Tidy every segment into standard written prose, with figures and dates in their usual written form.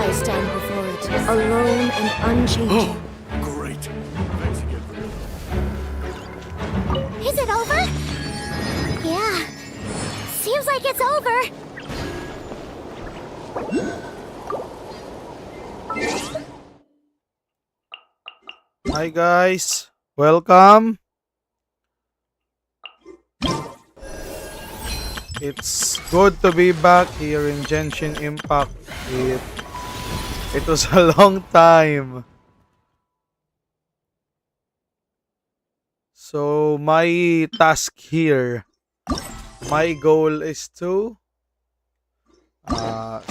I stand before it, alone and unchanging. Great. Is it over? Yeah. Seems like it's over. Hi guys, welcome. It's good to be back here in Genshin Impact. It was a long time. So my task here, my goal is to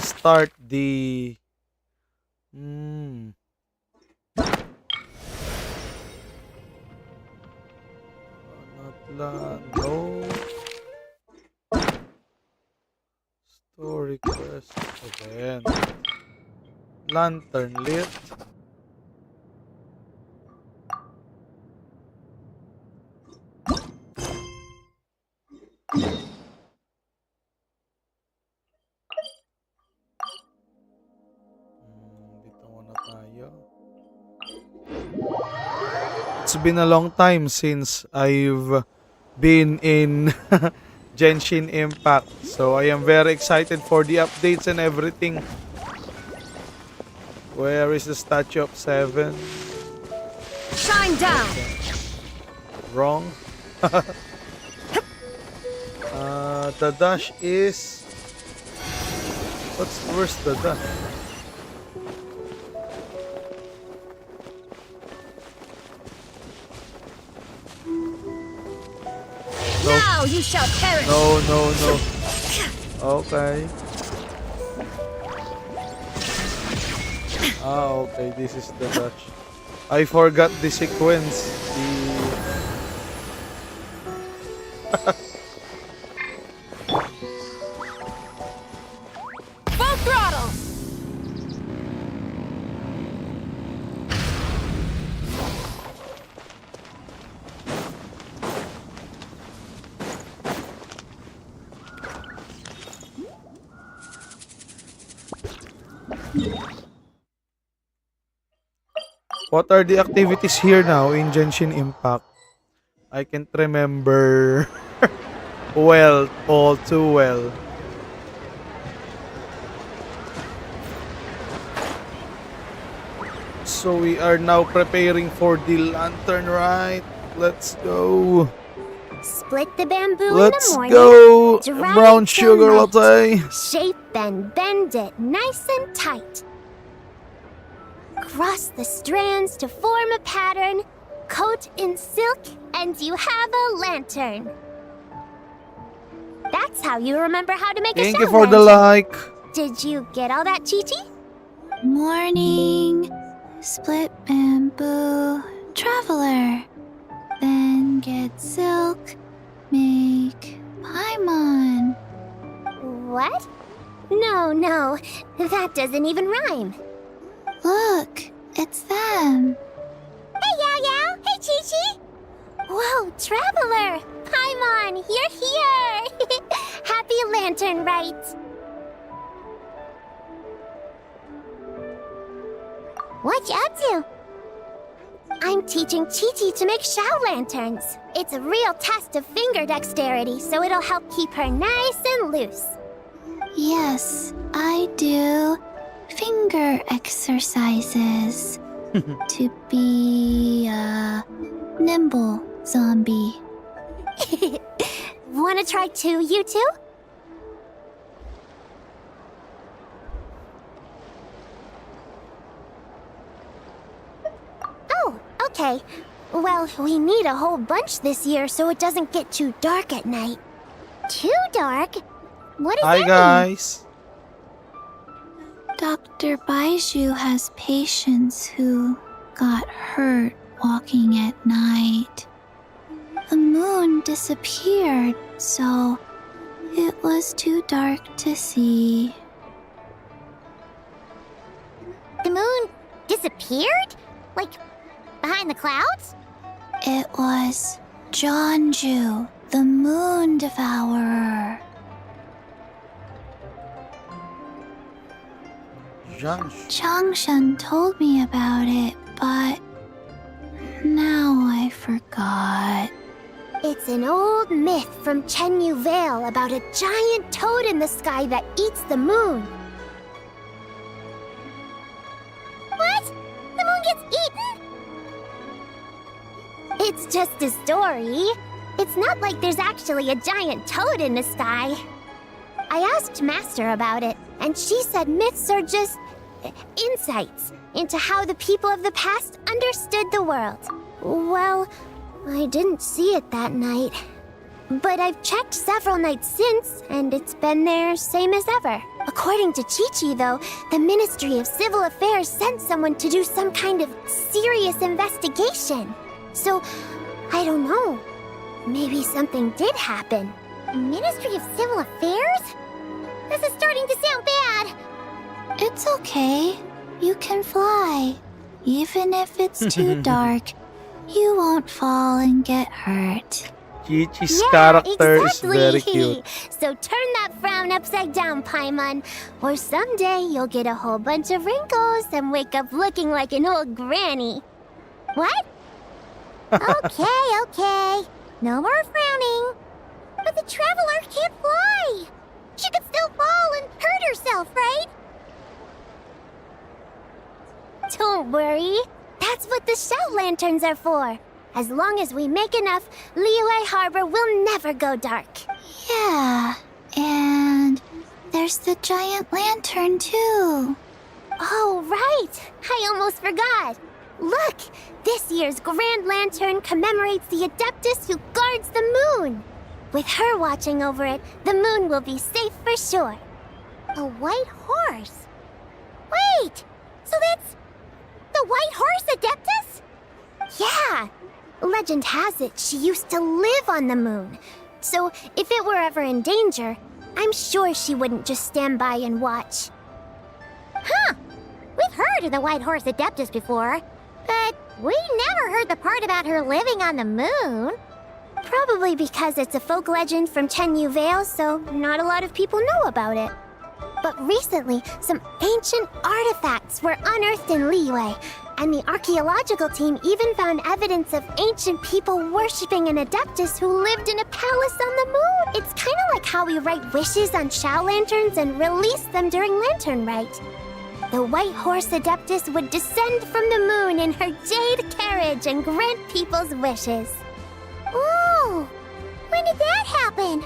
start the no story quest again. Lantern lit. Dito muna tayo. It's been a long time since I've been in Genshin Impact. So I am very excited for the updates and everything. Where is the statue of 7? Shine down! Wrong. The dash is... Where's the dash? No. Now you shall perish! No. Okay. Okay, this is the dash. I forgot the sequence. Full throttle! What are the activities here now in Genshin Impact? I can't remember all too well. So we are now preparing for the lantern, right? Let's go. Split the bamboo Let's in the morning. go. dry Brown it sugar till night, latte. Shape and bend it nice and tight. Cross the strands to form a pattern. Coat in silk and you have a lantern. That's how you remember how to make a Thank shell you for the lantern. like. Did you get all that, Chi-Chi? Morning, split bamboo, traveler. Then get silk, make Paimon. What? No, that doesn't even rhyme. Look, it's them. Hey, Yao Yao! Hey, Chi-Chi! Whoa, Traveler! Paimon, you're here! Happy Lantern Rites! What you up to? I'm teaching Chi-Chi to make shell lanterns. It's a real test of finger dexterity, so it'll help keep her nice and loose. Yes, I do finger exercises to be a nimble zombie. Wanna try too, you two? Oh, okay. Well, we need a whole bunch this year so it doesn't get too dark at night. Too dark? What does Hi that mean? guys. Dr. Baiju has patients who got hurt walking at night. The moon disappeared, so it was too dark to see. The moon disappeared? Like, behind the clouds? It was Jonju, the moon devourer. Changshan told me about it, but now I forgot. It's an old myth from Chenyu Vale about a giant toad in the sky that eats the moon. What? The moon gets eaten? It's just a story. It's not like there's actually a giant toad in the sky. I asked Master about it, and she said myths are just insights into how the people of the past understood the world. Well, I didn't see it that night. But I've checked several nights since, and it's been there same as ever. According to Chi-Chi, though, the Ministry of Civil Affairs sent someone to do some kind of serious investigation. So, I don't know. Maybe something did happen. Ministry of Civil Affairs? This is starting to sound bad. It's okay. You can fly. Even if it's too dark, you won't fall and get hurt. Chi-Chi's character is very cute. So turn that frown upside down, Paimon. Or someday you'll get a whole bunch of wrinkles and wake up looking like an old granny. What? Okay. No more frowning. But the traveler can't fly. She could still fall and hurt herself, right? Don't worry. That's what the shout lanterns are for. As long as we make enough, Liyue Harbor will never go dark. Yeah, and there's the giant lantern too. Oh, right. I almost forgot. Look, this year's Grand Lantern commemorates the Adeptus who guards the moon. With her watching over it, the moon will be safe for sure. A white horse? Wait, so that's the white horse Adeptus? Yeah. Legend has it she used to live on the moon. So if it were ever in danger, I'm sure she wouldn't just stand by and watch. Huh. We've heard of the white horse Adeptus before, but we never heard the part about her living on the moon. Probably because it's a folk legend from Chenyu Vale, so not a lot of people know about it. But recently, some ancient artifacts were unearthed in Liyue, and the archaeological team even found evidence of ancient people worshipping an Adeptus who lived in a palace on the moon. It's kind of like how we write wishes on shout lanterns and release them during Lantern Rite. The white horse Adeptus would descend from the moon in her jade carriage and grant people's wishes. Ooh! When did that happen?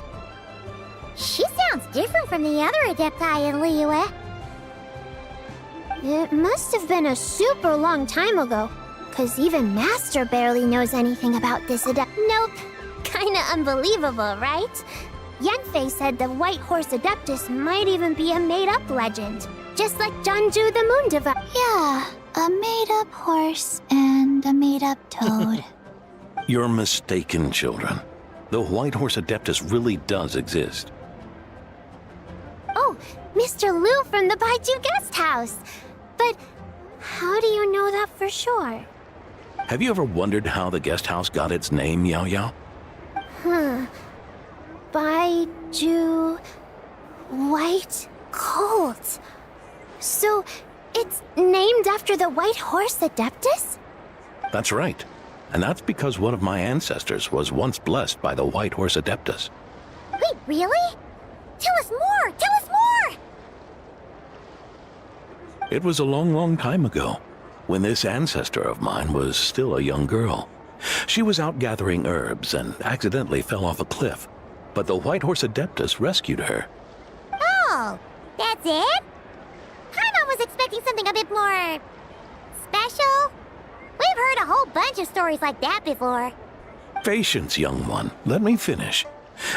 She sounds different from the other Adepti in Liyue. It must have been a super long time ago, because even Master barely knows anything about this Adept. Nope. Kinda unbelievable, right? Yanfei said the white horse Adeptus might even be a made-up legend, just like Janju the Moon Diva. Yeah, a made-up horse and a made-up toad. You're mistaken, children. The white horse Adeptus really does exist. Oh, Mr. Liu from the Baiju guest house. But how do you know that for sure? Have you ever wondered how the guest house got its name, Yao Yao? Baiju... White Colt. So, it's named after the white horse Adeptus? That's right. And that's because one of my ancestors was once blessed by the white horse Adeptus. Wait, really? Tell us more! Tell us more! It was a long, long time ago, when this ancestor of mine was still a young girl. She was out gathering herbs and accidentally fell off a cliff, but the white horse Adeptus rescued her. Oh, that's it? Paimon was expecting something a bit more... special? We've heard a whole bunch of stories like that before. Patience, young one. Let me finish.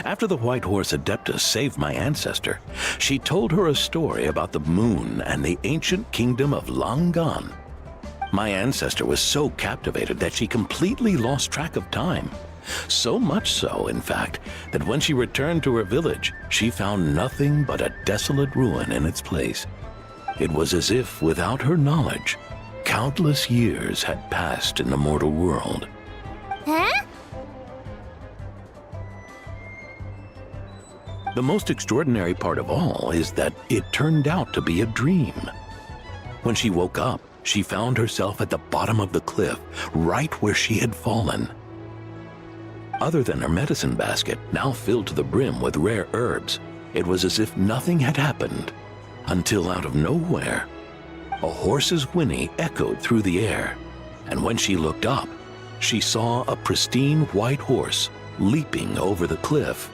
After the white horse Adeptus saved my ancestor, she told her a story about the moon and the ancient kingdom of Langan. My ancestor was so captivated that she completely lost track of time. So much so, in fact, that when she returned to her village, she found nothing but a desolate ruin in its place. It was as if, without her knowledge, countless years had passed in the mortal world. Huh? The most extraordinary part of all is that it turned out to be a dream. When she woke up, she found herself at the bottom of the cliff, right where she had fallen. Other than her medicine basket, now filled to the brim with rare herbs, it was as if nothing had happened. Until out of nowhere, a horse's whinny echoed through the air, and when she looked up, she saw a pristine white horse leaping over the cliff.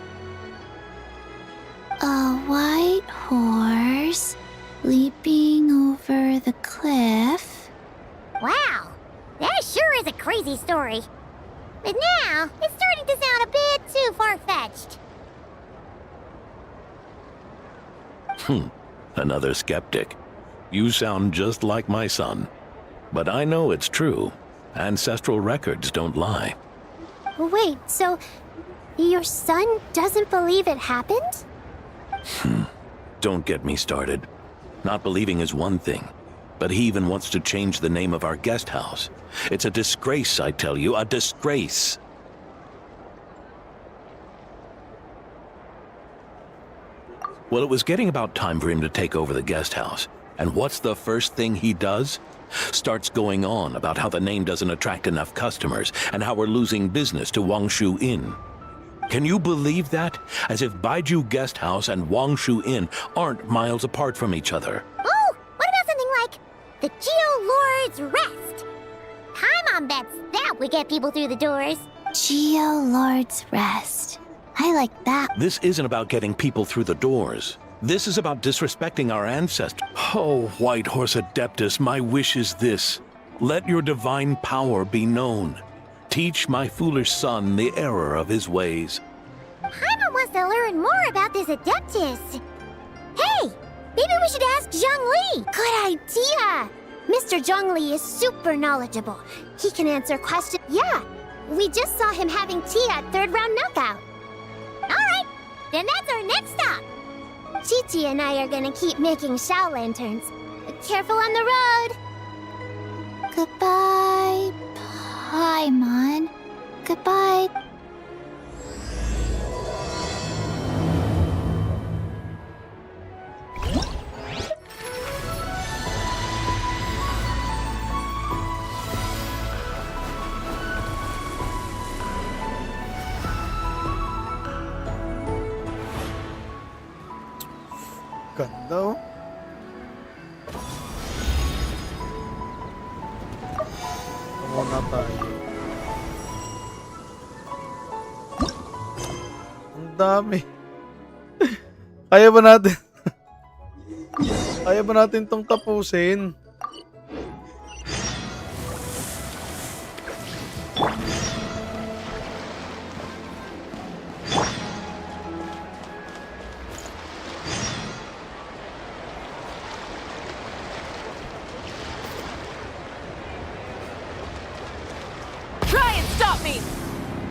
A white horse leaping over the cliff? Wow, that sure is a crazy story. But now, it's starting to sound a bit too far-fetched. Another skeptic. You sound just like my son. But I know it's true. Ancestral records don't lie. Wait, so your son doesn't believe it happened? Don't get me started. Not believing is one thing, but he even wants to change the name of our guest house. It's a disgrace, I tell you, a disgrace. Well, it was getting about time for him to take over the guest house. And what's the first thing he does? Starts going on about how the name doesn't attract enough customers and how we're losing business to Wangshu Inn. Can you believe that? As if Baiju Guest House and Wangshu Inn aren't miles apart from each other. Oh, what about something like the Geo Lord's Rest? Paimon bets that would get people through the doors. Geo Lord's Rest. I like that. This isn't about getting people through the doors. This is about disrespecting our ancestors. Oh, White Horse Adeptus, my wish is this. Let your divine power be known. Teach my foolish son the error of his ways. Paimon wants to learn more about this Adeptus. Hey, maybe we should ask Zhang Li. Good idea. Mr. Zhang Li is super knowledgeable. He can answer questions. Yeah, we just saw him having tea at third round knockout. All right, then that's our next stop. Chi-Chi and I are gonna keep making Shao lanterns. Careful on the road. Goodbye, Paimon. Goodbye. Ganda, oh. Muna tayo. Ang dami. Kaya ba natin? Kaya ba natin tong tapusin?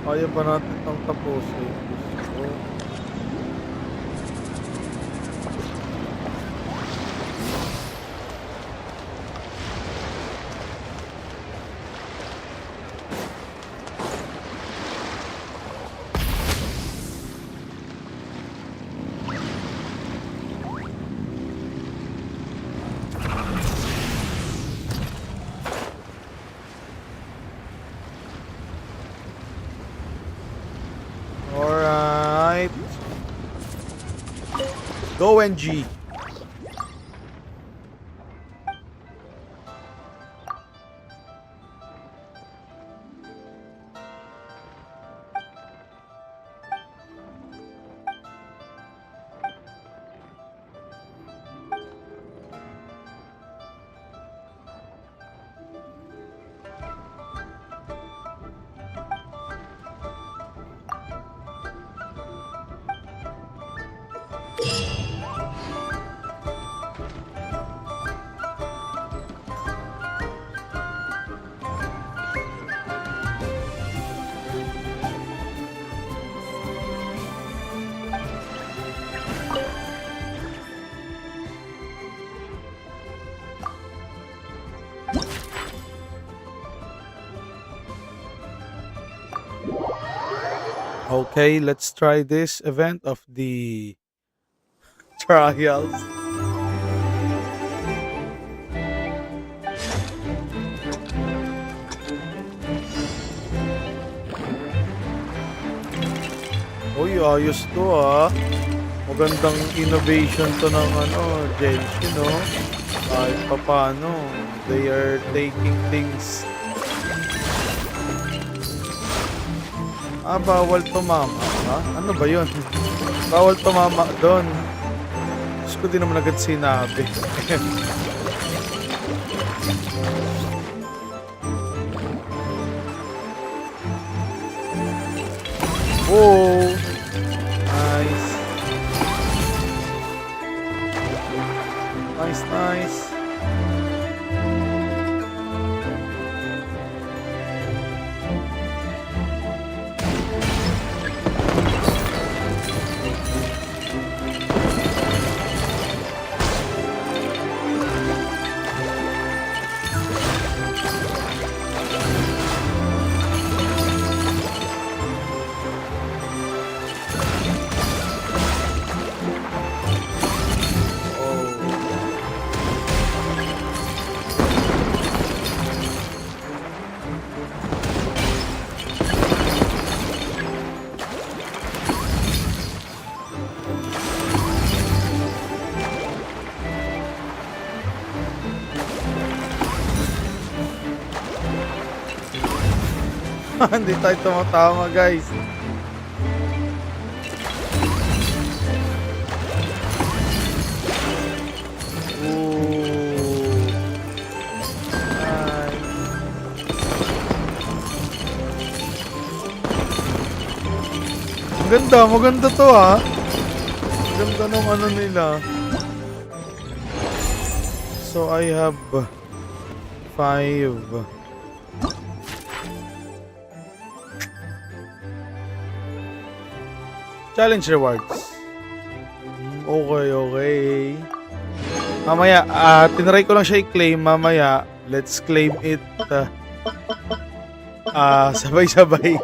Kaya ba natin itong tapusin? Gusto. Alright. Go NG. Okay, let's try this event of the trials. Uy, ayos to ah. Magandang innovation to ng Genshin, no? Kahit pa paano, they are taking things. Bawal tumama, ha? Ano ba yun? Bawal tumama doon. Gusto ko din naman agad sinabi. Oh, nice. Nice. Hindi tayo tumatama, guys. Ay. Maganda to ah. Ganda nung nila. So I have 5. Challenge rewards. Okay. Mamaya, tinry ko lang siya i-claim. Mamaya, let's claim it. Sabay-sabay.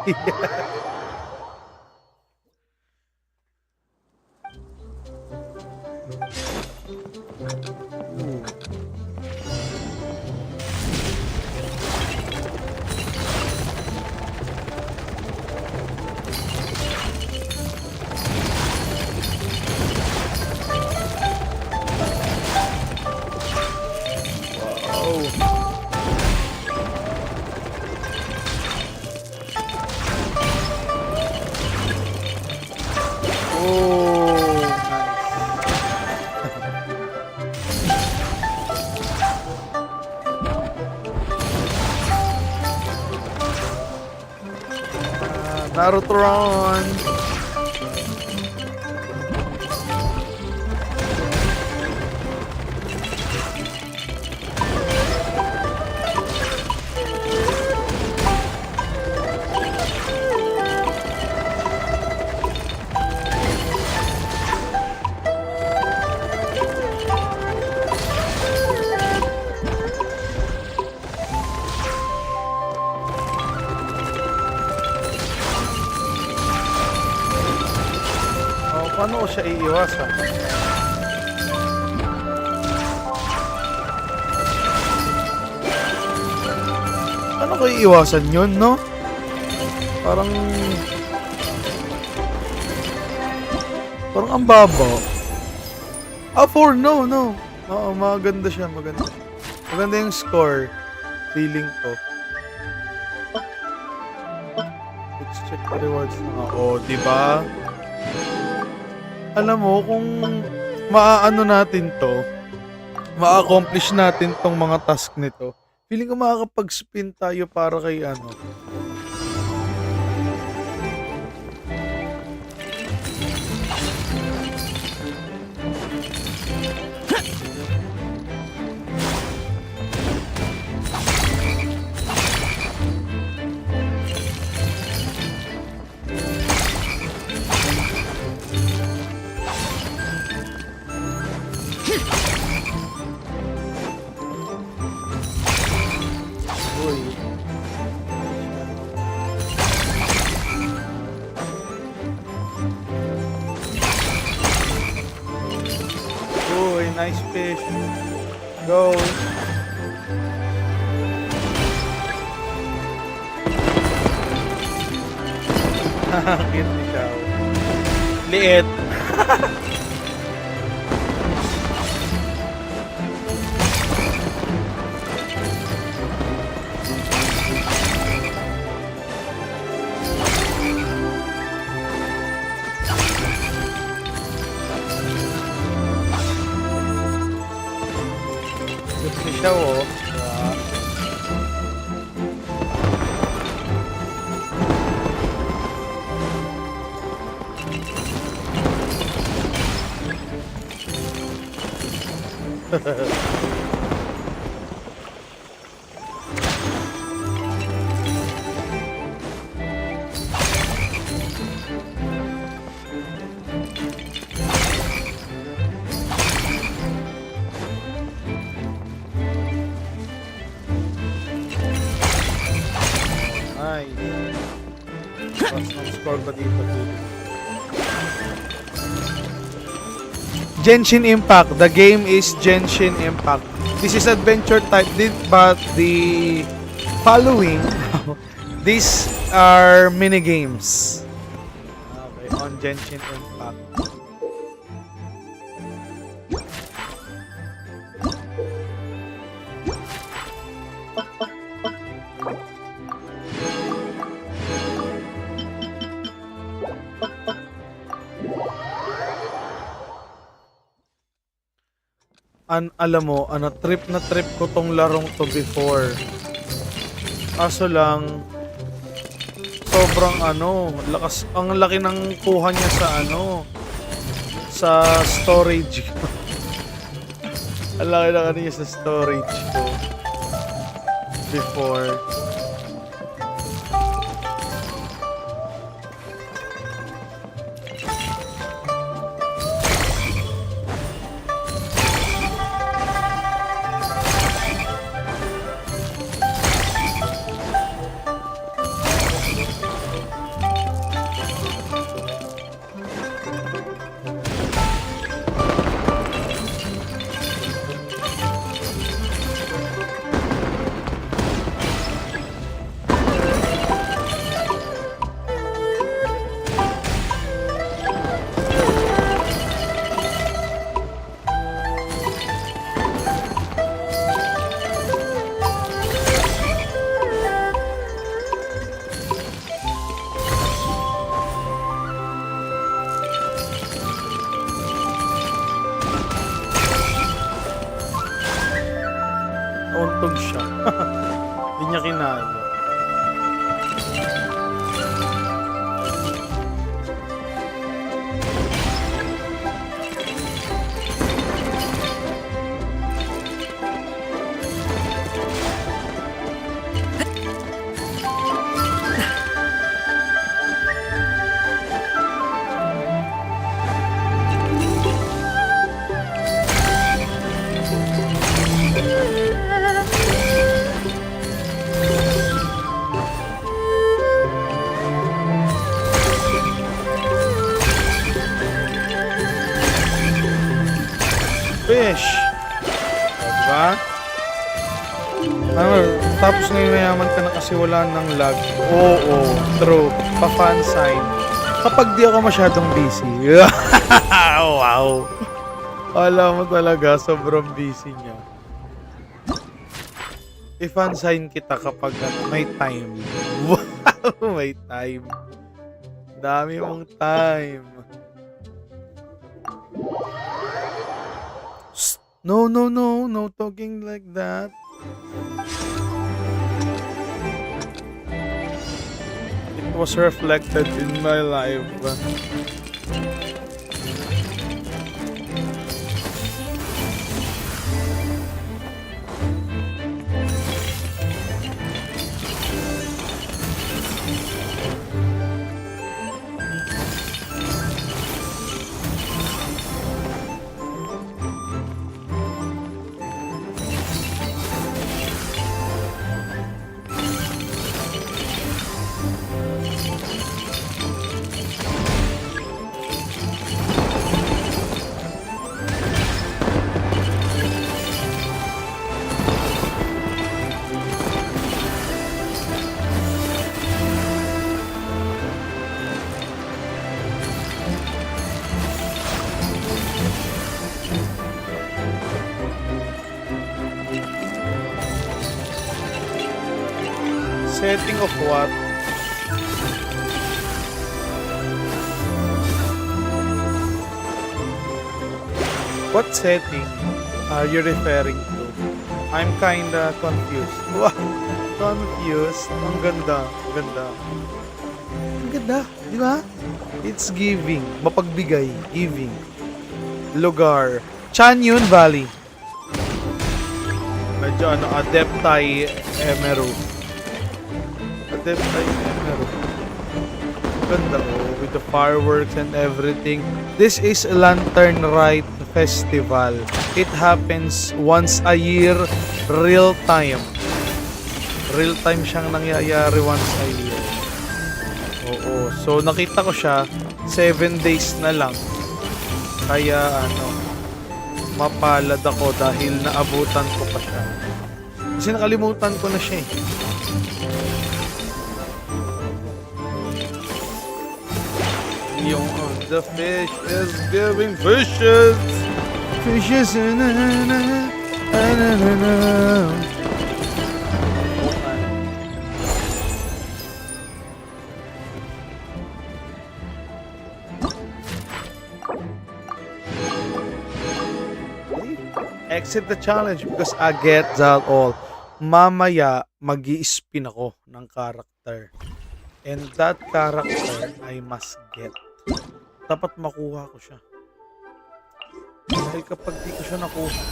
Narutron. Paano ko siya iiwasan? Paano ko iiwasan yun, no? Parang ang baba. 4, no. Oo, maganda siya, maganda. Maganda yung score. Feeling ko. Let's check the rewards na. Diba? Alam mo, kung maaano natin to, ma-accomplish natin tong mga task nito, feeling ko makakapag-spin tayo para kay nice fish. Go. Cute ni Xiao. Liit. Gusto siya, oh. Diba? Nice. Tapos ang score ko dito. Genshin Impact. The game is Genshin Impact. This is adventure type, but the following, these are mini games. Okay, on Genshin Impact. Alam mo, trip na trip ko tong larong to before. Kaso lang, sobrang lakas, ang laki ng kuha niya sa storage ko. Ang laki na niya sa storage ko before. Nauntog siya. Hindi niya kinalo. Fish. Diba? Tapos ngayon mayaman ka na kasi wala ng lag. Oo, true. Pa-fan sign. Kapag di ako masyadong busy. Wow. Alam mo talaga, sobrang busy niya. I-fan sign kita kapag may time. Wow, may time. Dami mong time. No talking like that. It was reflected in my life. Setting of what? What setting are you referring to? I'm kinda confused. Wow, confused. Ang ganda, ang ganda. Ang ganda, di ba? It's giving, mapagbigay, giving. Lugar, Chanyun Valley. Medyo Adeptai Emeru. Adeptai Emeru. Ganda with the fireworks and everything. This is Lantern Rite Festival. It happens once a year, real time. Real time siyang nangyayari once a year. Oo. So, nakita ko siya 7 days na lang. Kaya, mapalad ako dahil naabutan ko pa siya. Kasi nakalimutan ko na siya eh. Yung the fish is giving fishes. Fishes. Exit the challenge because I get that all. Mamaya, mag-i-spin ako ng character. And that character, I must get. Dapat makuha ko siya. Dahil kapag di ko siya nakuha,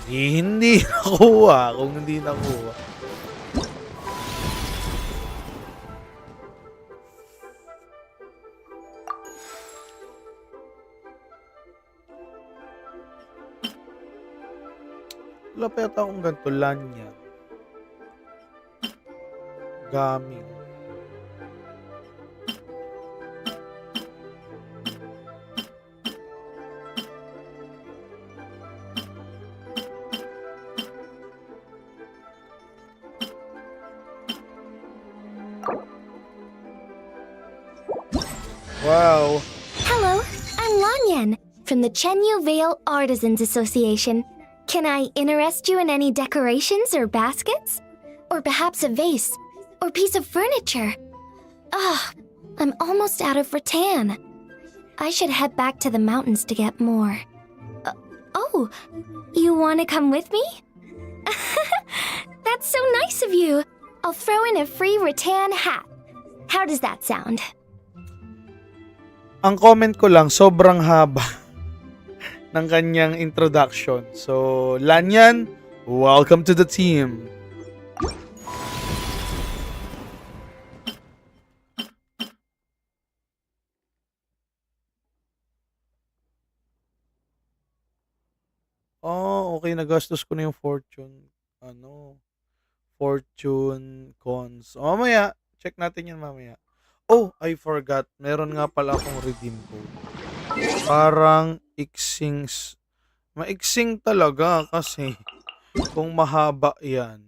hindi nakuha kung hindi nakuha. Wala pa yata akong ganito. Lanyard. Gaming. Wow. Hello, I'm Lanyan from the Chenyu Vale Artisans Association. Can I interest you in any decorations or baskets? Or perhaps a vase? Or piece of furniture? I'm almost out of rattan. I should head back to the mountains to get more. Oh, you want to come with me? That's so nice of you. I'll throw in a free rattan hat. How does that sound? Ang comment ko lang, sobrang haba ng kanyang introduction. So, Lanyan, welcome to the team. Oh, okay, nagastos ko na yung fortune. Fortune cons. Mamaya, check natin yan mamaya. Oh, I forgot. Meron nga pala akong redeem code. Parang maiksing talaga kasi kung mahaba yan,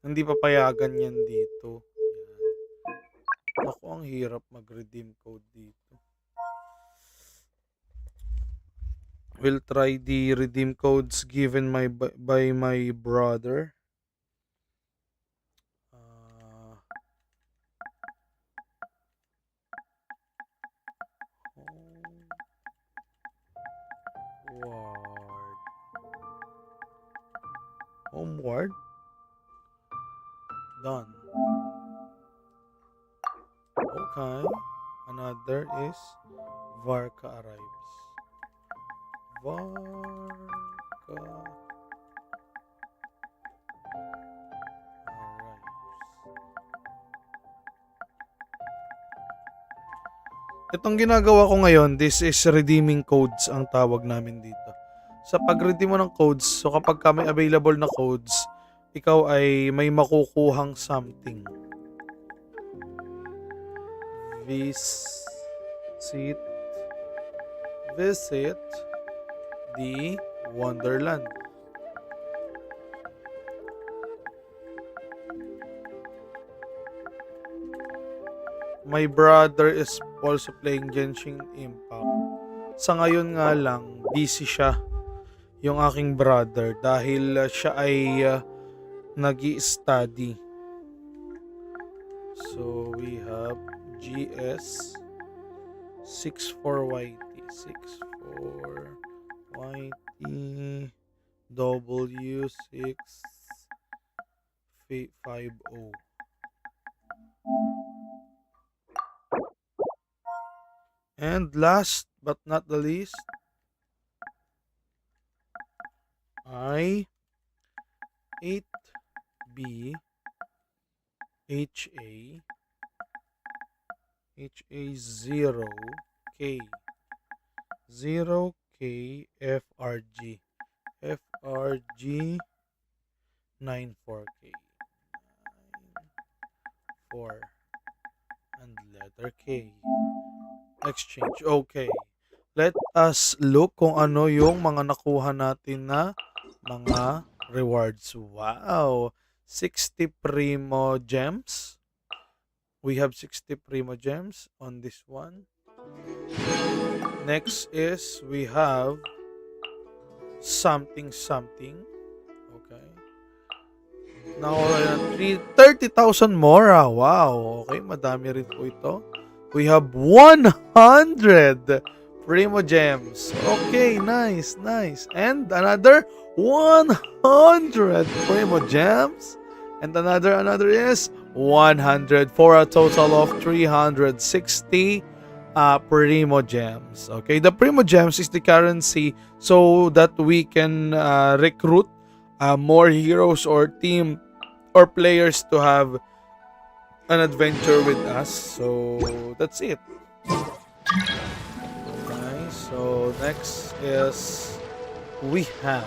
hindi papayagan yan dito. Yan. Ako, ang hirap mag-redeem code dito. We'll try the redeem codes given by my brother. Homeward. Done. Okay. Another is Varka arrives. Varka arrives. Itong ginagawa ko ngayon, this is redeeming codes ang tawag namin dito. Sa pag-redeem mo ng codes, so kapag may available na codes, ikaw ay may makukuhang something. Visit the Wonderland. My brother is also playing Genshin Impact. Sa ngayon nga lang, busy siya yung aking brother dahil siya ay nag-i-study. So, we have GS 64YT. 64YT W650. And last but not the least, I 8B HA 0K 0K FRG 94K 4 and letter K. Exchange. Okay. Let us look kung ano yung mga nakuha natin na mga rewards. Wow! 60 Primo Gems. We have 60 Primo Gems on this one. Next is we have something. Okay. Now, 30,000 more. Wow. Okay, madami rin po ito. We have 100 Primo Gems. Okay, nice. And another 100 Primo Gems. And another is 100 for a total of 360 Primo Gems. Okay, the Primo Gems is the currency so that we can recruit more heroes or team or players to have an adventure with us. So that's it. Okay, so next is we have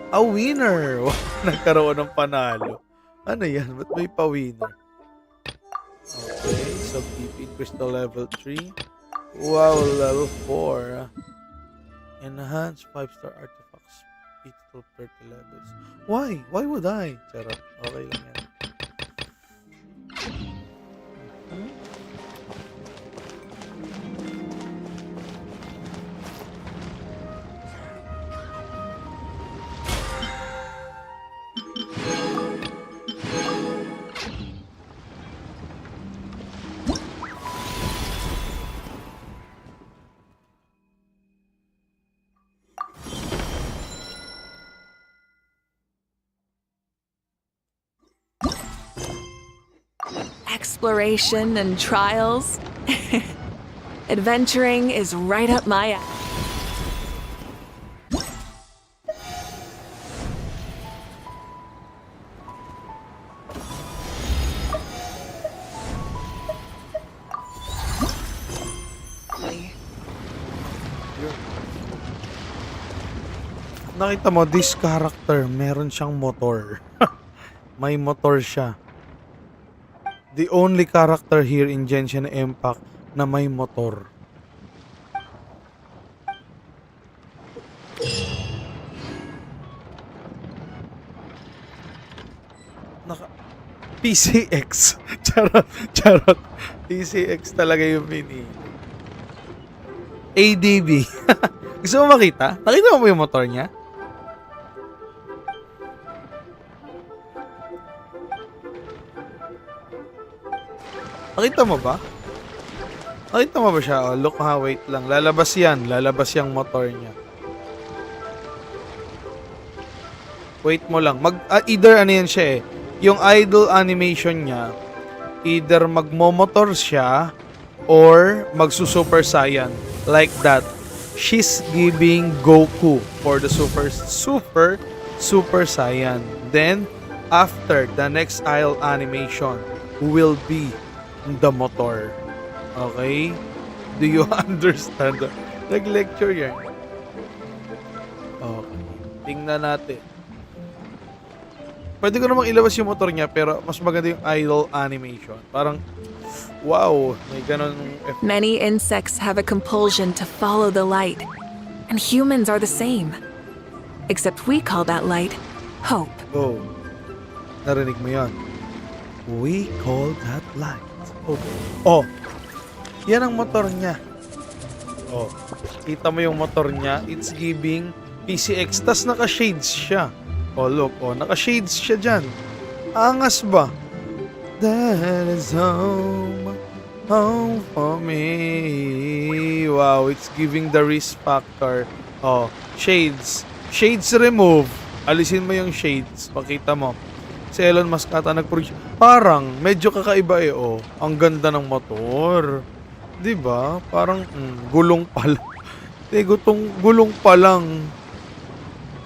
a winner. Nagkaroon ng panalo. Ano yan? Ba't may pa-winner? Okay, so BP Crystal level 3. Wow, level 4. Enhance 5-star artifacts. 8 to 30 levels. Why? Why would I? Charot. Okay lang yan. Exploration and trials. Adventuring is right up my alley. Nakita mo, this character, meron siyang motor. May motor siya. The only character here in Genshin Impact na may motor. PCX. Charot. PCX talaga yung mini. ADB. Gusto mo makita? Nakita mo yung motor niya? Nakita mo ba? Nakita mo ba siya? Oh, look ha, wait lang. Lalabas yan. Lalabas yung motor niya. Wait mo lang. Either ano yan siya eh. Yung idle animation niya, either magmomotor siya or magsusuper saiyan. Like that. She's giving Goku for the super saiyan. Then, after the next idle animation will be the motor. Okay? Do you understand? Nag-lecture yan. Okay. Tingnan natin. Pwede ko namang ilabas yung motor niya pero mas maganda yung idle animation. Parang, wow, may ganun effect. Many insects have a compulsion to follow the light, and humans are the same. Except we call that light hope. Oh, narinig mo yan. We call that light. Oh, yan ang motor niya. Oh, kita mo yung motor niya. It's giving PCX. Tas naka-shades siya. Oh, look. Oh, naka-shades siya dyan. Angas ba? That is home. Home for me. Wow, it's giving the risk factor. Oh, shades. Shades remove. Alisin mo yung shades. Pakita mo. Si Elon Musk ata nag-produce. Parang, medyo kakaiba eh. Oh, ang ganda ng motor. Diba? Parang, gulong pa lang. Gulong pa lang.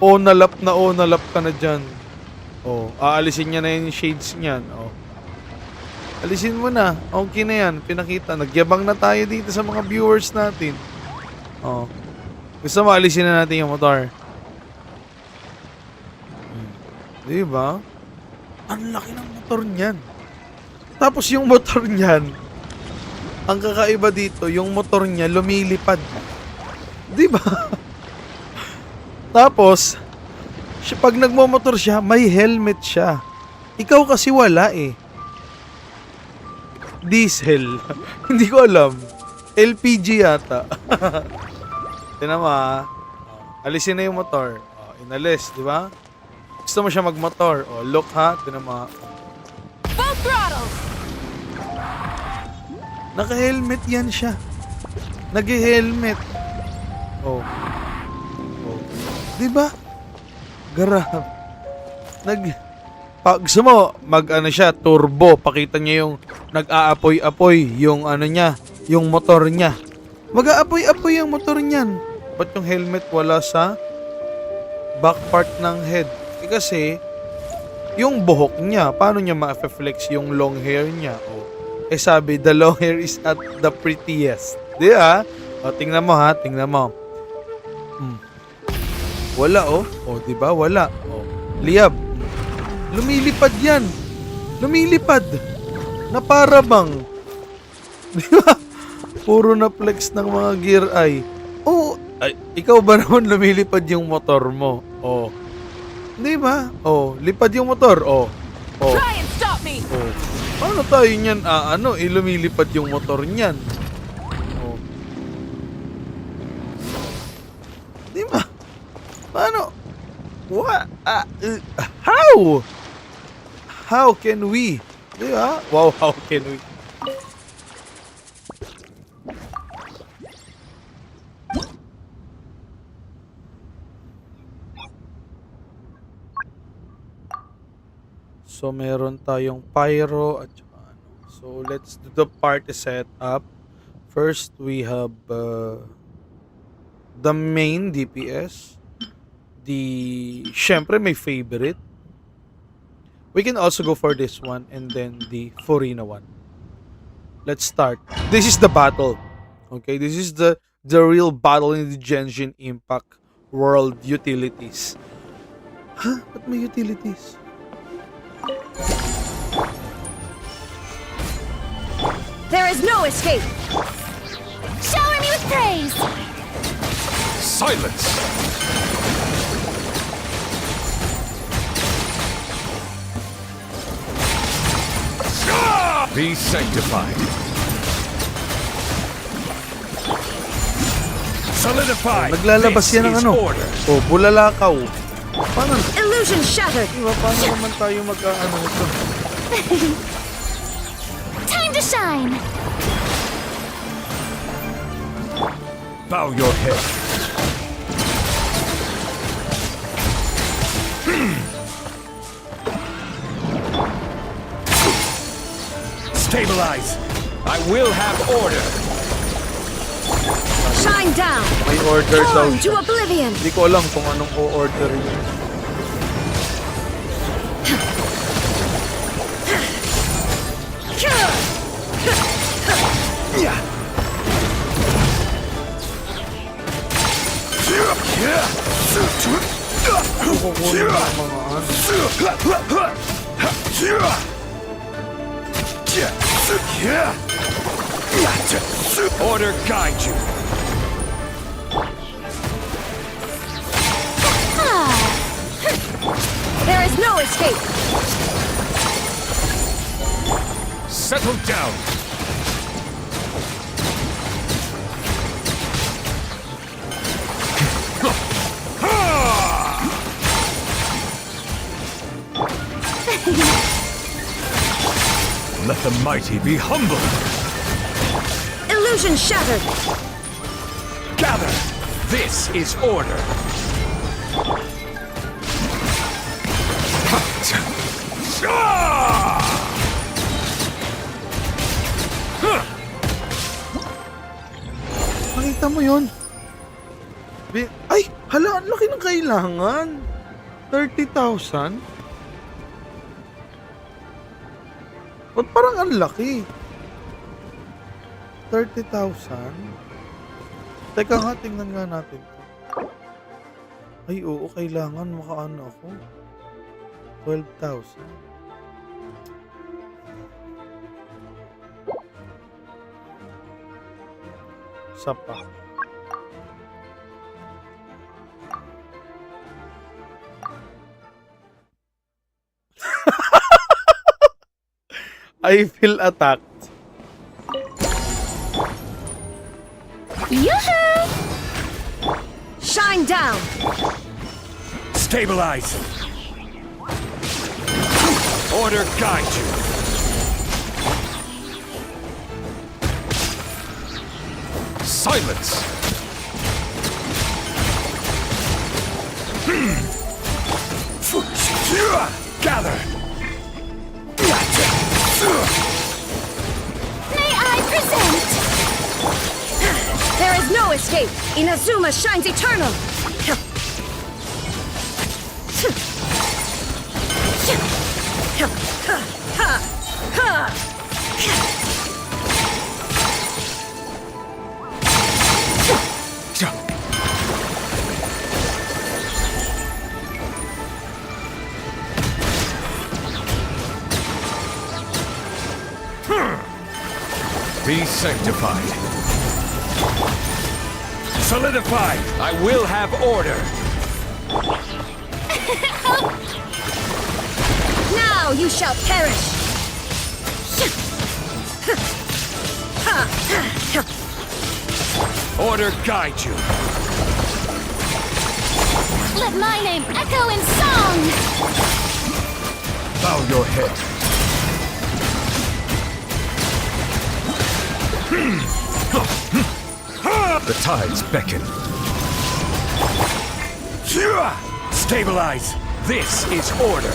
Na lap ka na dyan. Oh, aalisin niya na yung shades niyan. Oh. Alisin mo na. Okay na yan. Pinakita. Nagyabang na tayo dito sa mga viewers natin. Oh. Gusto mo, alisin na natin yung motor. Diba? Ang laki ng motor niyan. Tapos yung motor niyan, ang kakaiba dito, yung motor niya lumilipad. Diba? Tapos, pag nagmomotor siya, may helmet siya. Ikaw kasi wala eh. Diesel. Hindi ko alam. LPG yata. Tinan mo ha. Alisin na yung motor. Inalis, di ba? Gusto mo siya magmotor. Look ha. Tinan mo ha. Full throttle! Naka-helmet yan siya. Nag-helmet. Di ba? Grabe. Gusto mo, siya, turbo. Pakita niya yung nag-aapoy-apoy yung niya, yung motor niya. Mag-aapoy-apoy yung motor niyan. Ba't yung helmet wala sa back part ng head? Kasi, yung buhok niya, paano niya ma-flex yung long hair niya? Sabi, the long hair is at the prettiest. Di ba? Tingnan mo ha, tingnan mo. Wala di ba? Wala. Liab. Lumilipad yan. Lumilipad. Na para bang. Di ba? Puro na flex ng mga gear ay. Ikaw ba naman lumilipad yung motor mo? Di ba? Lipad yung motor. Try and stop me! Paano tayo niyan? Lumilipad yung motor niyan. Di ba? Paano? What? How? How can we? Di ba? Wow, how can we? So, meron tayong pyro at saka ano. So, let's do the party setup. First, we have the main DPS. Syempre, may favorite. We can also go for this one and then the Furina one. Let's start. This is the battle. Okay, this is the real battle in the Genshin Impact World Utilities. Huh? Ba't may utilities? There is no escape. Shower me with praise! Silence! Be sanctified. Solidify. Naglalabas This yan ng is ano. order. Bulalakaw. Paano? Illusion shattered. Diba, paano naman tayo mag-ano ito? Time to shine! Bow your head. Stabilize. I will have order. Shine down. May order daw Torn to siya. oblivion. Hindi ko alam kung anong o-order niya. Kukunin ng mga ano. Order guide you. There is no escape. Settle down. Let the mighty be humbled. Illusion shattered. Gather. This is order. Nakita mo yun? Ay! Hala, ang laki ng kailangan. 30,000? Ba't parang ang laki? 30,000? Teka nga, tingnan nga natin. Ay, oo, kailangan makaano ako. 12,000. Isa pa. I feel attacked. Yoo-hoo! Shine down. Stabilize. Order guide you. Silence. Gather. May I present? There is no escape. Inazuma shines eternal. Be sanctified. Solidified. I will have order. Now you shall perish. Order guide you. Let my name echo in song! Bow your head. The tides beckon. Stabilize. This is order.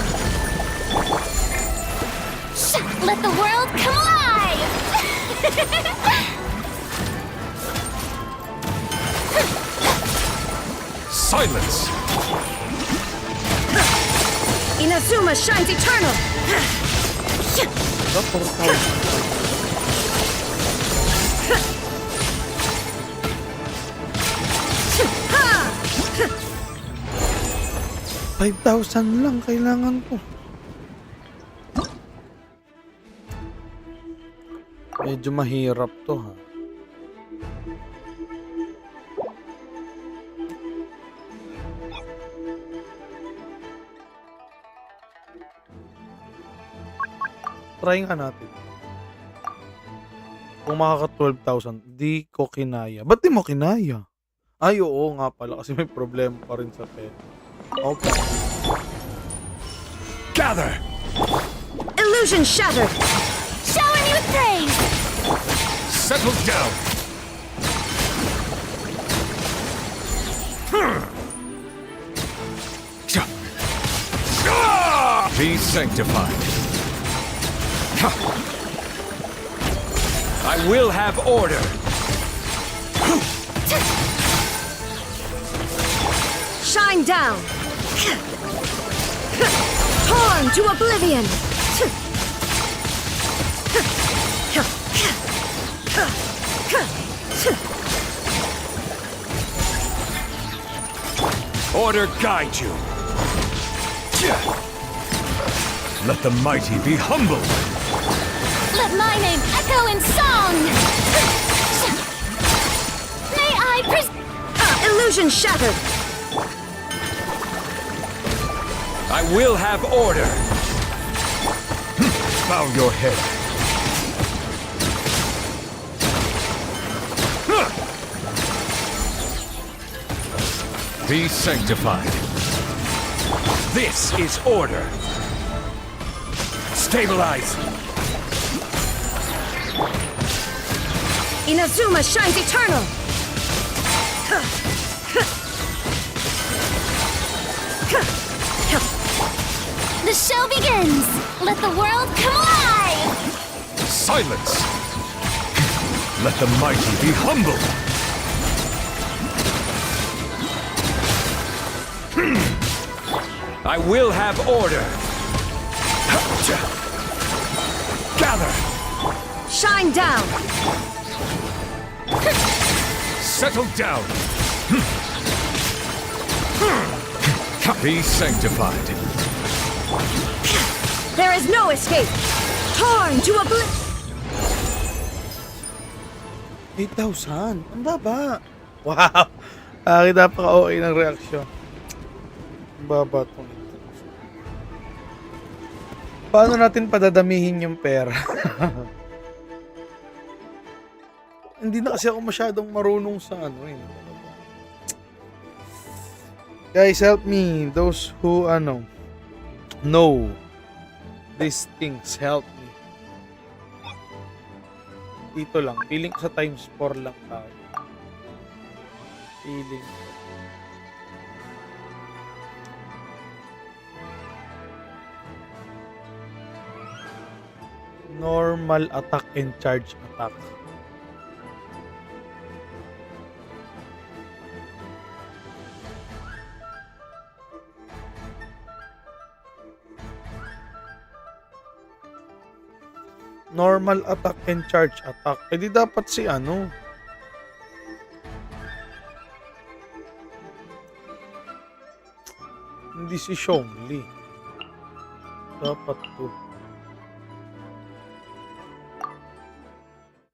Let the world come alive! Silence. Inazuma shines eternal. Diba, 4,000? 5,000 lang kailangan ko. Medyo mahirap to, ha. Try nga natin. Kung makaka 12,000, di ko kinaya. Ba't di mo kinaya? Ay, oo nga pala kasi may problema pa rin sa pera. Okay. Gather. Illusion shattered. Shower me with praise! Settle down. Be sanctified. I will have order. Shine down. Torn to oblivion. Order guide you. Let the mighty be humbled. Let my name echo in song! May I Illusion shattered. I will have order. Bow your head. Be sanctified. This is order. Stabilize! Inazuma shines eternal! The show begins! Let the world come alive! Silence! Let the mighty be humble! I will have order! Gather! Shine down! Settle down! Be sanctified! There is no escape! Torn to oblivion! 8,000. Ang baba. Wow. Napaka-OA ng reaksyon. Ang baba itong 8,000. Paano natin padadamihin yung pera? Hindi na kasi ako masyadong marunong sa ano eh. Guys, help me. Those who know these things, help me. Dito lang. Feeling ko sa times 4 lang tayo. Feeling ko. Normal attack and charge attack. Normal attack and charge attack. Eh di dapat si ano. Hindi si Xiongli. Dapat to.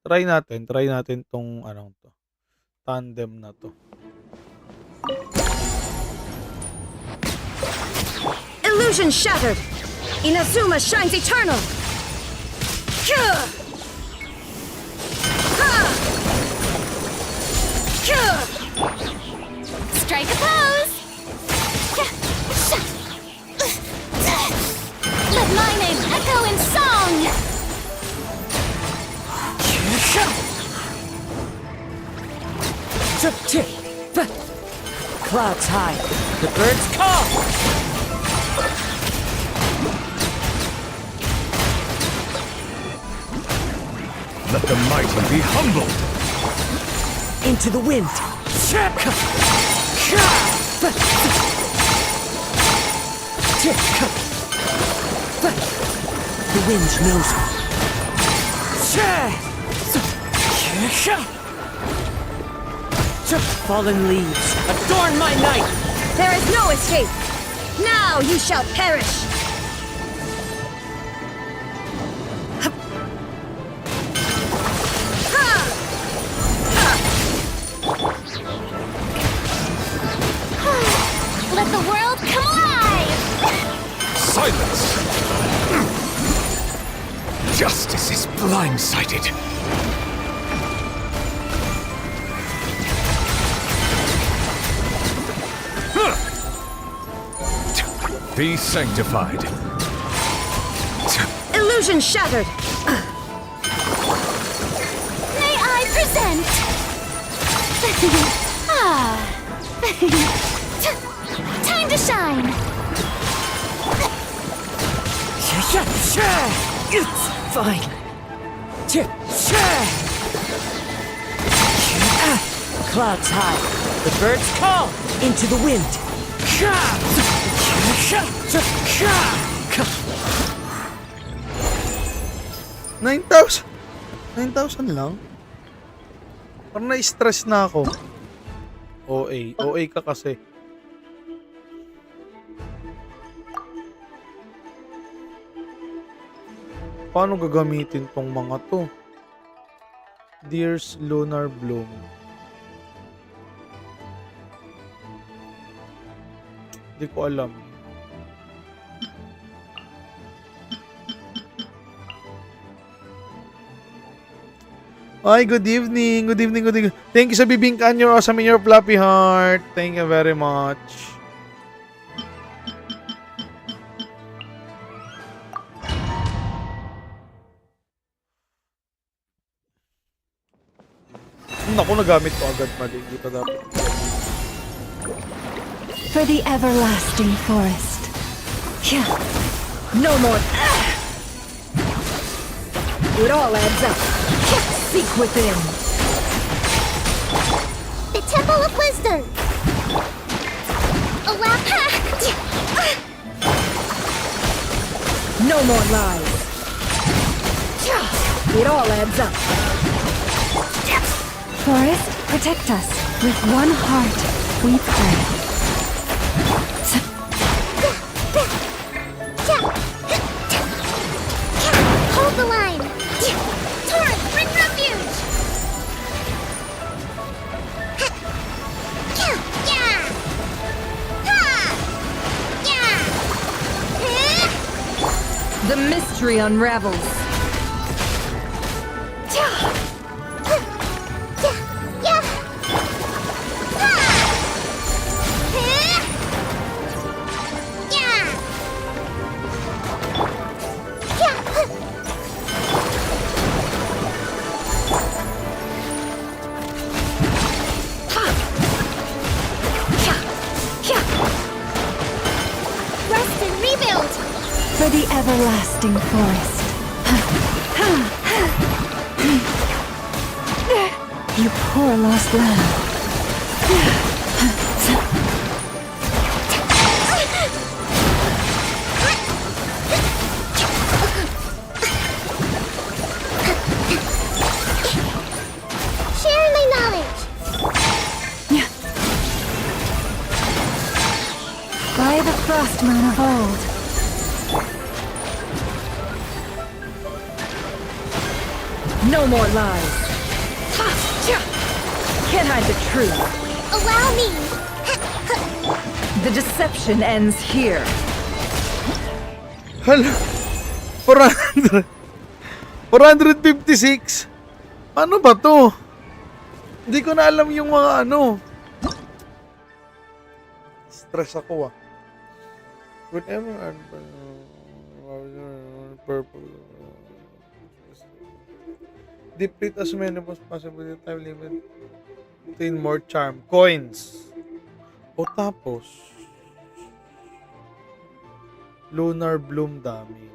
Try natin tong anong to. Tandem na to. Illusion shattered! Inazuma shines eternal! Strike a pose! Let my name echo in song! Clouds high, the birds call! Let the mighty be humbled! Into the wind! The wind knows me. Fallen leaves, adorn my night! There is no escape! Now you shall perish! Let the world come alive! Silence! Justice is blindsided. Be sanctified. Illusion shattered! May I present? Time to shine! It's fine. Clouds high, the birds call into the wind. 9,000? 9,000 lang? Parang na-stress na ako. OA ka kasi. Paano gagamitin tong mga to? Deer's Lunar Bloom. Hindi ko alam. Ay, good evening. Good evening, good evening. Thank you sa bibingkaan your awesome in your fluffy heart. Thank you very much. Naku, nagamit ko agad mali. Hindi pa dapat. For the everlasting forest. Yeah. No more. It all adds up. Seek within. The Temple of Wisdom. Allow. No more lies. It all adds up. Forest, protect us. With one heart, we pray. Hold the line. Taurus, bring refuge. Yeah. Ha. Yeah. The mystery unravels. For the everlasting forest. You poor lost lamb. Share my knowledge. By the frostman of old. No more lies. Can't hide the truth. Allow me. The deception ends here. Hala. 400. 456. Ano ba to? Hindi ko na alam yung mga ano. Stress ako ah. Whatever purple. Deplete as many as possible the time limit. Obtain more charm. Coins. O tapos Lunar Bloom damage.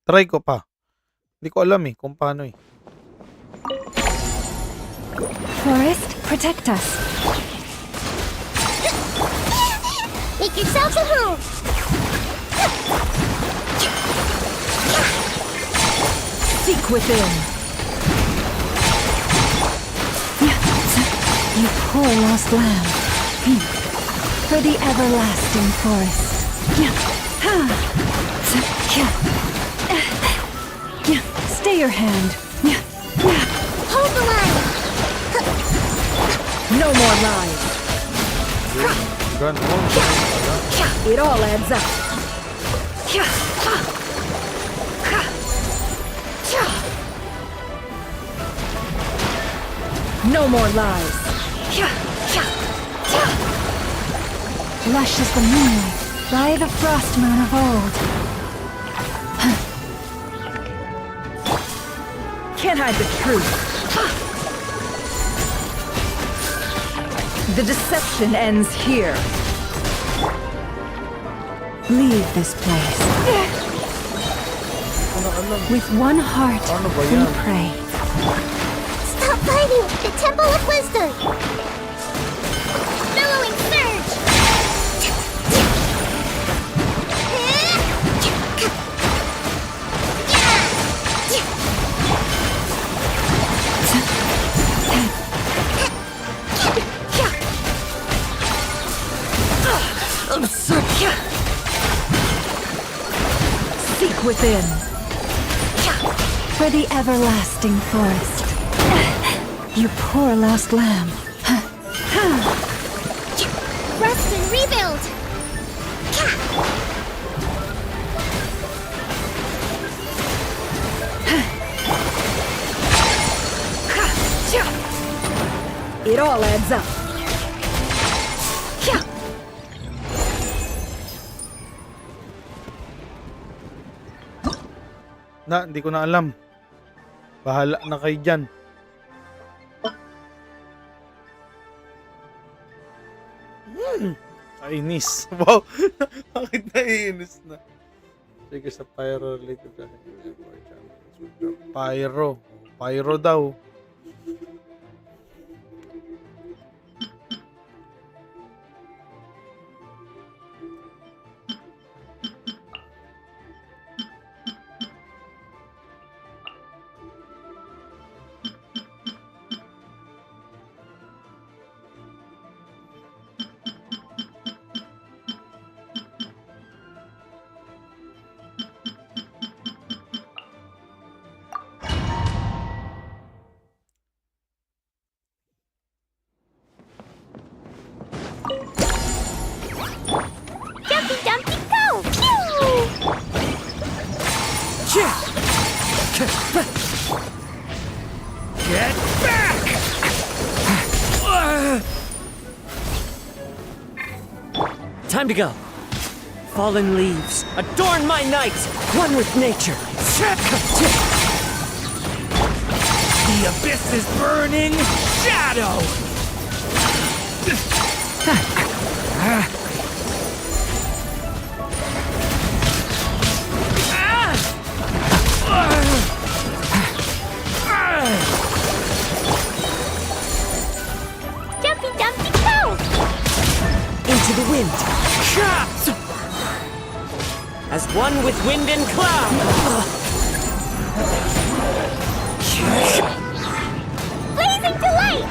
Try ko pa. Hindi ko alam kung paano Forest, protect us. Make yourself at home. Seek within. You poor lost lamb. For the everlasting forest. Stay your hand. Hold the line. No more lies. It all adds up. No more lies. Lush as the moonlight, by the frost moon of old. Can't hide the truth. The deception ends here. Leave this place. With one heart, Ano ba we yan? pray. Stop fighting! The Temple of Wisdom! Billowing surge! Seek within. For the everlasting forest. You poor lost lamb. Rest and rebuild! It all adds up. Hindi ko na alam. Bahala na kayo dyan. Kainis. Wow. Bakit naiinis na? Sige sa pyro related na. Pyro. Pyro daw. Jumpy Dumpy go! Pew! Get back! Time to go. Fallen leaves, adorn my night, one with nature. The abyss is burning! Shadow! Jumpy Dumpy go! Into the wind. As one with wind and cloud. Blazing delight!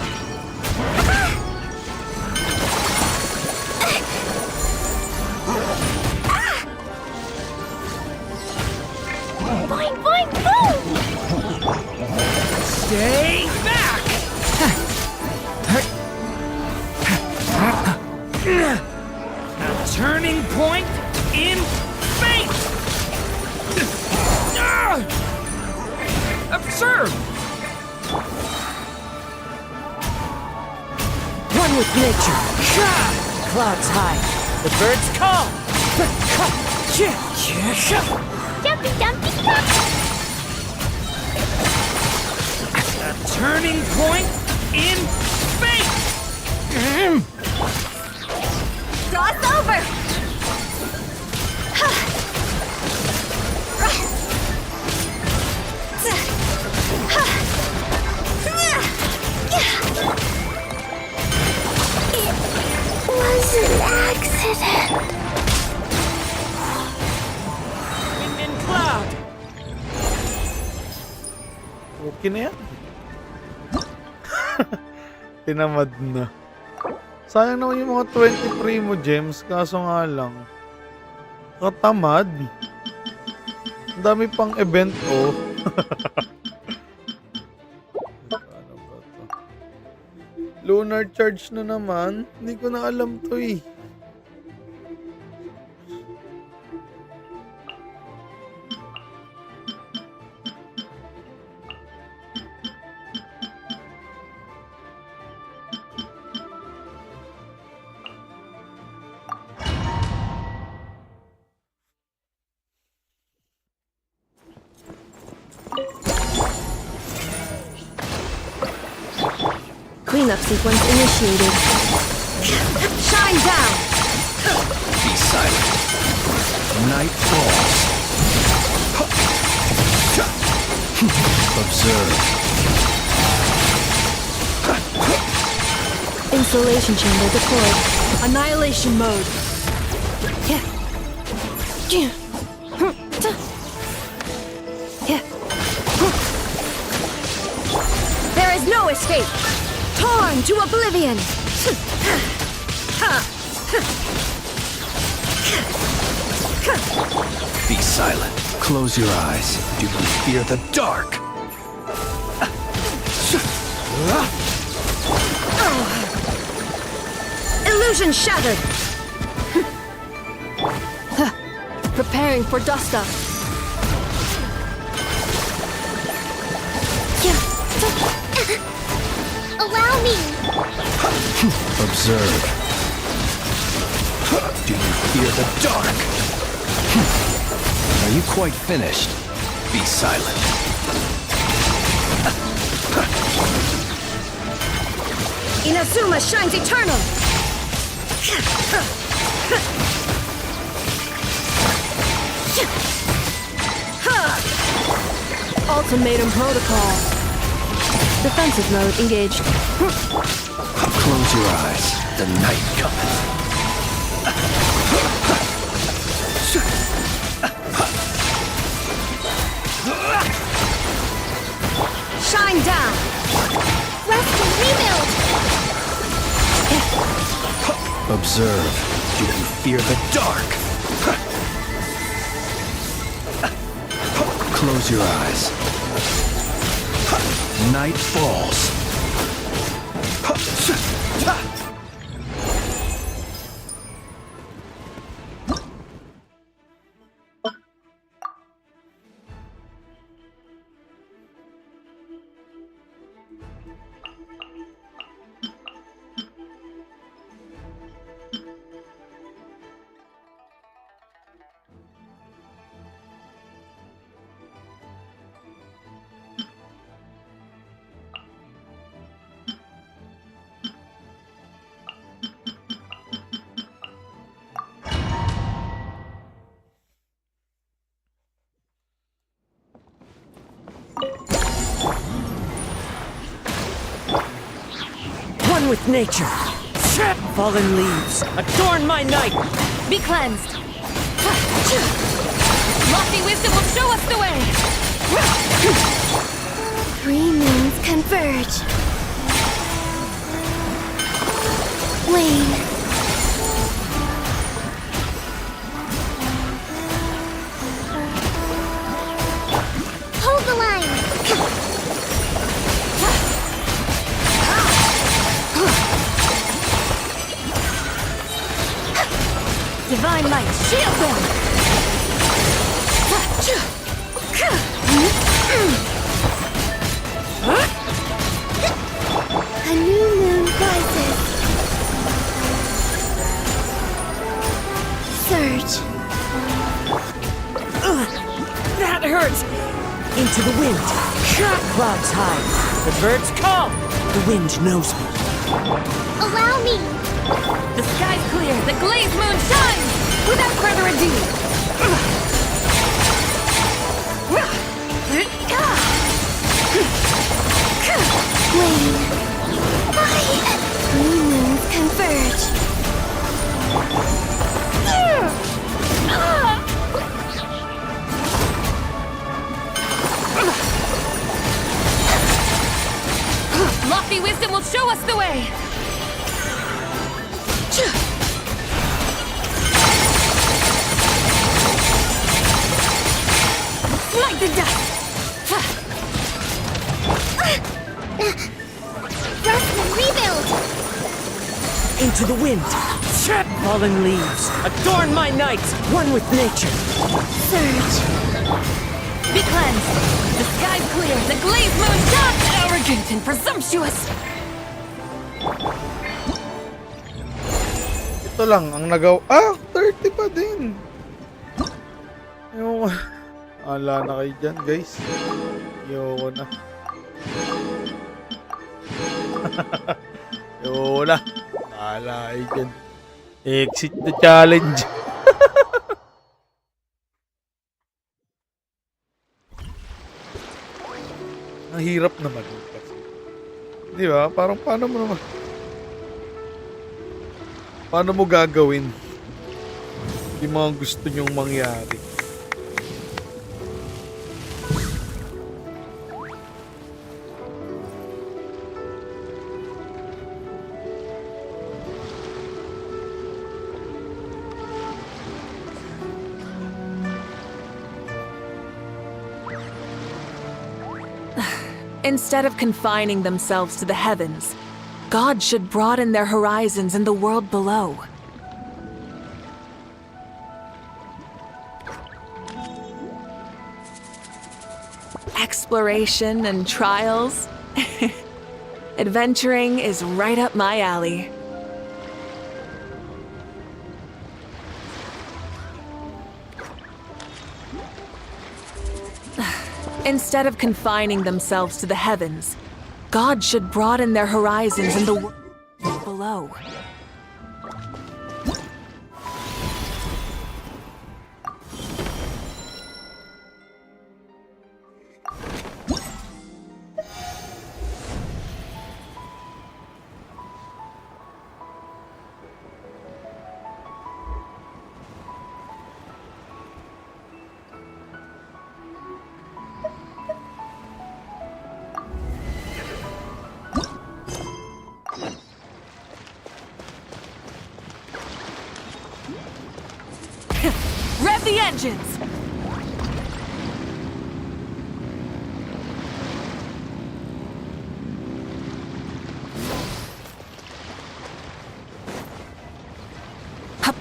Boing boing boom! Stay back! A turning point in fate! Absurd! One with nature. Clouds high. The birds call. Jumpy Dumpy go! A turning point in fate! Cross over! It was an accident. Wind and cloud. Okay na yan. Tinamad na. Sayang naman yung mga 23 mo, Gems. Kaso nga lang. Katamad. Ang dami pang event, oh. Ano ba to? Lunar charge na naman. Hindi ko na alam to eh. Cleanup sequence initiated. Shine down! Be silent. Night falls. Observe. Installation chamber deployed. Annihilation mode. There is no escape! Torn to oblivion! Be silent. Close your eyes. Do you fear the dark? Illusion shattered! Preparing for dust up. Allow me! Observe. Do you fear the dark? Are you quite finished? Be silent. Inazuma shines eternal! Ultimatum protocol. Defensive mode engaged. Close your eyes. The night cometh. Shine down! Rest and rebuild! Observe. Do you fear the dark? Close your eyes. Night falls. One with nature. Fallen leaves, adorn my night. Be cleansed! Lofty wisdom will show us the way! 3 moons converge. Wane. Hold the line! Divine light, shield them! A new moon rises. Surge. That hurts! Into the wind. Clouds high. The birds call. The wind knows me. Allow me! The sky's clear, the glazed moon shines! Without further ado! Wane. 3 moons converge. Lofty wisdom will show us the way! Light the dust! Rest and rebuild! Into the wind. Fallen leaves, adorn my night. One with nature. Surge. Be cleansed! The sky's clear, the glazed moon shines! Arrogant and presumptuous! Ito lang ang nagaw. 30 pa din. Yung ala na kayo dyan, guys. Yoko na. Yola. Bahala kayo dyan. Exit the challenge. Ang hirap naman kasi. Di ba? Parang paano mo naman? Paano mo gagawin? Yung mga gusto nyong mangyari. Instead of confining themselves to the heavens, God should broaden their horizons in the world below. Exploration and trials. Adventuring is right up my alley. Instead of confining themselves to the heavens, God should broaden their horizons in the world below. Rev the engines! Hup.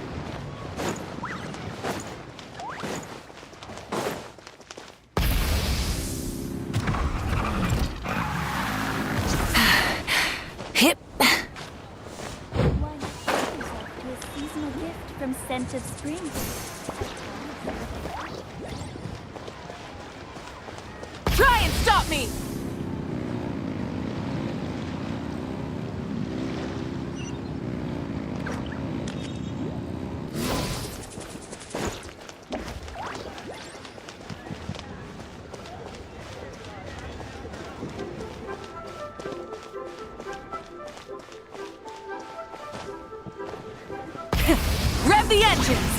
Hip. One to a seasonal gift from Scent of Spring. Try and stop me! Rev the engines!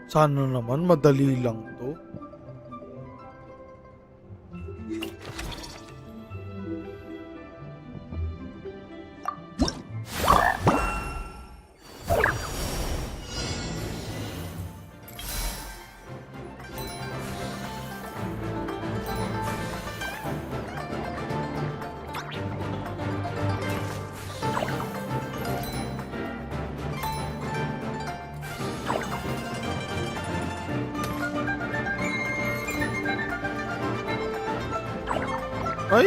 Sana naman madali lang to. Ay!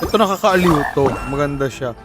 Ito nakakaaliw to. Maganda siya.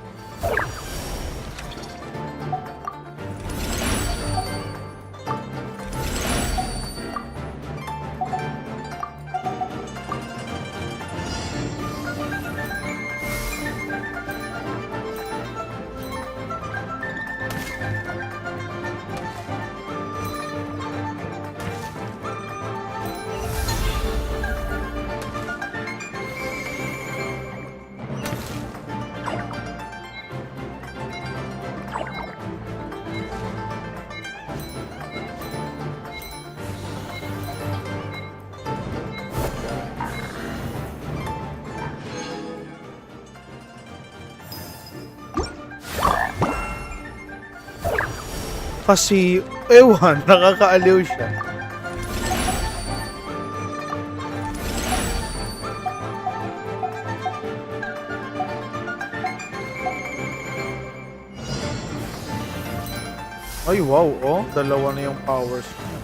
Kasi, ewan, nakakaaliw siya. Ay, wow, oh. Dalawa na yung powers niya.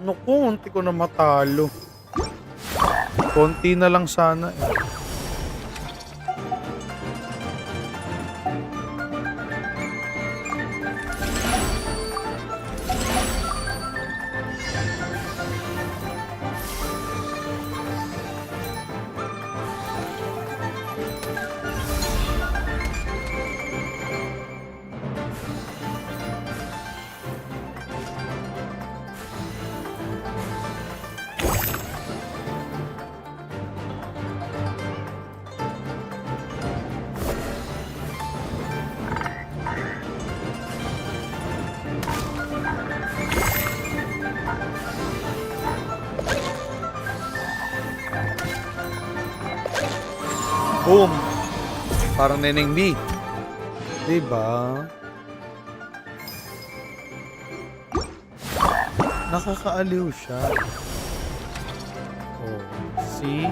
Naku, unti ko na matalo. Konti na lang sana eh. Boom! Parang Neneng B. Diba? Nakakaaliw siya. Oh, see?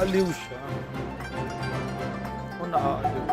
Naaaliw siya. O naaaliw.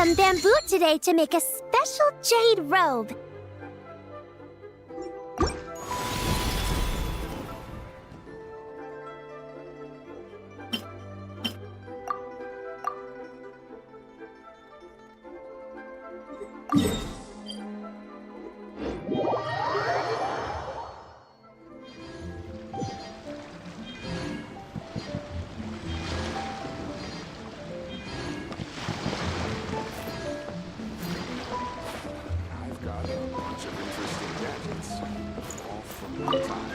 some bamboo today to make a special jade robe. I've got a bunch of interesting gadgets, all from my time.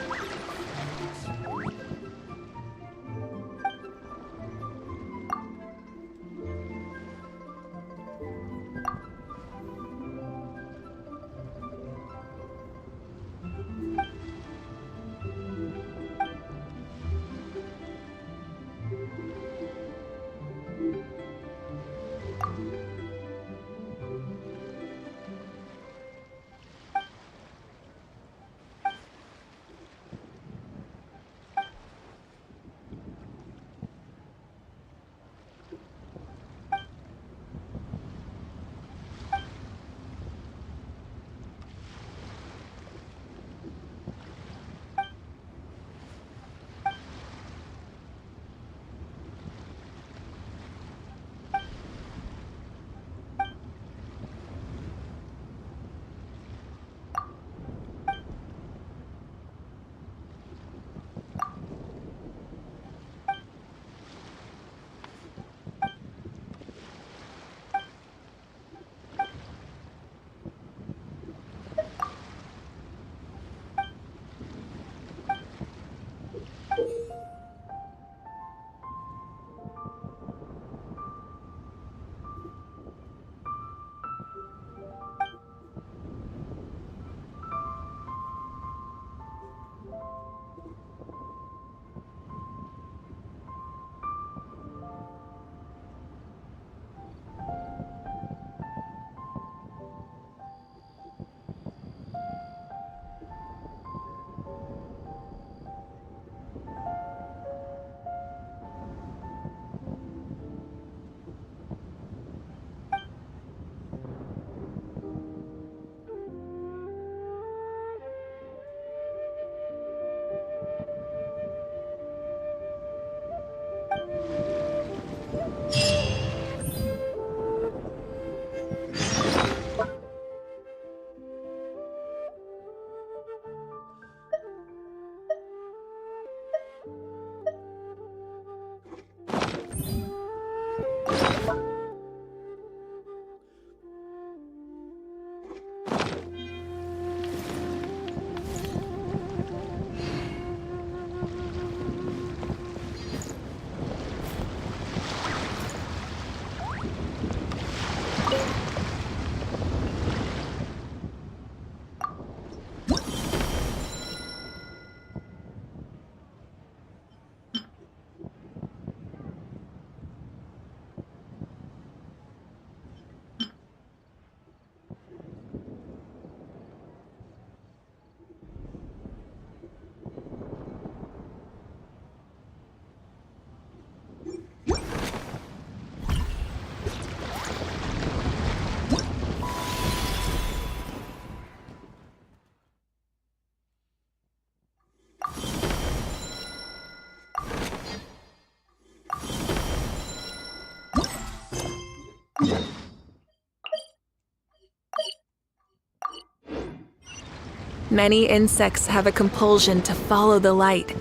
Many insects have a compulsion to follow the light,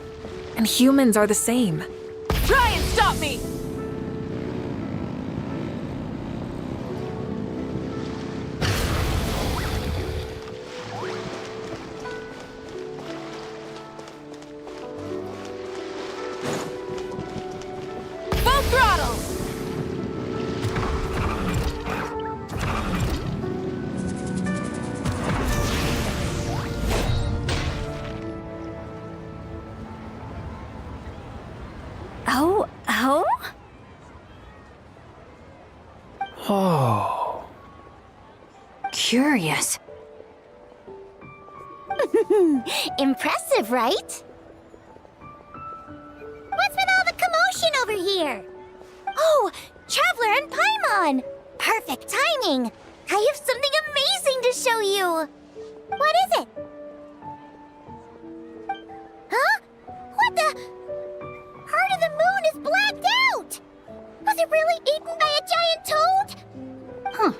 and humans are the same. Try and stop me! Full throttle! Oh. Curious. Impressive, right? What's with all the commotion over here? Oh, Traveler and Paimon! Perfect timing! I have something amazing to show you! What is it? Huh? What the? Heart of the Moon is blacked out! Was it really eaten by a giant toad? Huh.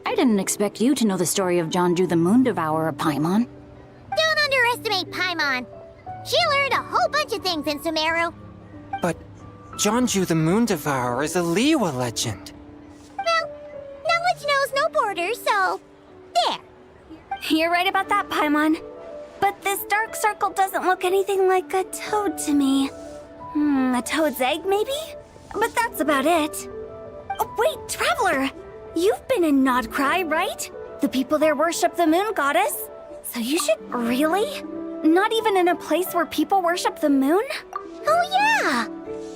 I didn't expect you to know the story of Jonju the Moon Devourer, Paimon. Don't underestimate Paimon. She learned a whole bunch of things in Sumeru. But Jonju the Moon Devourer is a Liyue legend. Well, knowledge knows no borders, so... there. You're right about that, Paimon. But this dark circle doesn't look anything like a toad to me. A toad's egg, maybe? But that's about it. Oh, wait, Traveler! You've been in Nodcry, right? The people there worship the moon goddess. So you should... Really? Not even in a place where people worship the moon? Oh yeah!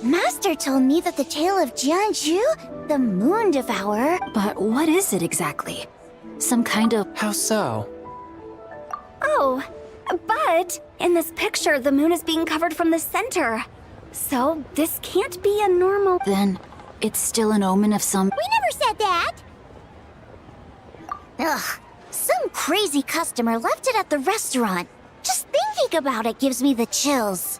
Master told me that the tale of Jianzhu, the Moon Devourer... But what is it exactly? Some kind of... How so? Oh, but in this picture, the moon is being covered from the center. So this can't be a normal... Then it's still an omen of some... We never said that! Ugh, some crazy customer left it at the restaurant. Just thinking about it gives me the chills.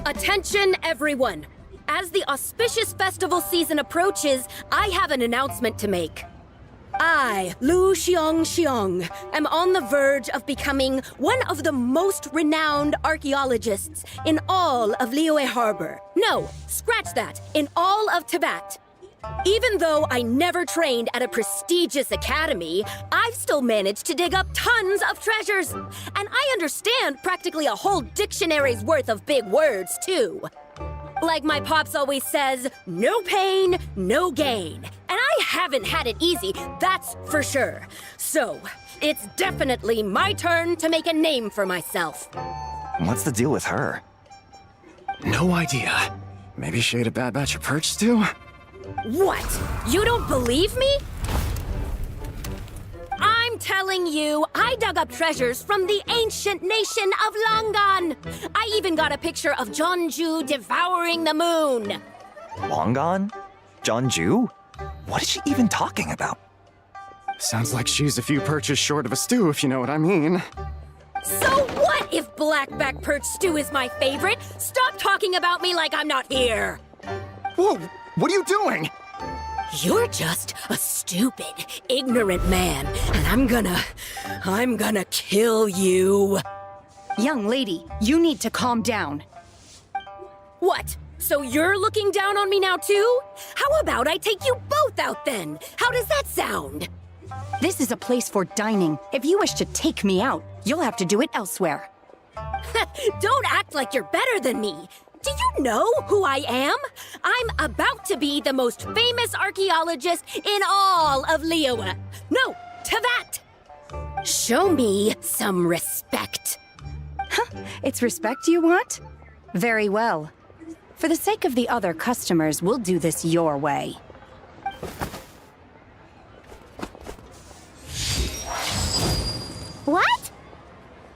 Attention, everyone! As the auspicious festival season approaches, I have an announcement to make. I, Lu Xiong, am on the verge of becoming one of the most renowned archaeologists in all of Liyue Harbor. No, scratch that, in all of Tibet. Even though I never trained at a prestigious academy, I've still managed to dig up tons of treasures. And I understand practically a whole dictionary's worth of big words, too. Like my pops always says, no pain, no gain. And I haven't had it easy, that's for sure. So, it's definitely my turn to make a name for myself. What's the deal with her? No idea. Maybe she ate a bad batch of perch stew? What? You don't believe me? I'm telling you, I dug up treasures from the ancient nation of Longan. I even got a picture of Jonju devouring the moon. Longan? Jonju? What is she even talking about? Sounds like she's a few perches short of a stew, if you know what I mean. So what if blackback perch stew is my favorite? Stop talking about me like I'm not here. Whoa, what are you doing? You're just a stupid, ignorant man, and I'm gonna kill you. Young lady, you need to calm down. What? So you're looking down on me now too? How about I take you both out then? How does that sound? This is a place for dining. If you wish to take me out, you'll have to do it elsewhere. Don't act like you're better than me. Do you know who I am? I'm about to be the most famous archaeologist in all of Liyue. No, Tibet! Show me some respect. It's respect you want? Very well. For the sake of the other customers, we'll do this your way. What?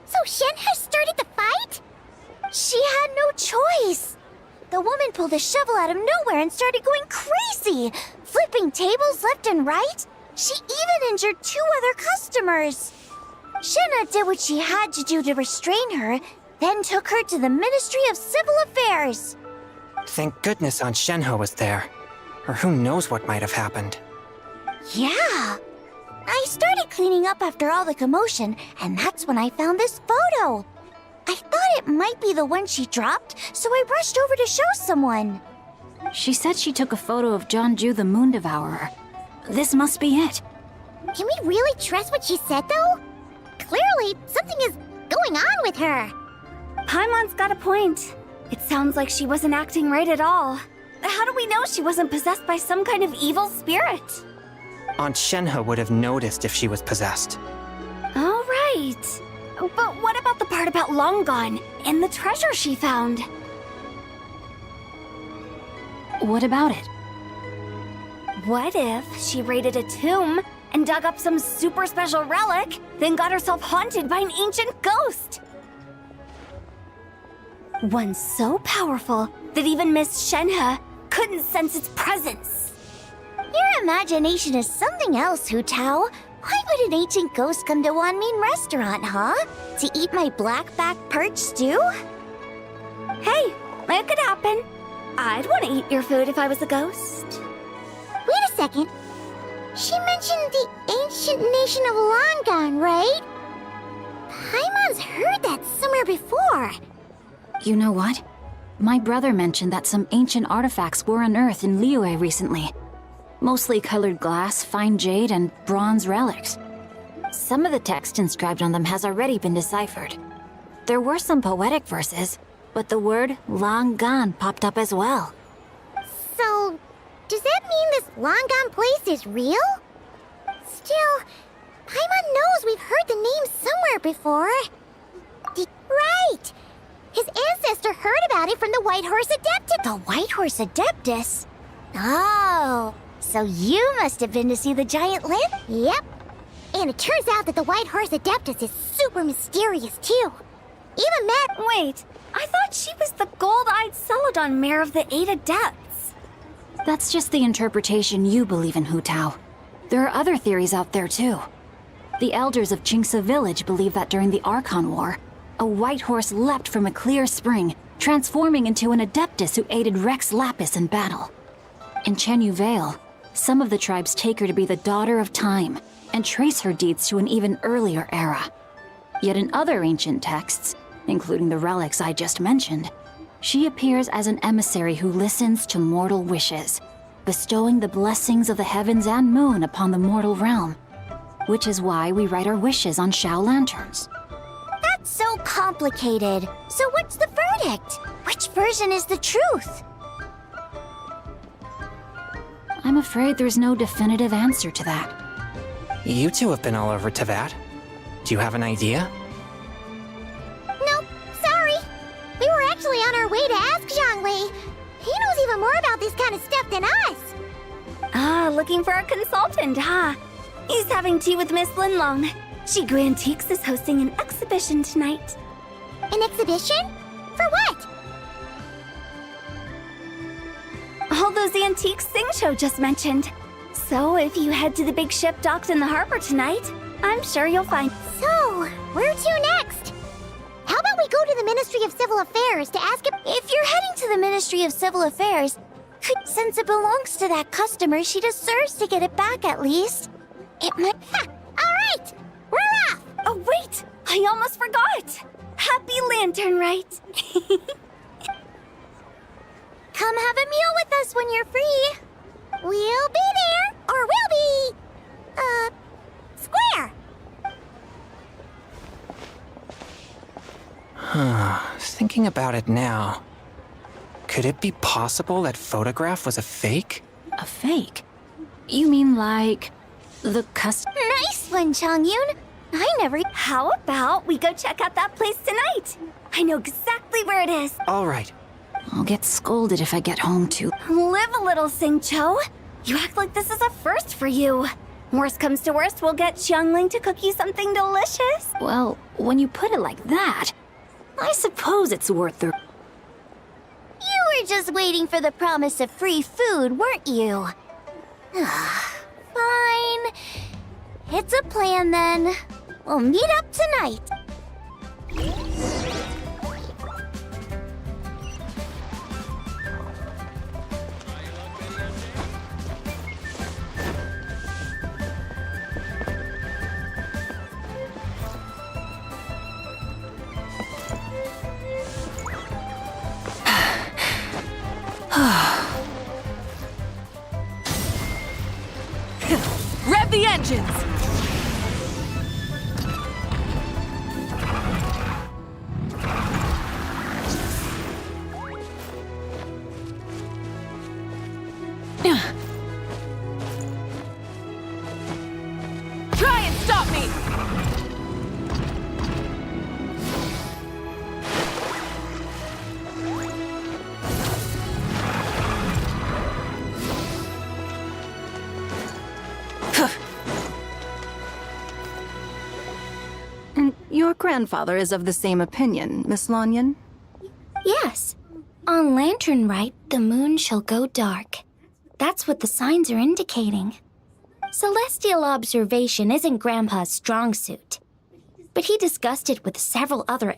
So Shen has started the fight? She had no choice. The woman pulled a shovel out of nowhere and started going crazy, flipping tables left and right. She even injured 2 other customers. Shenna did what she had to do to restrain her, then took her to the Ministry of Civil Affairs. Thank goodness Aunt Shenhe was there. Or who knows what might have happened. Yeah. I started cleaning up after all the commotion, and that's when I found this photo. I thought it might be the one she dropped, so I rushed over to show someone. She said she took a photo of Jonju the Moon Devourer. This must be it. Can we really trust what she said, though? Clearly, something is going on with her. Paimon's got a point. It sounds like she wasn't acting right at all. How do we know she wasn't possessed by some kind of evil spirit? Aunt Shenhe would have noticed if she was possessed. All right. But what about the part about Longan and the treasure she found? What about it? What if she raided a tomb and dug up some super special relic, then got herself haunted by an ancient ghost? One so powerful that even Miss Shenhe couldn't sense its presence. Your imagination is something else, Hu Tao. Why would an ancient ghost come to Wanmin restaurant, huh? To eat my blackback perch stew? Hey, it could happen. I'd want to eat your food if I was a ghost. Wait a second. She mentioned the ancient nation of Longan, right? Paimon's heard that somewhere before. You know what? My brother mentioned that some ancient artifacts were unearthed in Liyue recently. Mostly colored glass, fine jade, and bronze relics. Some of the text inscribed on them has already been deciphered. There were some poetic verses, but the word Longan popped up as well. So, does that mean this Longan place is real? Still, Paimon knows we've heard the name somewhere before. Right! His ancestor heard about it from the White Horse Adeptus. The White Horse Adeptus? Oh, so you must have been to see the giant lamp? Yep. And it turns out that the White Horse Adeptus is super mysterious, too. Even Matt... Wait, I thought she was the gold-eyed Celadon mare of the 8 Adepts. That's just the interpretation you believe in, Hu Tao. There are other theories out there, too. The elders of Qingce village believe that during the Archon War, a white horse leapt from a clear spring, transforming into an Adeptus who aided Rex Lapis in battle. In Chenyu Vale, some of the tribes take her to be the daughter of time, and trace her deeds to an even earlier era. Yet in other ancient texts, including the relics I just mentioned, she appears as an emissary who listens to mortal wishes, bestowing the blessings of the heavens and moon upon the mortal realm. Which is why we write our wishes on Shao lanterns. That's so complicated. So what's the verdict? Which version is the truth? I'm afraid there's no definitive answer to that. You two have been all over Tevat. Do you have an idea? Nope, sorry. We were actually on our way to ask Zhongli. He knows even more about this kind of stuff than us. Ah, looking for a consultant, huh? He's having tea with Miss Linlong. Shigu Antiques is hosting an exhibition tonight. An exhibition? For what? All those antiques Sing Show just mentioned. So if you head to the big ship docked in the harbor tonight, I'm sure you'll find... So, where to next? How about we go to the Ministry of Civil Affairs to ask if you're heading to the Ministry of Civil Affairs, since it belongs to that customer, she deserves to get it back at least. It might... Alright! We're off! Oh, wait! I almost forgot! Happy Lantern Rite! Come have a meal with us when you're free. We'll be there, or we'll be... square. Thinking about it now, could it be possible that photograph was a fake? A fake? You mean like... the Nice one, Chongyun! I never... How about we go check out that place tonight? I know exactly where it is. All right. I'll get scolded if I get home too. Live a little, Sing-Cho. You act like this is a first for you. Worst comes to worst, we'll get Xiangling to cook you something delicious. Well, when you put it like that, I suppose it's worth the... You were just waiting for the promise of free food, weren't you? Fine. It's a plan then. We'll meet up tonight. Rev the engines! Try and stop me! Your grandfather is of the same opinion, Miss Lanyan? Yes. On Lantern Rite, the moon shall go dark. That's what the signs are indicating. Celestial observation isn't Grandpa's strong suit, but he discussed it with several other...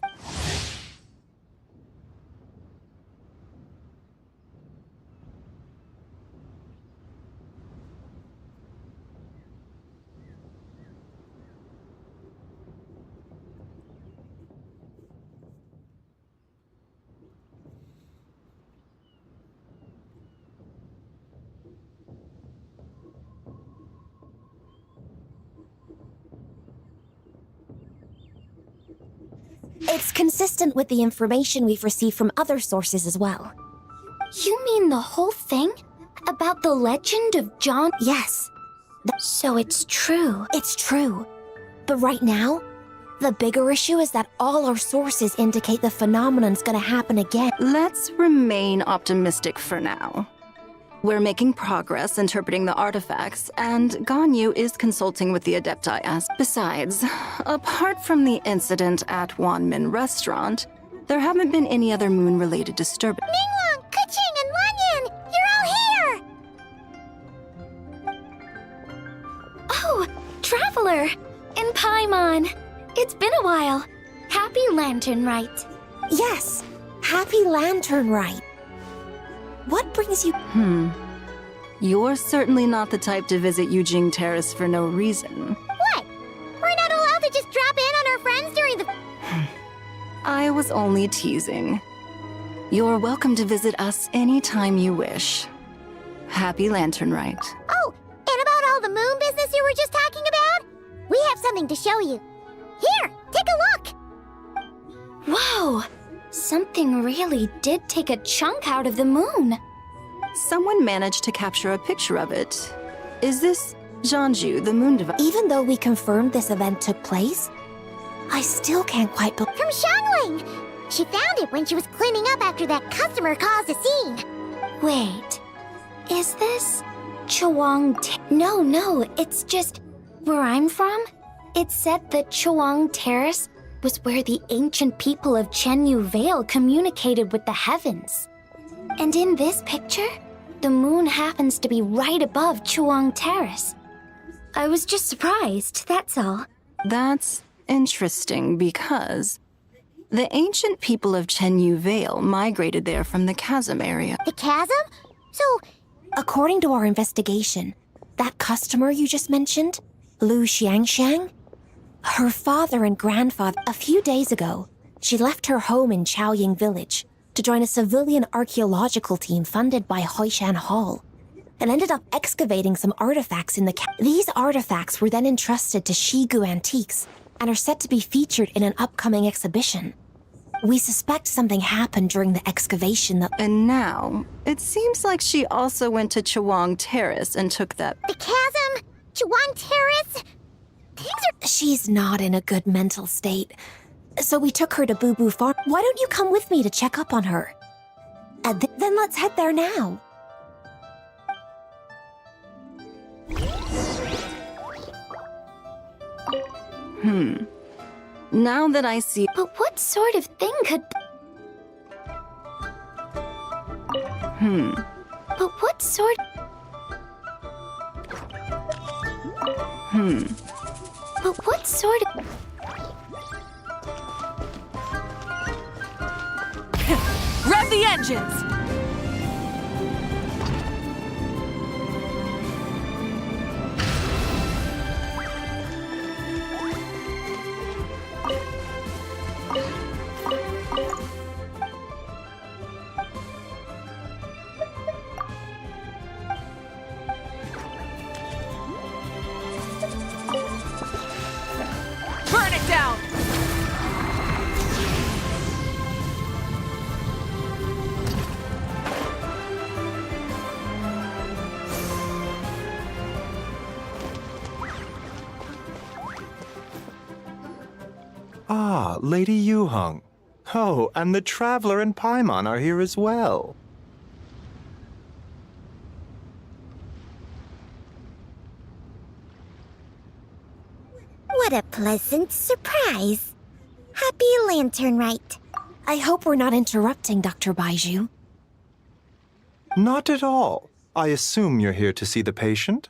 It's consistent with the information we've received from other sources as well. You mean the whole thing? About the legend of John? Yes. So it's true. It's true. But right now, the bigger issue is that all our sources indicate the phenomenon's gonna happen again. Let's remain optimistic for now. We're making progress interpreting the artifacts, and Ganyu is consulting with the Adepti as. Besides, apart from the incident at Wanmin Restaurant, there haven't been any other moon-related disturbances. Minglong, Kuching, and Lanyan! You're all here! Oh, Traveler! And Paimon! It's been a while. Happy Lantern Rite. Yes, happy Lantern Rite. What brings you... You're certainly not the type to visit Yujing Terrace for no reason. What? We're not allowed to just drop in on our friends during the... I was only teasing. You're welcome to visit us anytime you wish. Happy Lantern Rite. Oh, and about all the moon business you were just talking about? We have something to show you. Here, take a look! Whoa! Something really did take a chunk out of the moon. Someone managed to capture a picture of it. Is this Zhanju, the moon device? Even though we confirmed this event took place, I still can't quite believe... From Xiangling! She found it when she was cleaning up after that customer caused a scene. Wait, is this No, it's just where I'm from. It said that Chuang Terrace was where the ancient people of Chenyu Vale communicated with the heavens. And in this picture, the moon happens to be right above Chuang Terrace. I was just surprised, that's all. That's interesting because the ancient people of Chenyu Vale migrated there from the chasm area. The chasm? So, according to our investigation, that customer you just mentioned, Lu Xiangxiang, her father and grandfather, a few days ago, she left her home in Chaoying Village to join a civilian archaeological team funded by Hoishan Hall, and ended up excavating some artifacts in the These artifacts were then entrusted to Shigu Antiques and are set to be featured in an upcoming exhibition. We suspect something happened during the excavation that... And now, it seems like she also went to Chuang Terrace and took that... The chasm? Chuang Terrace? She's not in a good mental state, so we took her to Boo Boo Farm. Why don't you come with me to check up on her? Then let's head there now. Now that I see... But what sort of thing could... But what sort... But what sort of... Rev the engines! Burn it down! Ah, Lady Yuheng. Oh, and the Traveler and Paimon are here as well. What a pleasant surprise. Happy Lantern Rite. I hope we're not interrupting, Dr. Baiju. Not at all. I assume you're here to see the patient?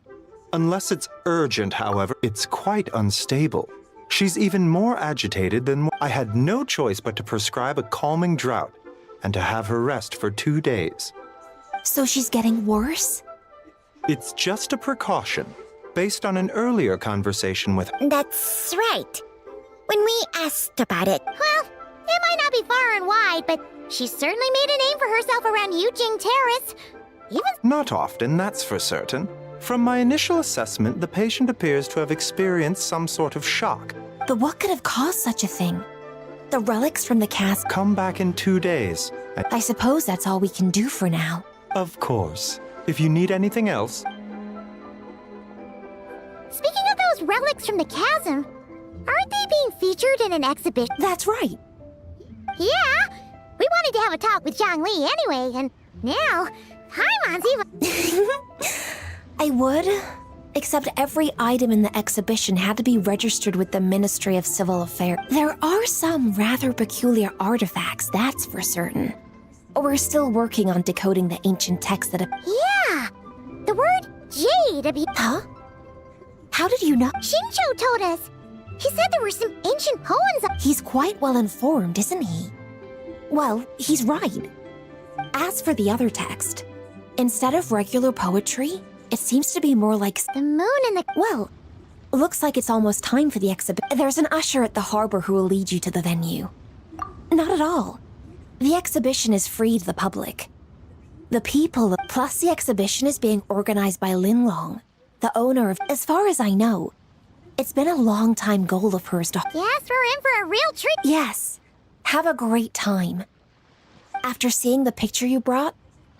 Unless it's urgent, however, it's quite unstable. She's even more agitated than I had no choice but to prescribe a calming draught and to have her rest for 2 days. So she's getting worse? It's just a precaution, based on an earlier conversation with her. That's right. When we asked about it, well, it might not be far and wide, but she certainly made a name for herself around Yujing Terrace. Not often, that's for certain. From my initial assessment, the patient appears to have experienced some sort of shock. But what could have caused such a thing? The relics from the cast. Come back in 2 days. I suppose that's all we can do for now. Of course. If you need anything else. Speaking of those relics from the chasm, aren't they being featured in an exhibition? That's right. Yeah, we wanted to have a talk with Zhangli anyway, and now Paimon's even... I would, except every item in the exhibition had to be registered with the Ministry of Civil Affairs. There are some rather peculiar artifacts, that's for certain. We're still working on decoding the ancient text that... Yeah, the word jade... Huh? How did you know? Shincho told us. He said there were some ancient poems... He's quite well informed, isn't he? Well, he's right. As for the other text, instead of regular poetry, it seems to be more like... The moon and the... Well, looks like it's almost time for the exhibit. There's an usher at the harbor who will lead you to the venue. Not at all. The exhibition is free to the public. The people, plus the exhibition is being organized by Lin Long, the owner of... As far as I know, it's been a long-time goal of hers to... Yes, we're in for a real treat. Yes. Have a great time. After seeing the picture you brought,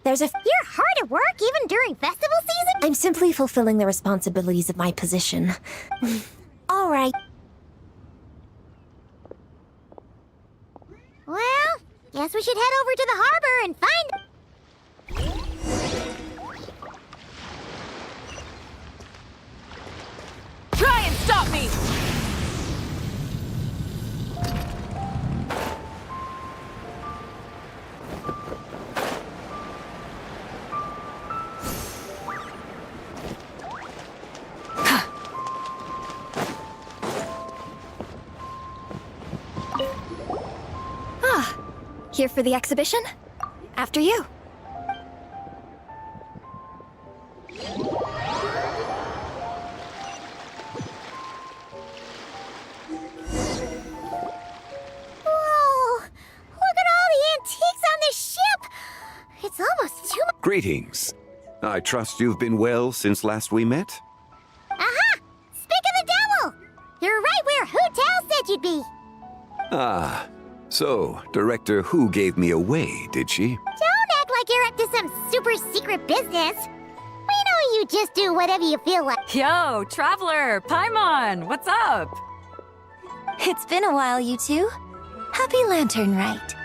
there's a... You're hard at work even during festival season? I'm simply fulfilling the responsibilities of my position. All right. Well, guess we should head over to the harbor and find... Try and stop me! Here for the exhibition? After you. Whoa! Look at all the antiques on this ship! It's almost too much. Greetings. I trust you've been well since last we met? Aha! Speak of the devil! You're right where Hu Tao said you'd be. Ah, so Director Hu gave me away, did she? Don't act like you're up to some super secret business. We know you just do whatever you feel like. Yo, Traveler! Paimon! What's up? It's been a while, you two. Happy Lantern Rite.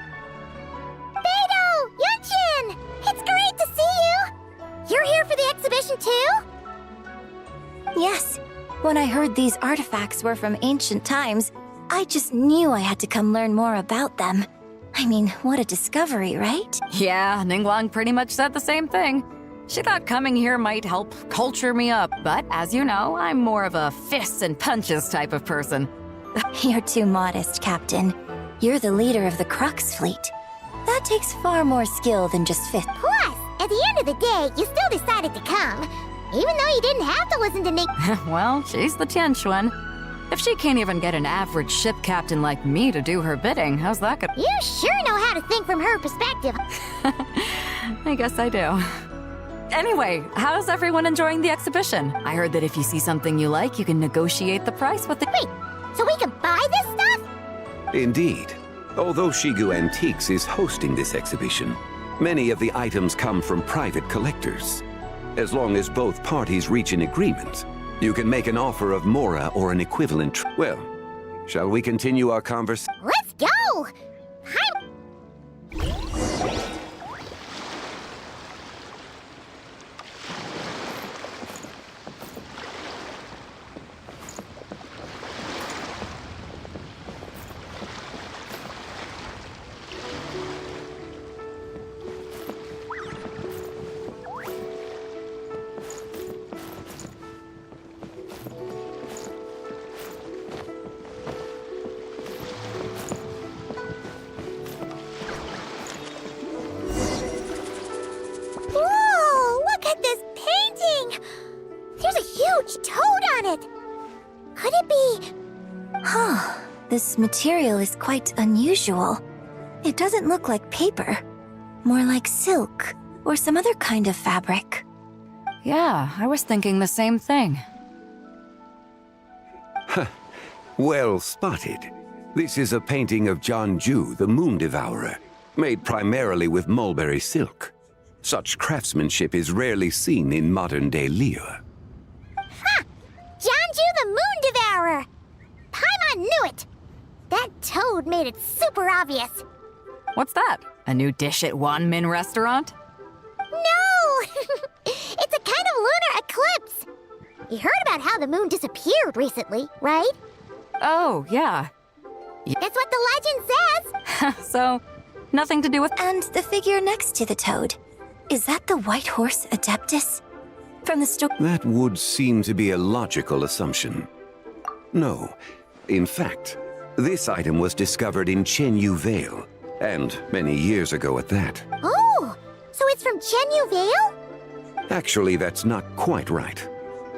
Beidou! Yunchin! It's great to see you! You're here for the exhibition too? Yes. When I heard these artifacts were from ancient times, I just knew I had to come learn more about them. I mean, what a discovery, right? Yeah, Ningguang pretty much said the same thing. She thought coming here might help culture me up, but as you know, I'm more of a fists and punches type of person. You're too modest, Captain. You're the leader of the Crux fleet. That takes far more skill than just fists. Plus, at the end of the day, you still decided to come, even though you didn't have to listen to Nick. Well, she's the Tianquan. If she can't even get an average ship captain like me to do her bidding, how's that gonna... You sure know how to think from her perspective. I guess I do. Anyway, how's everyone enjoying the exhibition? I heard that if you see something you like, you can negotiate the price with the... Wait, so we can buy this stuff? Indeed. Although Shigu Antiques is hosting this exhibition, many of the items come from private collectors. As long as both parties reach an agreement, you can make an offer of mora or an equivalent. Well, shall we continue our conversation? Let's go! on it. Could it be... Huh. This material is quite unusual. It doesn't look like paper. More like silk, or some other kind of fabric. Yeah, I was thinking the same thing. Well spotted. This is a painting of Jianju, the Moon Devourer, made primarily with mulberry silk. Such craftsmanship is rarely seen in modern-day Liyue. Ha! Jianju the Moon Devourer! Paimon knew it! That toad made it super obvious. What's that? A new dish at Wanmin restaurant? No! It's a kind of lunar eclipse. You heard about how the moon disappeared recently, right? Oh, yeah. That's what the legend says. So, nothing to do with... And the figure next to the toad. Is that the white horse Adeptus? From the story... That would seem to be a logical assumption. No. In fact, this item was discovered in Chenyu Vale, and many years ago at that. Oh! So it's from Chenyu Vale? Actually, that's not quite right.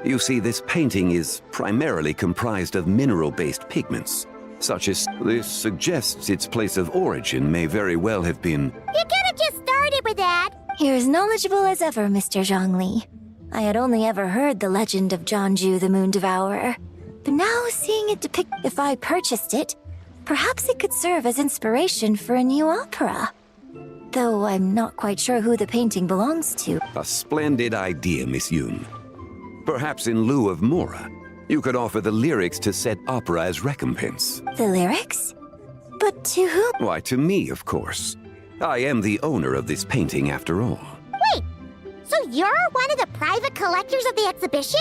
You see, this painting is primarily comprised of mineral-based pigments, such as this suggests its place of origin may very well have been... You could have just started with that. You're as knowledgeable as ever, Mr. Zhongli. I had only ever heard the legend of Jianju the Moon Devourer. But now seeing it depict... If I purchased it, perhaps it could serve as inspiration for a new opera. Though I'm not quite sure who the painting belongs to. A splendid idea, Miss Yoon. Perhaps in lieu of Mora, you could offer the lyrics to said opera as recompense. The lyrics? But to whom? Why, to me, of course. I am the owner of this painting, after all. Wait, so you're one of the private collectors of the exhibition?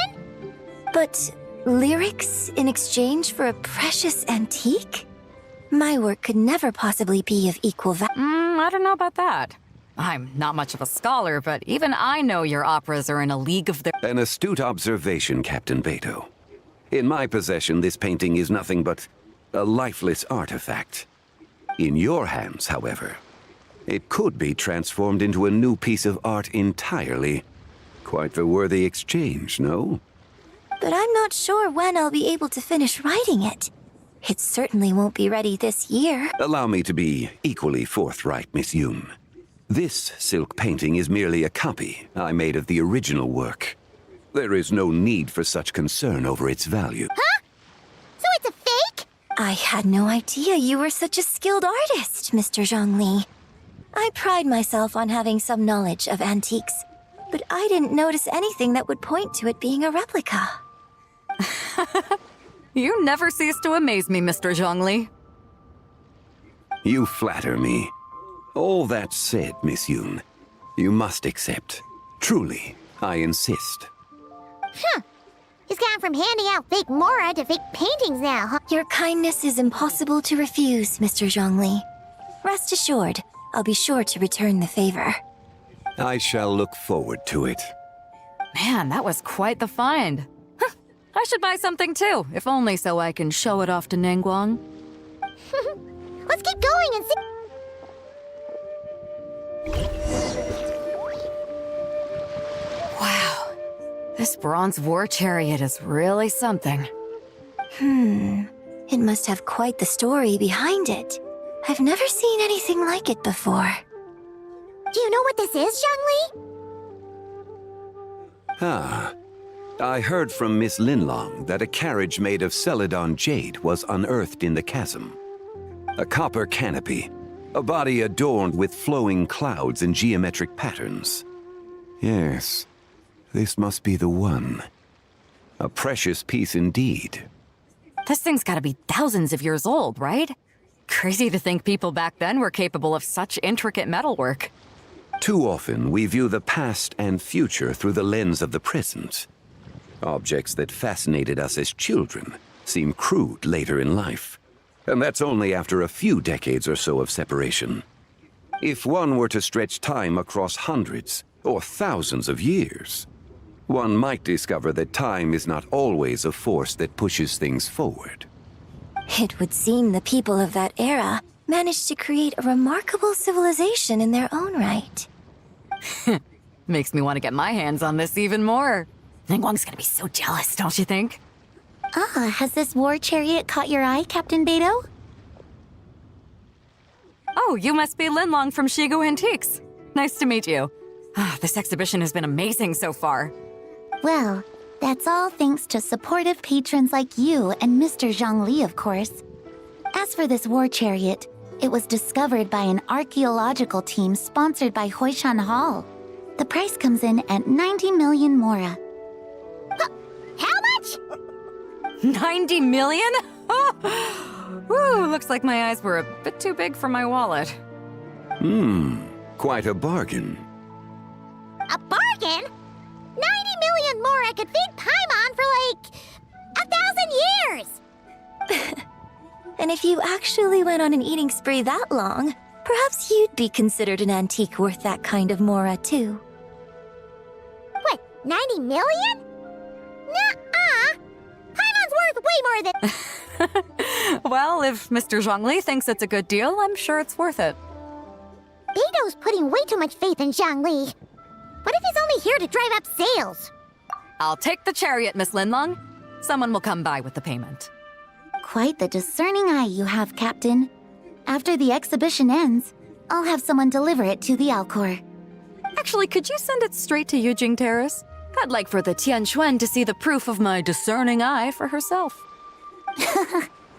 But lyrics in exchange for a precious antique? My work could never possibly be of equal value. I don't know about that. I'm not much of a scholar, but even I know your operas are in a league of their... An astute observation, Captain Beto. In my possession, this painting is nothing but a lifeless artifact. In your hands, however, it could be transformed into a new piece of art entirely. Quite the worthy exchange, no? But I'm not sure when I'll be able to finish writing it. It certainly won't be ready this year. Allow me to be equally forthright, Miss Yoon. This silk painting is merely a copy I made of the original work. There is no need for such concern over its value. Huh? So it's a fake? I had no idea you were such a skilled artist, Mr. Zhongli. I pride myself on having some knowledge of antiques, but I didn't notice anything that would point to it being a replica. You never cease to amaze me, Mr. Zhongli. You flatter me. All that said, Miss Yoon, you must accept. Truly, I insist. Huh. He's gone from handing out fake Mora to fake paintings now, huh? Your kindness is impossible to refuse, Mr. Zhongli. Rest assured, I'll be sure to return the favor. I shall look forward to it. Man, that was quite the find. I should buy something too, if only so I can show it off to Ningguang. Let's keep going and see... Wow. This bronze war chariot is really something. It must have quite the story behind it. I've never seen anything like it before. Do you know what this is, Zhongli? Ah. I heard from Miss Linlong that a carriage made of Celadon jade was unearthed in the chasm. A copper canopy, a body adorned with flowing clouds and geometric patterns. Yes, this must be the one. A precious piece indeed. This thing's gotta be thousands of years old, right? Crazy to think people back then were capable of such intricate metalwork. Too often, we view the past and future through the lens of the present. Objects that fascinated us as children seem crude later in life. And that's only after a few decades or so of separation. If one were to stretch time across hundreds or thousands of years, one might discover that time is not always a force that pushes things forward. It would seem the people of that era managed to create a remarkable civilization in their own right. Makes me want to get my hands on this even more. Ningguang's gonna be so jealous, don't you think? Has this war chariot caught your eye, Captain Beto? Oh, you must be Linlong from Shigu Antiques. Nice to meet you. This exhibition has been amazing so far. Well, that's all thanks to supportive patrons like you and Mr. Zhongli, of course. As for this war chariot, it was discovered by an archaeological team sponsored by Hoishan Hall. The price comes in at 90 million mora. How much? 90 million? Woo, looks like my eyes were a bit too big for my wallet. Quite a bargain. A bargain? 90 million more I could feed Paimon for like 1,000 years! And if you actually went on an eating spree that long, perhaps you'd be considered an antique worth that kind of mora, too. What, 90 million? Nuh-uh! Paimon's worth way more than... Well, if Mr. Zhongli thinks it's a good deal, I'm sure it's worth it. Beto's putting way too much faith in Zhongli. What if he's only here to drive up sales? I'll take the chariot, Miss Linlong. Someone will come by with the payment. Quite the discerning eye you have, Captain. After the exhibition ends, I'll have someone deliver it to the Alcor. Actually, could you send it straight to Yujing Terrace? I'd like for the Tianquan to see the proof of my discerning eye for herself.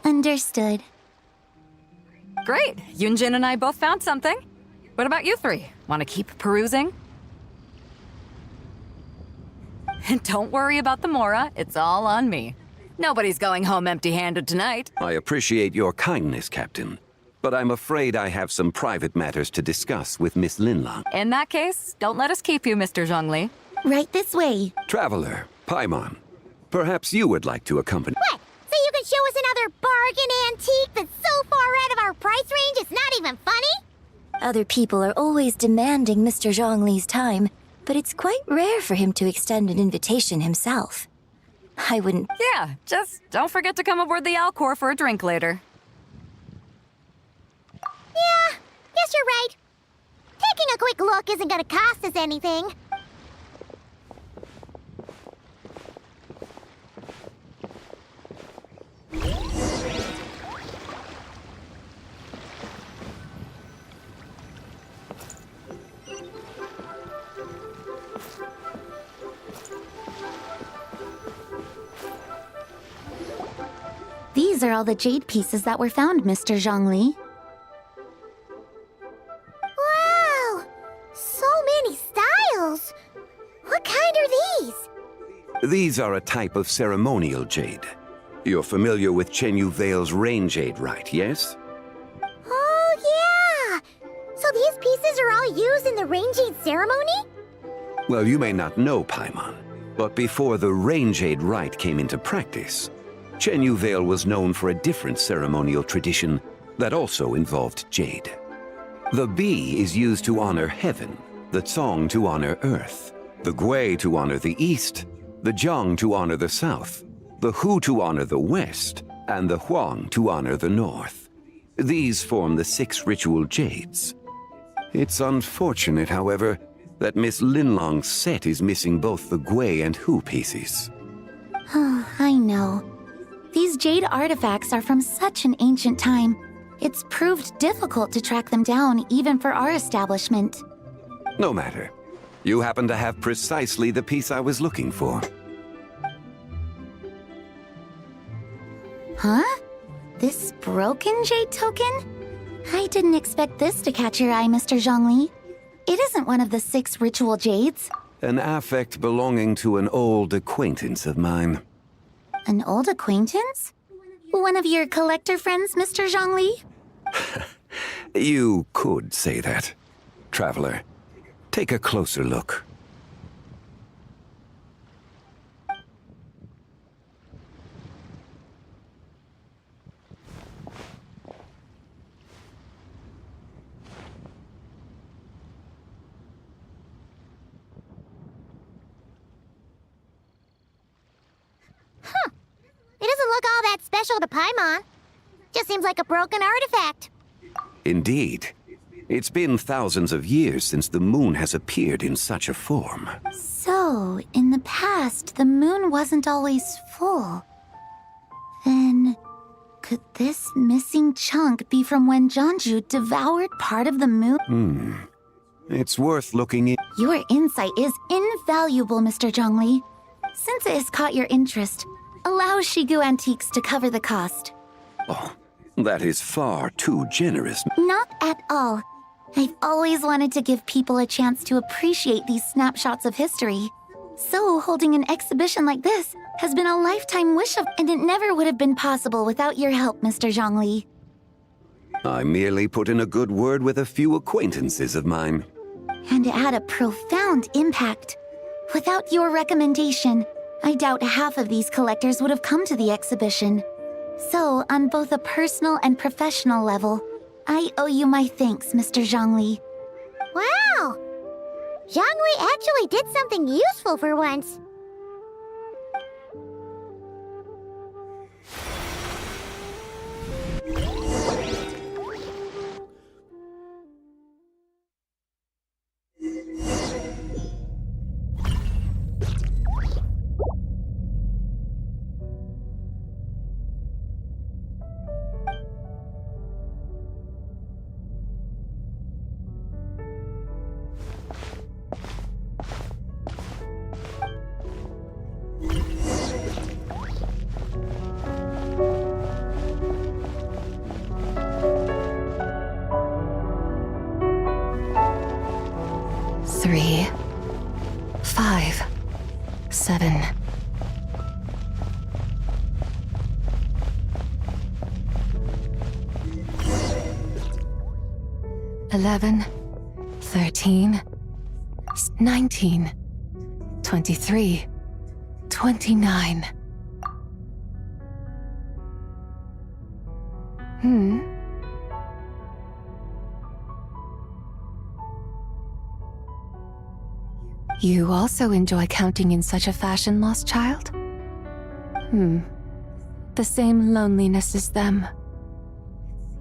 Understood. Great. Yunjin and I both found something. What about you three? Want to keep perusing? And don't worry about the mora. It's all on me. Nobody's going home empty-handed tonight. I appreciate your kindness, Captain, but I'm afraid I have some private matters to discuss with Miss Linlong. In that case, don't let us keep you, Mr. Zhongli. Right this way. Traveler, Paimon, perhaps you would like to accompany... What? So you can show us another bargain antique that's so far out of our price range it's not even funny? Other people are always demanding Mr. Zhongli's time, but it's quite rare for him to extend an invitation himself. I wouldn't... Yeah, just don't forget to come aboard the Alcor for a drink later. Yeah, guess you're right. Taking a quick look isn't gonna cost us anything. These are all the jade pieces that were found, Mr. Zhongli. Wow! So many styles! What kind are these? These are a type of ceremonial jade. You're familiar with Chen Yu Vale's rain jade, right, yes? Oh, yeah! So these pieces are all used in the rain jade ceremony? Well, you may not know, Paimon, but before the rain jade rite came into practice, Chen Yu Vale was known for a different ceremonial tradition that also involved jade. The Bi is used to honor heaven, the Cong to honor earth, the Gui to honor the east, the Jiang to honor the south, the Hu to honor the west, and the Huang to honor the north. These form the 6 ritual jades. It's unfortunate, however, that Miss Linlong's set is missing both the Gui and Hu pieces. Oh, I know. These jade artifacts are from such an ancient time. It's proved difficult to track them down, even for our establishment. No matter. You happen to have precisely the piece I was looking for. Huh? This broken jade token? I didn't expect this to catch your eye, Mr. Zhongli. It isn't one of the 6 ritual jades. An affect belonging to an old acquaintance of mine. An old acquaintance? One of your collector friends, Mr. Zhongli? You could say that. Traveler, take a closer look. Huh. It doesn't look all that special to Paimon. Just seems like a broken artifact. Indeed. It's been thousands of years since the moon has appeared in such a form. So, in the past, the moon wasn't always full. Then, could this missing chunk be from when Jeonju devoured part of the moon? It's worth looking in. Your insight is invaluable, Mr. Zhongli. Since it has caught your interest, allow Shigu Antiques to cover the cost. Oh, that is far too generous. Not at all. I've always wanted to give people a chance to appreciate these snapshots of history. So, holding an exhibition like this has been a lifetime wish of, and it never would have been possible without your help, Mr. Zhongli. I merely put in a good word with a few acquaintances of mine. And it had a profound impact. Without your recommendation, I doubt half of these collectors would have come to the exhibition. So, on both a personal and professional level, I owe you my thanks, Mr. Zhongli. Wow! Zhongli actually did something useful for once. Three, 5, 7. Eleven, 13, 19, 23, 29. You also enjoy counting in such a fashion, lost child? The same loneliness as them.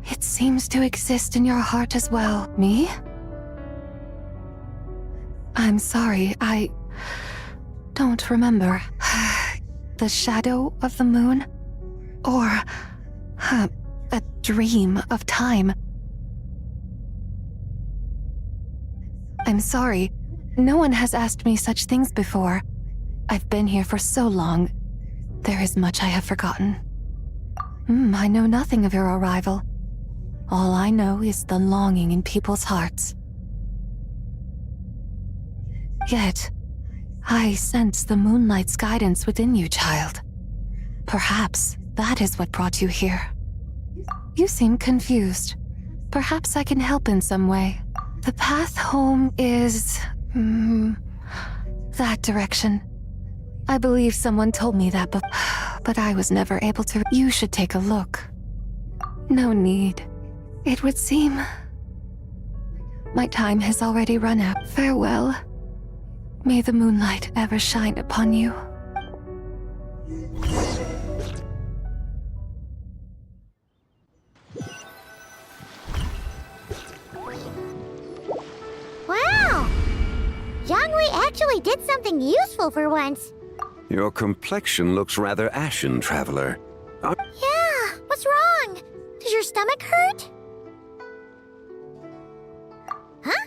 It seems to exist in your heart as well. Me? I'm sorry, I don't remember. The shadow of the moon? Or a dream of time? I'm sorry. No one has asked me such things before. I've been here for so long. There is much I have forgotten. I know nothing of your arrival. All I know is the longing in people's hearts. Yet, I sense the moonlight's guidance within you, child. Perhaps that is what brought you here. You seem confused. Perhaps I can help in some way. The path home is... that direction. I believe someone told me that, but I was never able to. You should take a look. No need. It would seem my time has already run out. Farewell. May the moonlight ever shine upon you. Wow! Zhongli actually did something useful for once. Your complexion looks rather ashen, traveler. Yeah, what's wrong? Does your stomach hurt? Huh?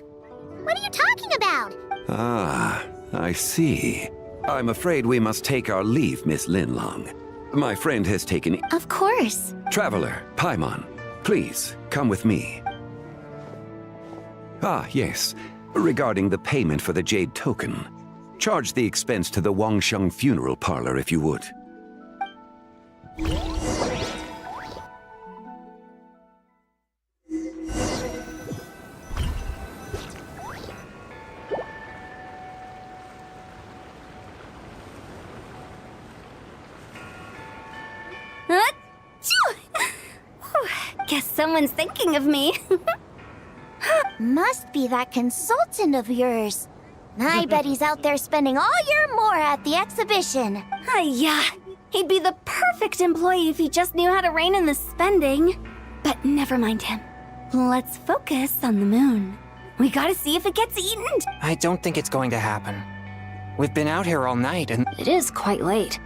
What are you talking about? Ah, I see. I'm afraid we must take our leave, Miss Linlong. My friend has taken... Of course. Traveler, Paimon, please, come with me. Ah, yes. Regarding the payment for the jade token. Charge the expense to the Wangsheng funeral parlor if you would. Guess someone's thinking of me. Must be that consultant of yours. I bet he's out there spending all year more at the exhibition. Yeah, he'd be the perfect employee if he just knew how to rein in the spending. But never mind him. Let's focus on the moon. We gotta see if it gets eaten. I don't think it's going to happen. We've been out here all night and... It is quite late.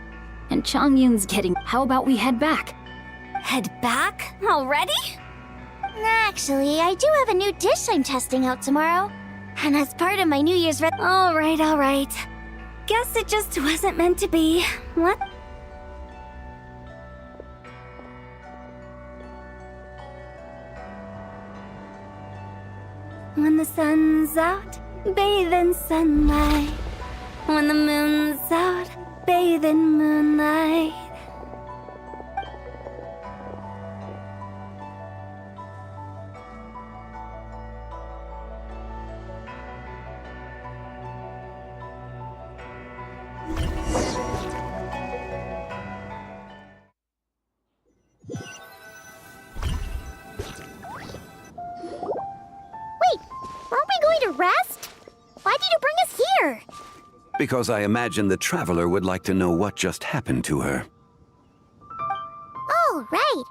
And Changyun's getting. How about we head back? Head back? Already? Actually, I do have a new dish I'm testing out tomorrow. And as part of my New Year's Alright. Guess it just wasn't meant to be. What? When the sun's out, bathe in sunlight. When the moon's out, bathe in moonlight. Aren't we going to rest? Why did you bring us here? Because I imagine the traveler would like to know what just happened to her. Oh, right.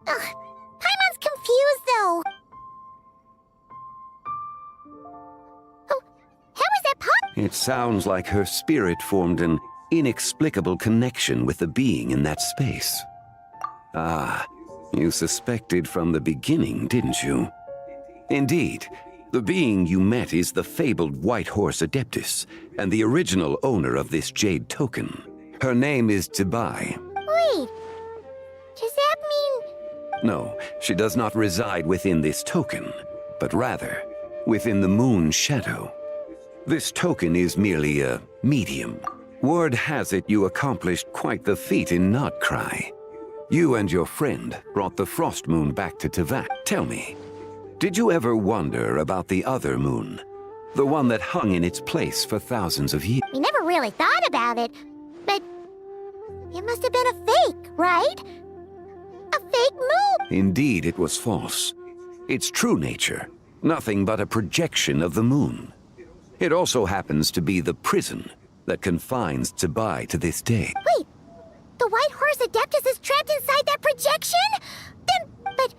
Ugh, Paimon's confused, though. Oh, how is that possible? It sounds like her spirit formed an inexplicable connection with the being in that space. Ah, you suspected from the beginning, didn't you? Indeed. The being you met is the fabled White Horse Adeptus, and the original owner of this jade token. Her name is Tibai. Wait, does that mean... No, she does not reside within this token, but rather within the moon's shadow. This token is merely a medium. Word has it you accomplished quite the feat in Notcry. You and your friend brought the Frost Moon back to Tevat. Tell me, did you ever wonder about the other moon? The one that hung in its place for thousands of years? We never really thought about it, but it must have been a fake, right? A fake moon! Indeed, it was false. Its true nature, nothing but a projection of the moon. It also happens to be the prison that confines Tibai to this day. Wait, the White Horse Adeptus is trapped inside that projection? But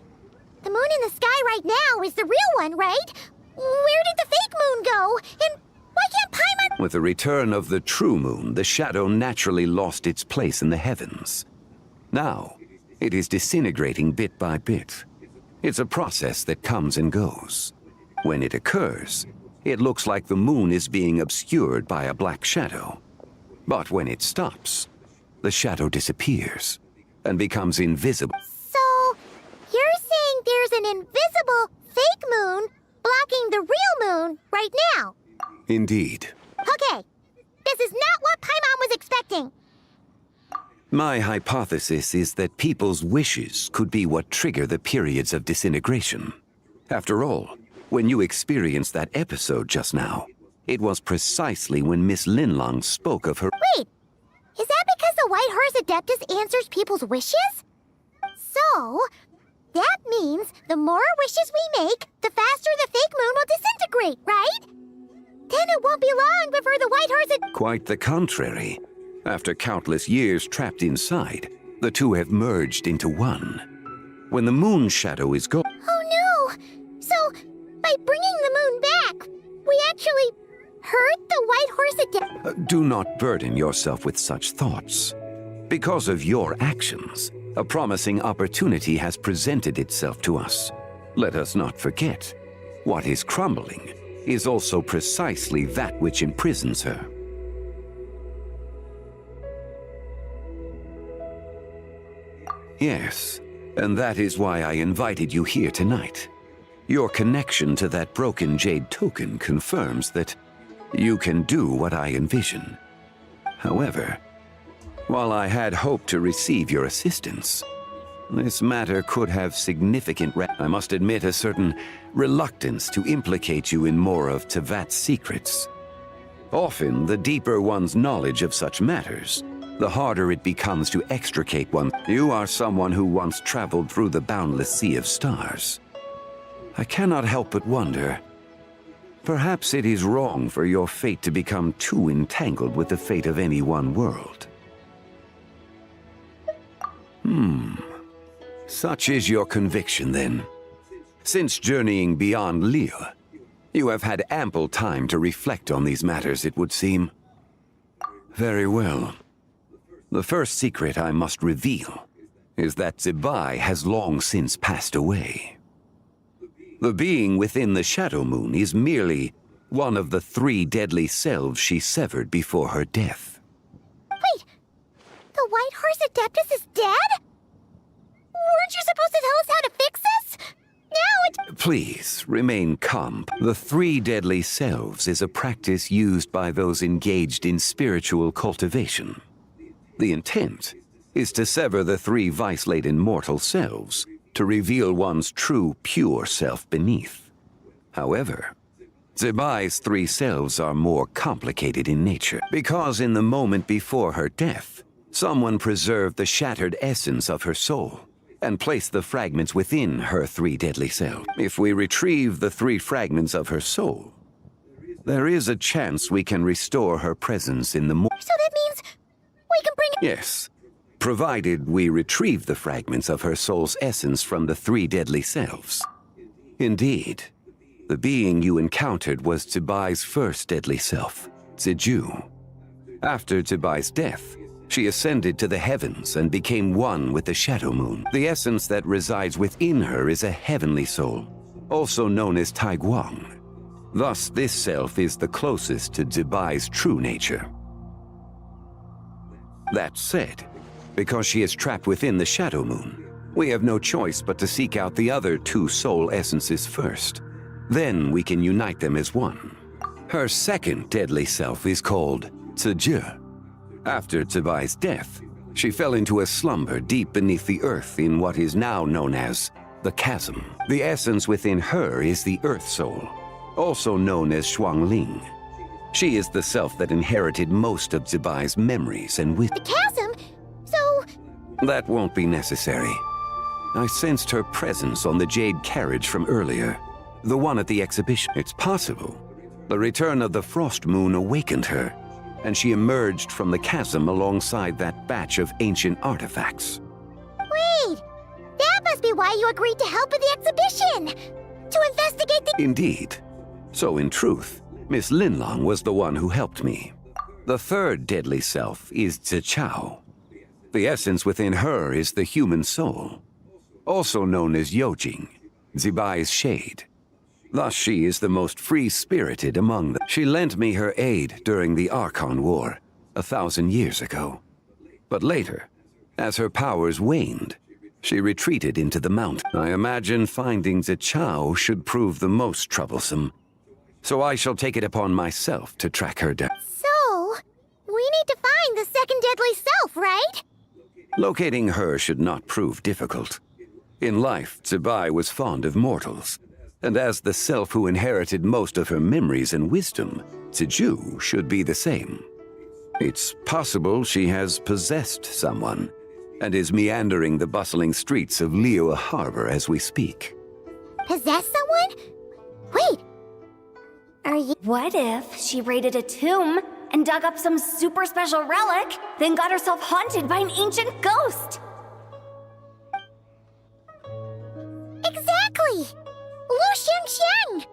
the moon in the sky right now is the real one, right? Where did the fake moon go? And why can't Paimon... With the return of the true moon, the shadow naturally lost its place in the heavens. Now, it is disintegrating bit by bit. It's a process that comes and goes. When it occurs, it looks like the moon is being obscured by a black shadow. But when it stops, the shadow disappears and becomes invisible. So, you're saying there's an invisible fake moon blocking the real moon right now? Indeed. Okay, this is not what Paimon was expecting. My hypothesis is that people's wishes could be what trigger the periods of disintegration. After all, when you experienced that episode just now, it was precisely when Miss Linlong spoke of her— Wait, is that because the White Horse Adeptus answers people's wishes? So, that means the more wishes we make, the faster the fake moon will disintegrate, right? Then it won't be long before the White Horse Quite the contrary. After countless years trapped inside, the two have merged into one. When the moon shadow is gone— Oh no! So, by bringing the moon back, we actually hurt the White Horse Adeptus— Do not burden yourself with such thoughts. Because of your actions, a promising opportunity has presented itself to us. Let us not forget, what is crumbling is also precisely that which imprisons her. Yes, and that is why I invited you here tonight. Your connection to that broken jade token confirms that you can do what I envision. However, while I had hoped to receive your assistance, this matter could have significant— I must admit a certain reluctance to implicate you in more of Tevat's secrets. Often, the deeper one's knowledge of such matters, the harder it becomes to extricate one. You are someone who once traveled through the boundless sea of stars. I cannot help but wonder, perhaps it is wrong for your fate to become too entangled with the fate of any one world. Such is your conviction, then. Since journeying beyond Lille, you have had ample time to reflect on these matters, it would seem. Very well. The first secret I must reveal is that Zibai has long since passed away. The being within the Shadow Moon is merely one of the 3 deadly selves she severed before her death. Wait, the White Horse Adeptus is dead? Weren't you supposed to tell us how to fix this? Now it... Please, remain calm. The 3 deadly selves is a practice used by those engaged in spiritual cultivation. The intent is to sever the 3 vice-laden mortal selves to reveal one's true, pure self beneath. However, Zibai's 3 selves are more complicated in nature, because in the moment before her death, someone preserved the shattered essence of her soul and placed the fragments within her 3 deadly selves. If we retrieve the 3 fragments of her soul, there is a chance we can restore her presence in the So that means we can bring... Yes, provided we retrieve the fragments of her soul's essence from the 3 deadly selves. Indeed, the being you encountered was Zibai's first deadly self, Ziju. After Zibai's death, she ascended to the heavens and became one with the Shadow Moon. The essence that resides within her is a heavenly soul, also known as Taiguang. Thus, this self is the closest to Zibai's true nature. That said, because she is trapped within the Shadow Moon, we have no choice but to seek out the other 2 soul essences first. Then we can unite them as one. Her second deadly self is called Ziju. After Zibai's death, she fell into a slumber deep beneath the earth in what is now known as the Chasm. The essence within her is the Earth Soul, also known as Shuangling. She is the self that inherited most of Zibai's memories and The chasm? So... That won't be necessary. I sensed her presence on the jade carriage from earlier, the one at the exhibition. It's possible the return of the Frost Moon awakened her, and she emerged from the chasm alongside that batch of ancient artifacts. Wait! That must be why you agreed to help with the exhibition! To investigate the... Indeed. So in truth, Miss Linlong was the one who helped me. The third deadly self is Zichao. The essence within her is the human soul, also known as Yojing, Zibai's shade. Thus she is the most free-spirited among them. She lent me her aid during the Archon War, 1,000 years ago. But later, as her powers waned, she retreated into the mountain. I imagine finding Zichao should prove the most troublesome, so I shall take it upon myself to track her down. So, we need to find the second deadly self, right? Locating her should not prove difficult. In life, Zibai was fond of mortals, and as the self who inherited most of her memories and wisdom, Ziju should be the same. It's possible she has possessed someone, and is meandering the bustling streets of Liyue Harbor as we speak. Possess someone? Wait! Are you... What if she raided a tomb and dug up some super special relic, then got herself haunted by an ancient ghost? Exactly! Lu Xiangxiang!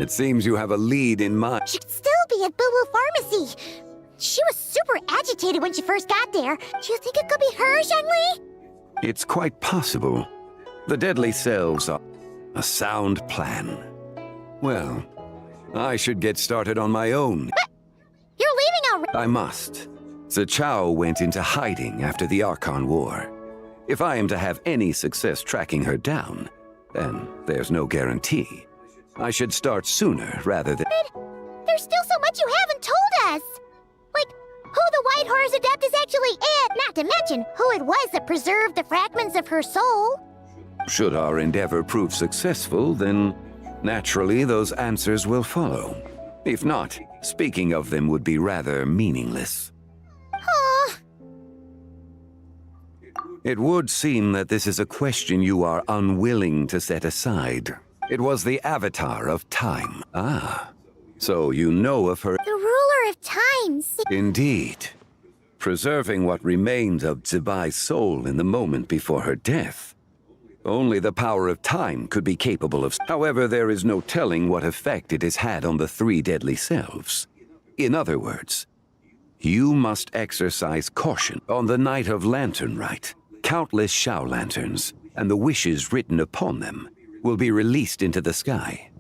It seems you have a lead in mind. She'd still be at Boo Boo Pharmacy. She was super agitated when she first got there. Do you think it could be her, Zhengli? It's quite possible. The deadly selves are a sound plan. Well, I should get started on my own. But you're leaving already. I must. Zichao went into hiding after the Archon War. If I am to have any success tracking her down, and there's no guarantee, I should start sooner rather than... But there's still so much you haven't told us! Like, who the White Horse Adeptus actually is, not to mention who it was that preserved the fragments of her soul. Should our endeavor prove successful, then naturally those answers will follow. If not, speaking of them would be rather meaningless. It would seem that this is a question you are unwilling to set aside. It was the Avatar of Time. Ah, so you know of her... The ruler of time. Indeed. Preserving what remained of Zibai's soul in the moment before her death. Only the power of time could be capable of... However, there is no telling what effect it has had on the 3 deadly selves. In other words, You must exercise caution. On the night of Lantern Rite, countless Shao lanterns, and the wishes written upon them, will be released into the sky.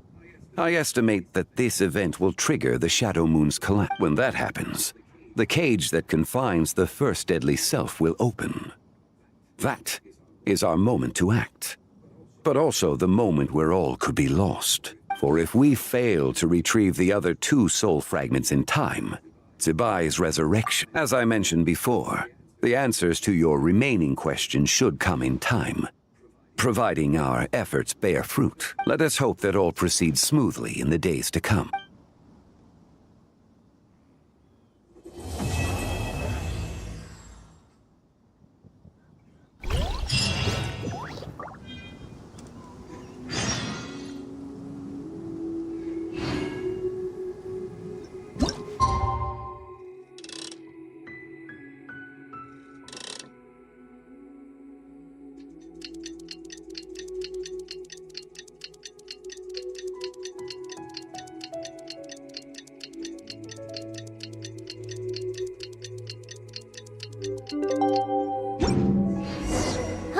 I estimate that this event will trigger the Shadow Moon's collapse. When that happens, the cage that confines the first deadly self will open. That is our moment to act, but also the moment where all could be lost. For if we fail to retrieve the other 2 soul fragments in time, Zibai's resurrection. As I mentioned before, the answers to your remaining questions should come in time, providing our efforts bear fruit. Let us hope that all proceeds smoothly in the days to come.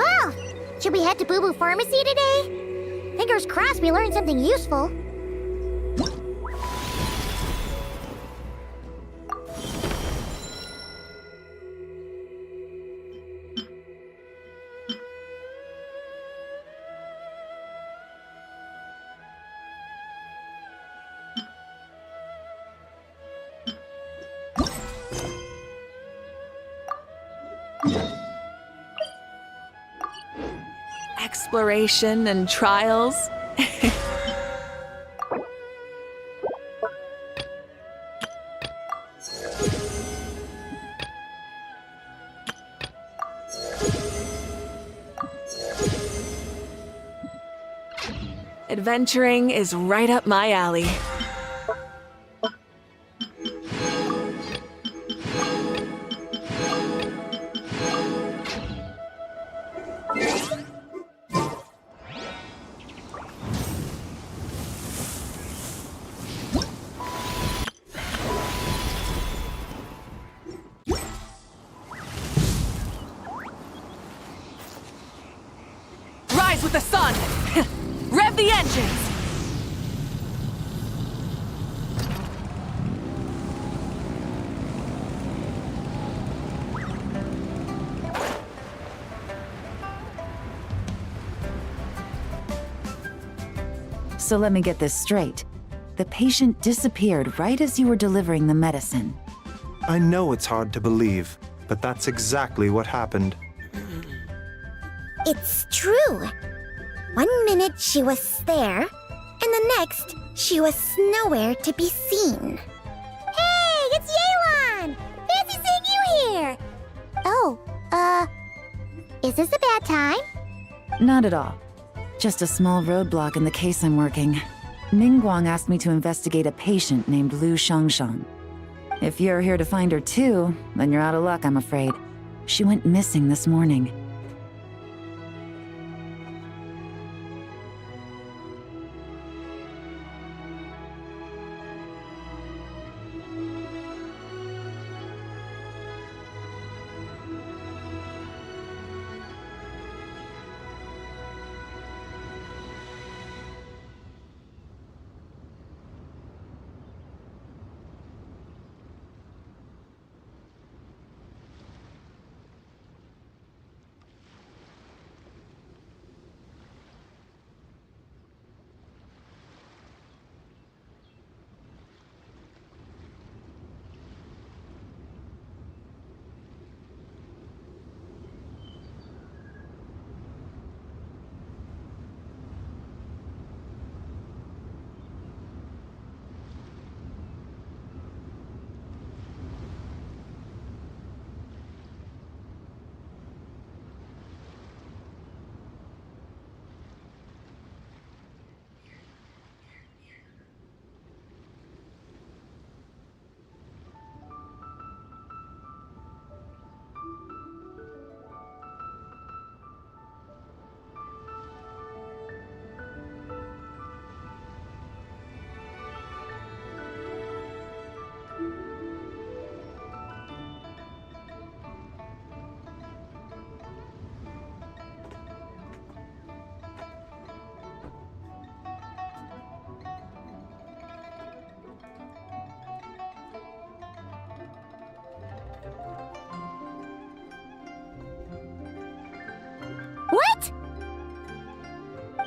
Oh! Should we head to Boo Boo Pharmacy today? Fingers crossed we learned something useful. Exploration and trials. Adventuring is right up my alley. Rise with the sun! Rev the engines! So let me get this straight. The patient disappeared right as you were delivering the medicine. I know it's hard to believe, but that's exactly what happened. It's true. 1 minute she was there, and the next she was nowhere to be seen. Hey, it's Yelan! Fancy seeing you here! Oh, is this a bad time? Not at all. Just a small roadblock in the case I'm working. Ningguang asked me to investigate a patient named Lu Shangshang. If you're here to find her too, then you're out of luck, I'm afraid. She went missing this morning.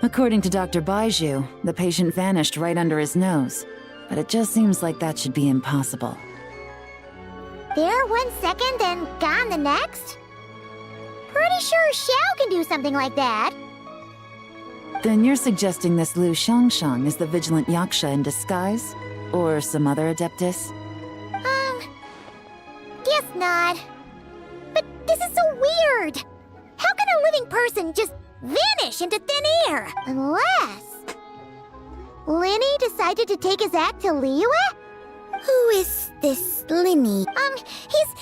According to Dr. Baiju, the patient vanished right under his nose. But it just seems like that should be impossible. There 1 second and gone the next? Pretty sure Xiao can do something like that. Then you're suggesting this Lu Xiangshang is the vigilant Yaksha in disguise? Or some other Adeptus? Guess not. But this is so weird. How can a living person just vanish into thin air? Unless... Linny decided to take his act to Liyue? Who is this Linny? He's...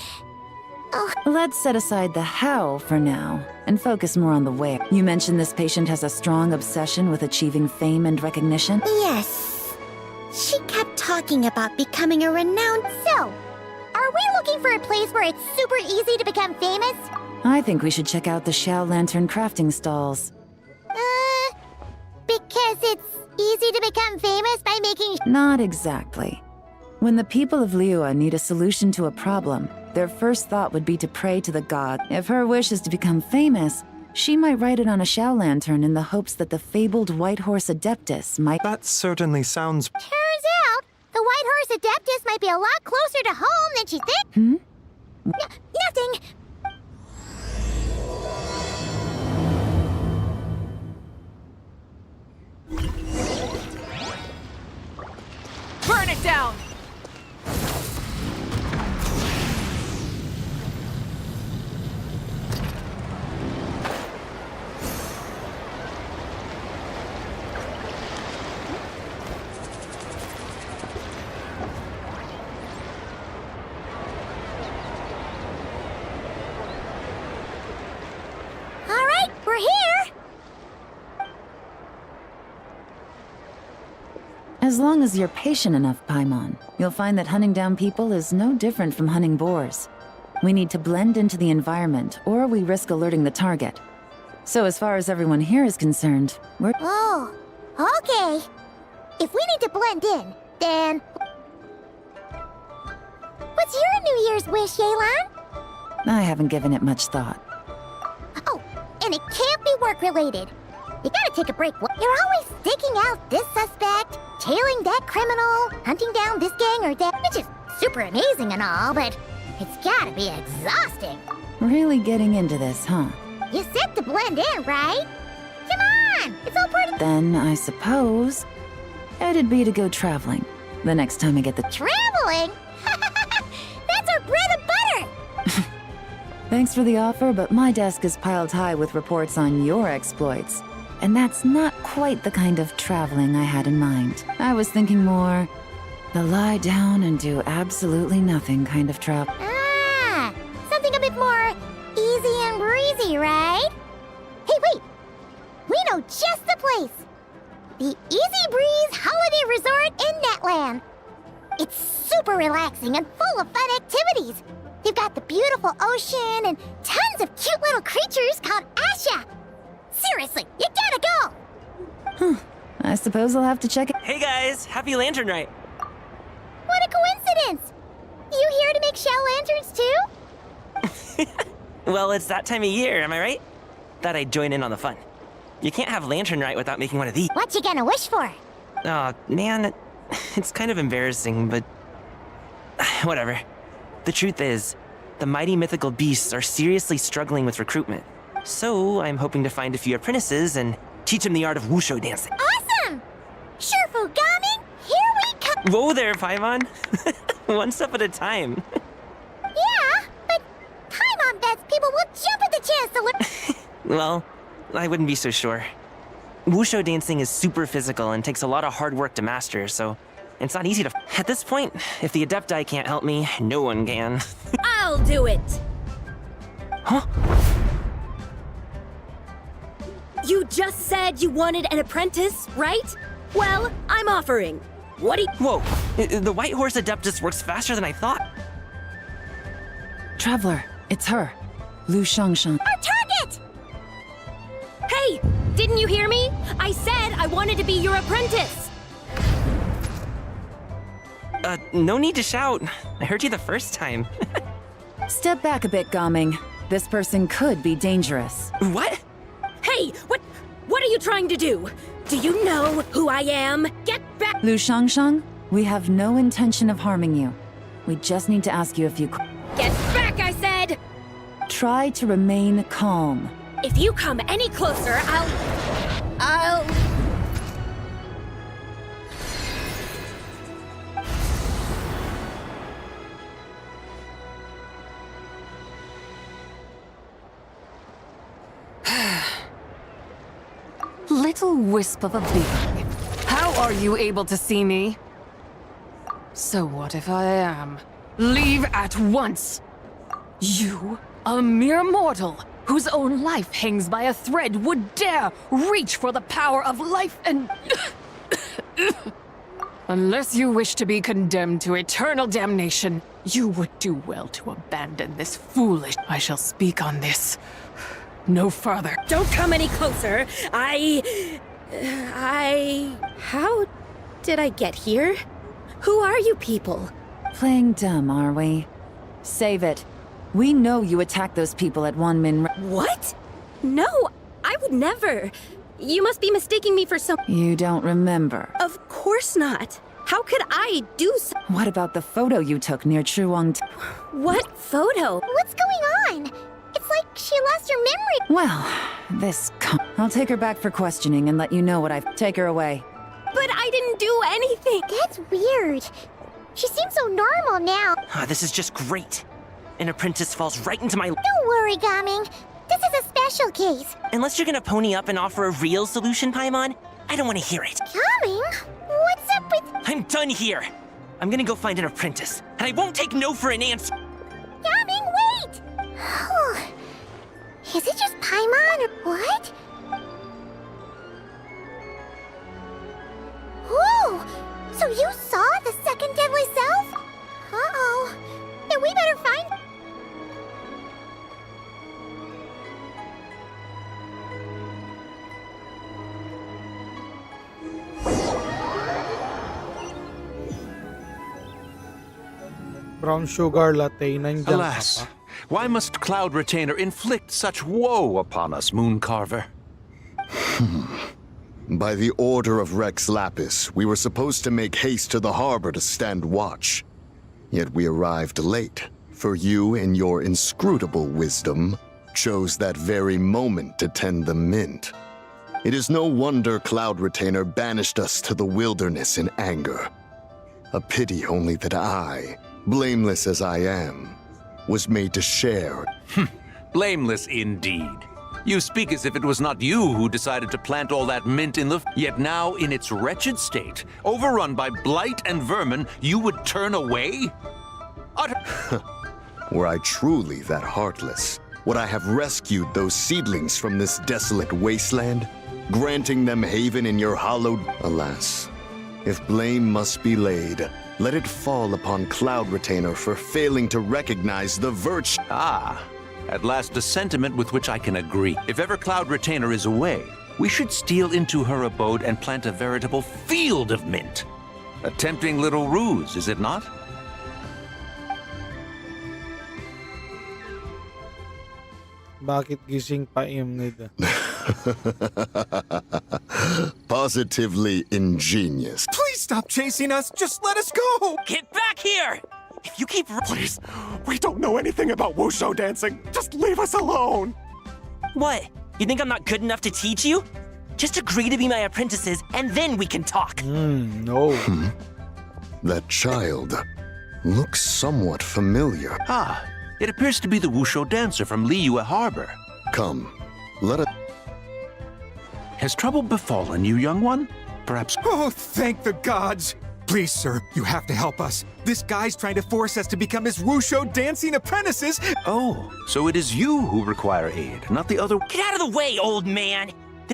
Oh. Let's set aside the how for now, and focus more on the where. You mentioned this patient has a strong obsession with achieving fame and recognition? Yes. She kept talking about becoming a renowned... So, are we looking for a place where it's super easy to become famous? I think we should check out the Xiao Lantern crafting stalls. Because it's easy to become famous by making... Not exactly. When the people of Liyue need a solution to a problem, their first thought would be to pray to the god. If her wish is to become famous, she might write it on a Xiao Lantern in the hopes that the fabled White Horse Adeptus might... That certainly sounds... Turns out, the White Horse Adeptus might be a lot closer to home than she thinks. Nothing. Burn it down! All right, we're here. As long as you're patient enough, Paimon, you'll find that hunting down people is no different from hunting boars. We need to blend into the environment, or we risk alerting the target. So as far as everyone here is concerned, we're... Oh, okay. If we need to blend in, then... What's your New Year's wish, Yelan? I haven't given it much thought. Oh, and it can't be work-related. You gotta take a break. You're always digging out this suspect, tailing that criminal, hunting down this gang or that, which is super amazing and all, but it's gotta be exhausting. Really getting into this, huh? You said to blend in, right? Come on, it's all part of... Then, I suppose, it'd be to go traveling. The next time I get the... Traveling? That's our bread and butter! Thanks for the offer, but my desk is piled high with reports on your exploits. And that's not quite the kind of traveling I had in mind. I was thinking more the lie down and do absolutely nothing kind of travel. Ah, something a bit more easy and breezy, right? Hey, wait! We know just the place! The Easy Breeze Holiday Resort in Netland. It's super relaxing and full of fun activities. You've got the beautiful ocean and tons of cute little creatures called Asha. Seriously, you gotta go! I suppose I'll have to check it. Hey guys, happy Lantern Night! What a coincidence! You here to make Xiao Lanterns too? Well, it's that time of year, am I right? Thought I'd join in on the fun. You can't have Lantern Night without making one of these. What you gonna wish for? Aw, man, it's kind of embarrassing, but... whatever. The truth is, the mighty mythical beasts are seriously struggling with recruitment. So, I'm hoping to find a few apprentices and teach them the art of wushu dancing. Awesome! Shurfugami, here we come! Whoa there, Paimon! One step at a time. Yeah, but Paimon bets people will jump at the chance to learn. Well, I wouldn't be so sure. Wushu dancing is super physical and takes a lot of hard work to master, so it's not easy to... At this point, if the Adepti can't help me, no one can. I'll do it! Huh? You just said you wanted an apprentice, right? Well, I'm offering. What do you... Whoa! The White Horse Adeptus works faster than I thought. Traveler, it's her. Lu Xiangshang. Our target! Hey! Didn't you hear me? I said I wanted to be your apprentice! No need to shout. I heard you the first time. Step back a bit, Gaming. This person could be dangerous. What? Hey! What are you trying to do? Do you know who I am? Get back! Lu Shangshang, we have no intention of harming you. We just need to ask you a few Get back, I said! Try to remain calm. If you come any closer, I'll... Little wisp of a being. How are you able to see me? So what if I am? Leave at once! You, a mere mortal, whose own life hangs by a thread, would dare reach for the power of life and... Unless you wish to be condemned to eternal damnation, you would do well to abandon this foolish... I shall speak on this. No further. Don't come any closer. How did I get here? Who are you people? Playing dumb, are we? Save it. We know you attacked those people at Wanmin. What? No, I would never. You must be mistaking me for some... You don't remember. Of course not. How could I do so... What about the photo you took near Chuang? What photo? What's going on? It's like she lost her memory. Well, this... I'll take her back for questioning and let you know what I've... Take her away. But I didn't do anything. That's weird. She seems so normal now. This is just great. An apprentice falls right into my... Don't worry, Gaming. This is a special case. Unless you're gonna pony up and offer a real solution, Paimon, I don't want to hear it. Gaming? What's up with... I'm done here. I'm gonna go find an apprentice, and I won't take no for an answer. Gaming, wait! Is it just Paimon or what? Whoa! So you saw the second deadly self? Uh-oh. Then we better find... Brown sugar latte, nandiyan ka Alas, pa. why must Cloud Retainer inflict such woe upon us, Mooncarver? By the order of Rex Lapis, we were supposed to make haste to the harbor to stand watch. Yet we arrived late, for you, in your inscrutable wisdom, chose that very moment to tend the mint. It is no wonder Cloud Retainer banished us to the wilderness in anger. A pity only that I, blameless as I am, was made to share. Blameless indeed. You speak as if it was not you who decided to plant all that mint in the... Yet now, in its wretched state, overrun by blight and vermin, you would turn away? Were I truly that heartless, would I have rescued those seedlings from this desolate wasteland, granting them haven in your hallowed... Alas, if blame must be laid, let it fall upon Cloud Retainer for failing to recognize the virtue... At last a sentiment with which I can agree. If ever Cloud Retainer is away, we should steal into her abode and plant a veritable field of mint. A tempting little ruse, is it not? Bakit gising pa Imnid? Positively ingenious. Please stop chasing us. Just let us go. Get back here! If you keep... Please, we don't know anything about wushu dancing. Just leave us alone. What? You think I'm not good enough to teach you? Just agree to be my apprentices, and then we can talk. No. That child looks somewhat familiar. It appears to be the wushu dancer from Liyue Harbor. Come, let us... Has trouble befallen you, young one? Perhaps... Oh, thank the gods. Please, sir, you have to help us. This guy's trying to force us to become his wushu dancing apprentices. Oh, so it is you who require aid, not the other... Get out of the way, old man!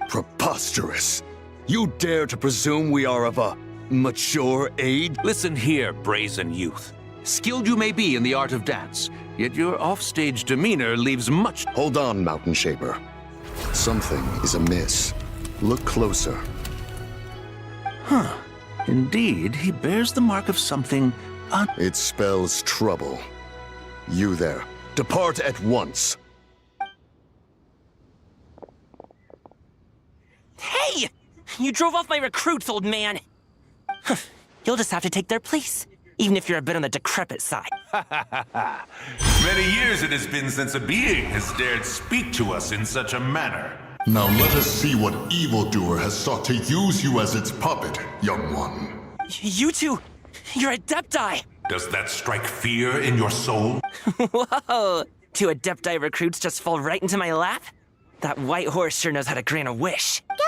Preposterous. You dare to presume we are of a mature age? Listen here, brazen youth. Skilled you may be in the art of dance, yet your offstage demeanor leaves much... Hold on, Mountain Shaper. Something is amiss. Look closer. Indeed, he bears the mark of something It spells trouble. You there, depart at once. You drove off my recruits, old man! You'll just have to take their place, even if you're a bit on the decrepit side. Many years it has been since a being has dared speak to us in such a manner. Now let us see what evildoer has sought to use you as its puppet, young one. You two, you're Adepti! Does that strike fear in your soul? Whoa! 2 Adepti recruits just fall right into my lap? That white horse sure knows how to grant a wish. Coming!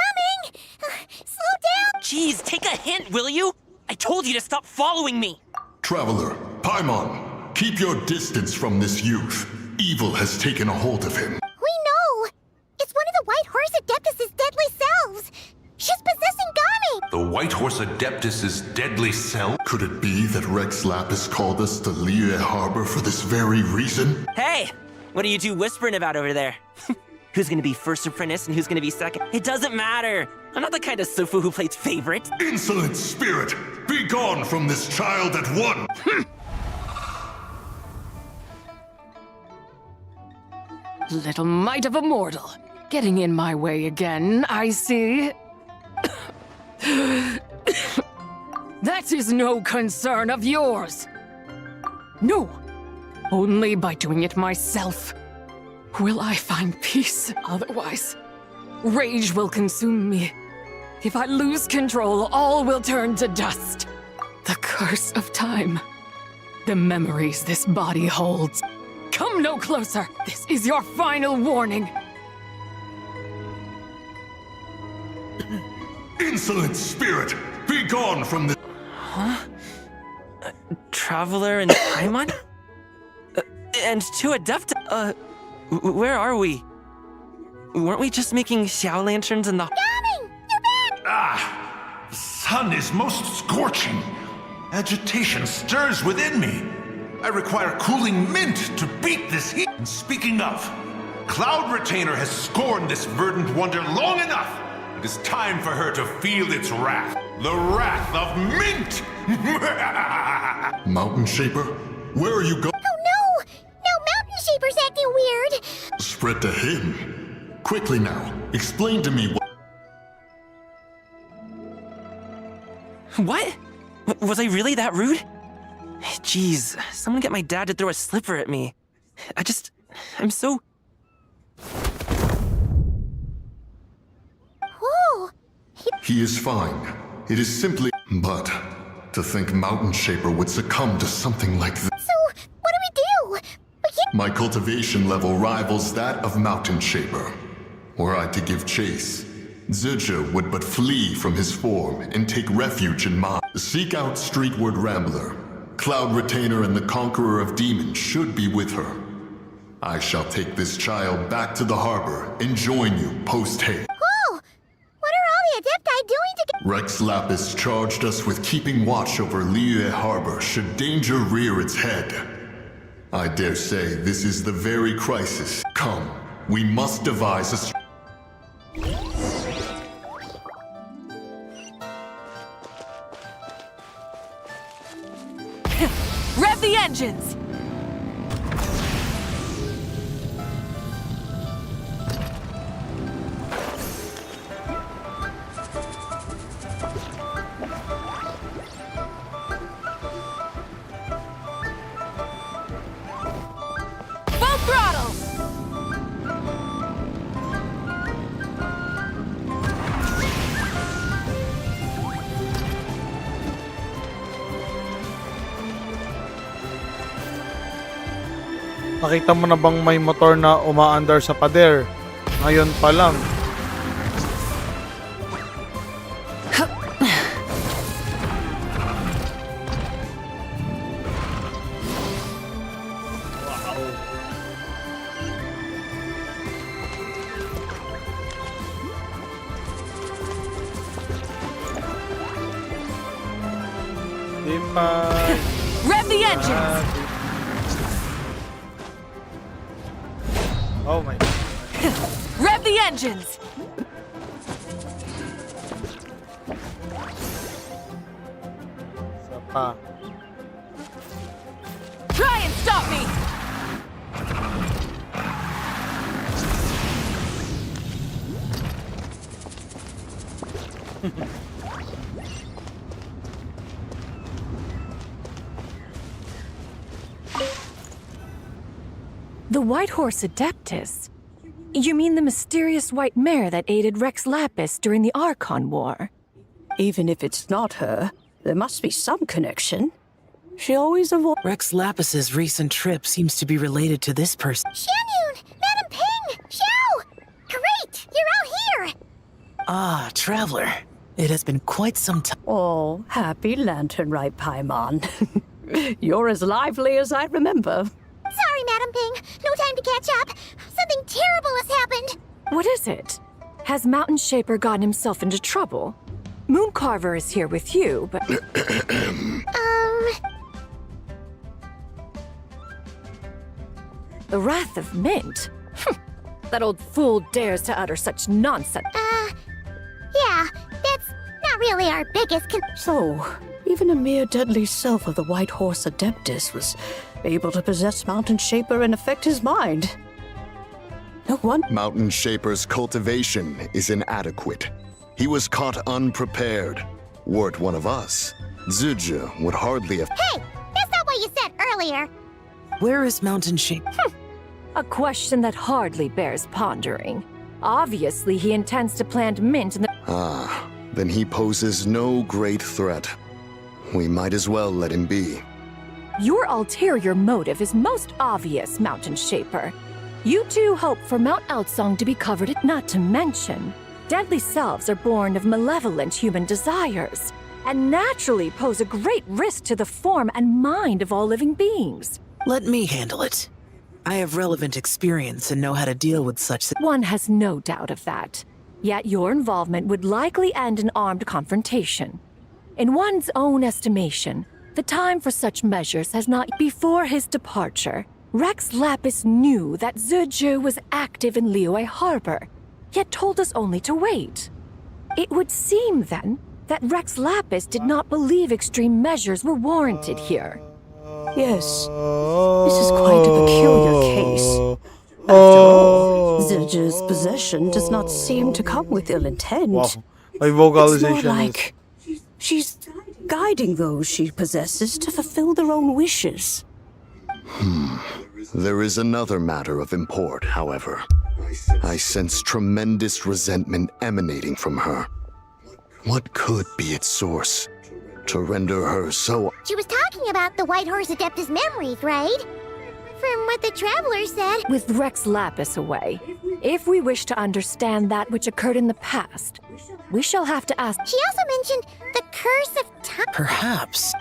Slow down! Jeez, take a hint, will you? I told you to stop following me! Traveler, Paimon, keep your distance from this youth. Evil has taken a hold of him. We know! It's one of the White Horse Adeptus' deadly selves! She's possessing Gami! The White Horse Adeptus' deadly self? Could it be that Rex Lapis called us to Liyue Harbor for this very reason? Hey! What are you two whispering about over there? Who's gonna be first apprentice and who's gonna be second? It doesn't matter! I'm not the kind of Sufu who plays favorite. Insolent spirit! Be gone from this child at once! Little mite of a mortal. Getting in my way again, I see. That is no concern of yours. No, only by doing it myself will I find peace. Otherwise, rage will consume me. If I lose control, all will turn to dust. The curse of time. The memories this body holds. Come no closer. This is your final warning. Insolent spirit! Be gone from this— Huh? Traveler and Paimon? And 2 Adepti? Where are we? Weren't we just making Xiao lanterns in the— Coming! You're back! Ah! The sun is most scorching. Agitation stirs within me. I require cooling mint to beat this heat. And speaking of, Cloud Retainer has scorned this verdant wonder long enough. It is time for her to feel its wrath. The wrath of mint! Mountain Shaper? Where are you going? Oh no! Now Mountain Shaper's acting weird! Spread to him. Quickly now, explain to me What? Was I really that rude? Jeez, someone get my dad to throw a slipper at me. I'm so... Whoa! He is fine. It is simply— But to think Mountain Shaper would succumb to something like this— So, what do? We can't— My cultivation level rivals that of Mountain Shaper. Were I to give chase, Zizha would but flee from his form and take refuge in mine. Seek out Streetward Rambler. Cloud Retainer and the Conqueror of Demons should be with her. I shall take this child back to the harbor and join you post-haste. Whoa! What are all the Adepti doing together? Rex Lapis charged us with keeping watch over Liyue Harbor should danger rear its head. I dare say this is the very crisis. Come, we must devise a— Rev the engines! Full throttle! Nakita mo na bang may motor na umaandar sa pader? Ngayon pa lang. Rev the engines! Oh my God. Rev the engines! Isa pa. Try and stop me! The White Horse Adeptus? You mean the mysterious white mare that aided Rex Lapis during the Archon War? Even if it's not her, there must be some connection. She always avoids. Rex Lapis's recent trip seems to be related to this person. Xianyun! Madam Ping! Xiao! Great! You're out here! Ah, Traveler. It has been quite some time. Oh, happy lantern right, Paimon. You're as lively as I remember. Sorry, Madam Ping. No time to catch up. Something terrible has happened. What is it? Has Mountain Shaper gotten himself into trouble? Mooncarver is here with you, but... The Wrath of Mint? That old fool dares to utter such nonsense. Yeah, that's not really our biggest So, even a mere deadly self of the White Horse Adeptus was able to possess Mountain Shaper and affect his mind. No one. Mountain Shaper's cultivation is inadequate. He was caught unprepared. Were it one of us, Zizhi would hardly have. Hey, that's not what you said earlier. Where is Mountain Shaper? A question that hardly bears pondering. Obviously, he intends to plant mint in the... Ah, then he poses no great threat. We might as well let him be. Your ulterior motive is most obvious, Mountain Shaper. You two hope for Mount Outsong to be covered, not to mention. Deadly selves are born of malevolent human desires, and naturally pose a great risk to the form and mind of all living beings. Let me handle it. I have relevant experience and know how to deal with such... One has no doubt of that. Yet your involvement would likely end in armed confrontation. In one's own estimation, the time for such measures has not... Before his departure, Rex Lapis knew that Zizhi was active in Liyue Harbor, yet told us only to wait. It would seem, then, that Rex Lapis did not believe extreme measures were warranted here. Yes, this is quite a peculiar case. After all, Zizhi's possession does not seem to come with ill intent. Wow. My vocalization it's more like she's guiding those she possesses to fulfill their own wishes. There is another matter of import, however. I sense tremendous resentment emanating from her. What could be its source to render her so... She was talking about the White Horse Adeptus memories, right? From what the Traveler said. With Rex Lapis away, if we wish to understand that which occurred in the past, we shall have to ask... She also mentioned the Curse of Time. Perhaps.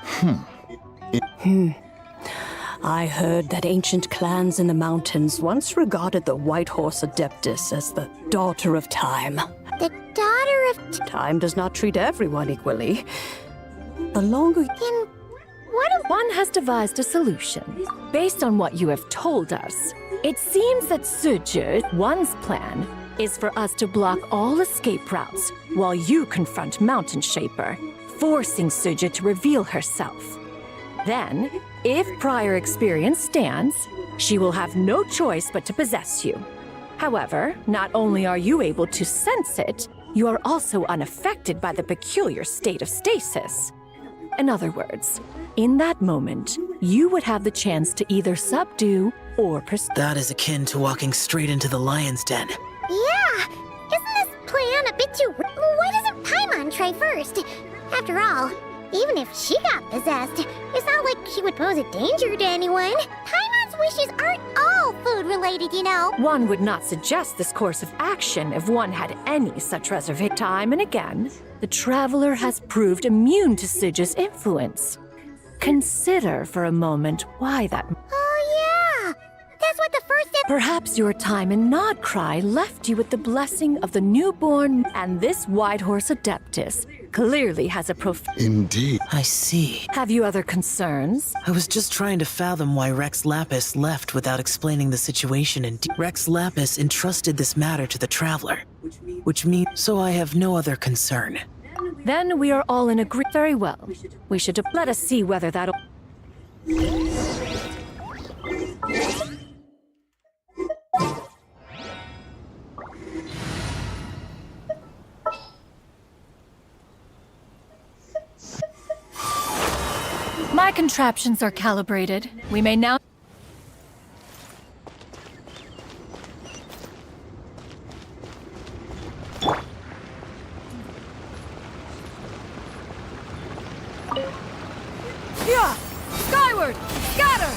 I heard that ancient clans in the mountains once regarded the White Horse Adeptus as the Daughter of Time. The Daughter of Time does not treat everyone equally. The longer... Then what if... One has devised a solution. Based on what you have told us, it seems that Zizhi, one's plan, is for us to block all escape routes while you confront Mountain Shaper, forcing Zizhi to reveal herself. Then, if prior experience stands, she will have no choice but to possess you. However, not only are you able to sense it, you are also unaffected by the peculiar state of stasis. In other words, in that moment, you would have the chance to either subdue or pursue. That is akin to walking straight into the lion's den. Yeah! Isn't this plan a bit too... Why doesn't Paimon try first? After all, even if she got possessed, it's not like she would pose a danger to anyone. Paimon's wishes aren't all food-related, you know. One would not suggest this course of action if one had any such reservation. Time and again, the Traveler has proved immune to Zizhi's influence. Consider for a moment why that... Oh, yeah! That's what the first... Perhaps your time in Nodcry left you with the blessing of the newborn, and this White Horse Adeptus clearly has a Indeed. I see. Have you other concerns? I was just trying to fathom why Rex Lapis left without explaining the situation in Rex Lapis entrusted this matter to the Traveler, which means... So I have no other concern. Then we are all in agreement. Very well. We should let us see whether that'll... My contraptions are calibrated. We may now... Yeah! Skyward! Scatter!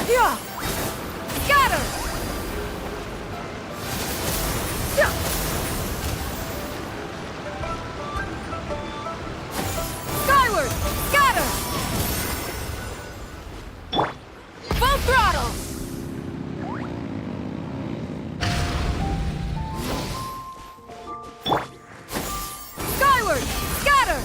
Yeah! Scatter! Yeah! Skyward! Scatter! Full throttle! Skyward! Scatter!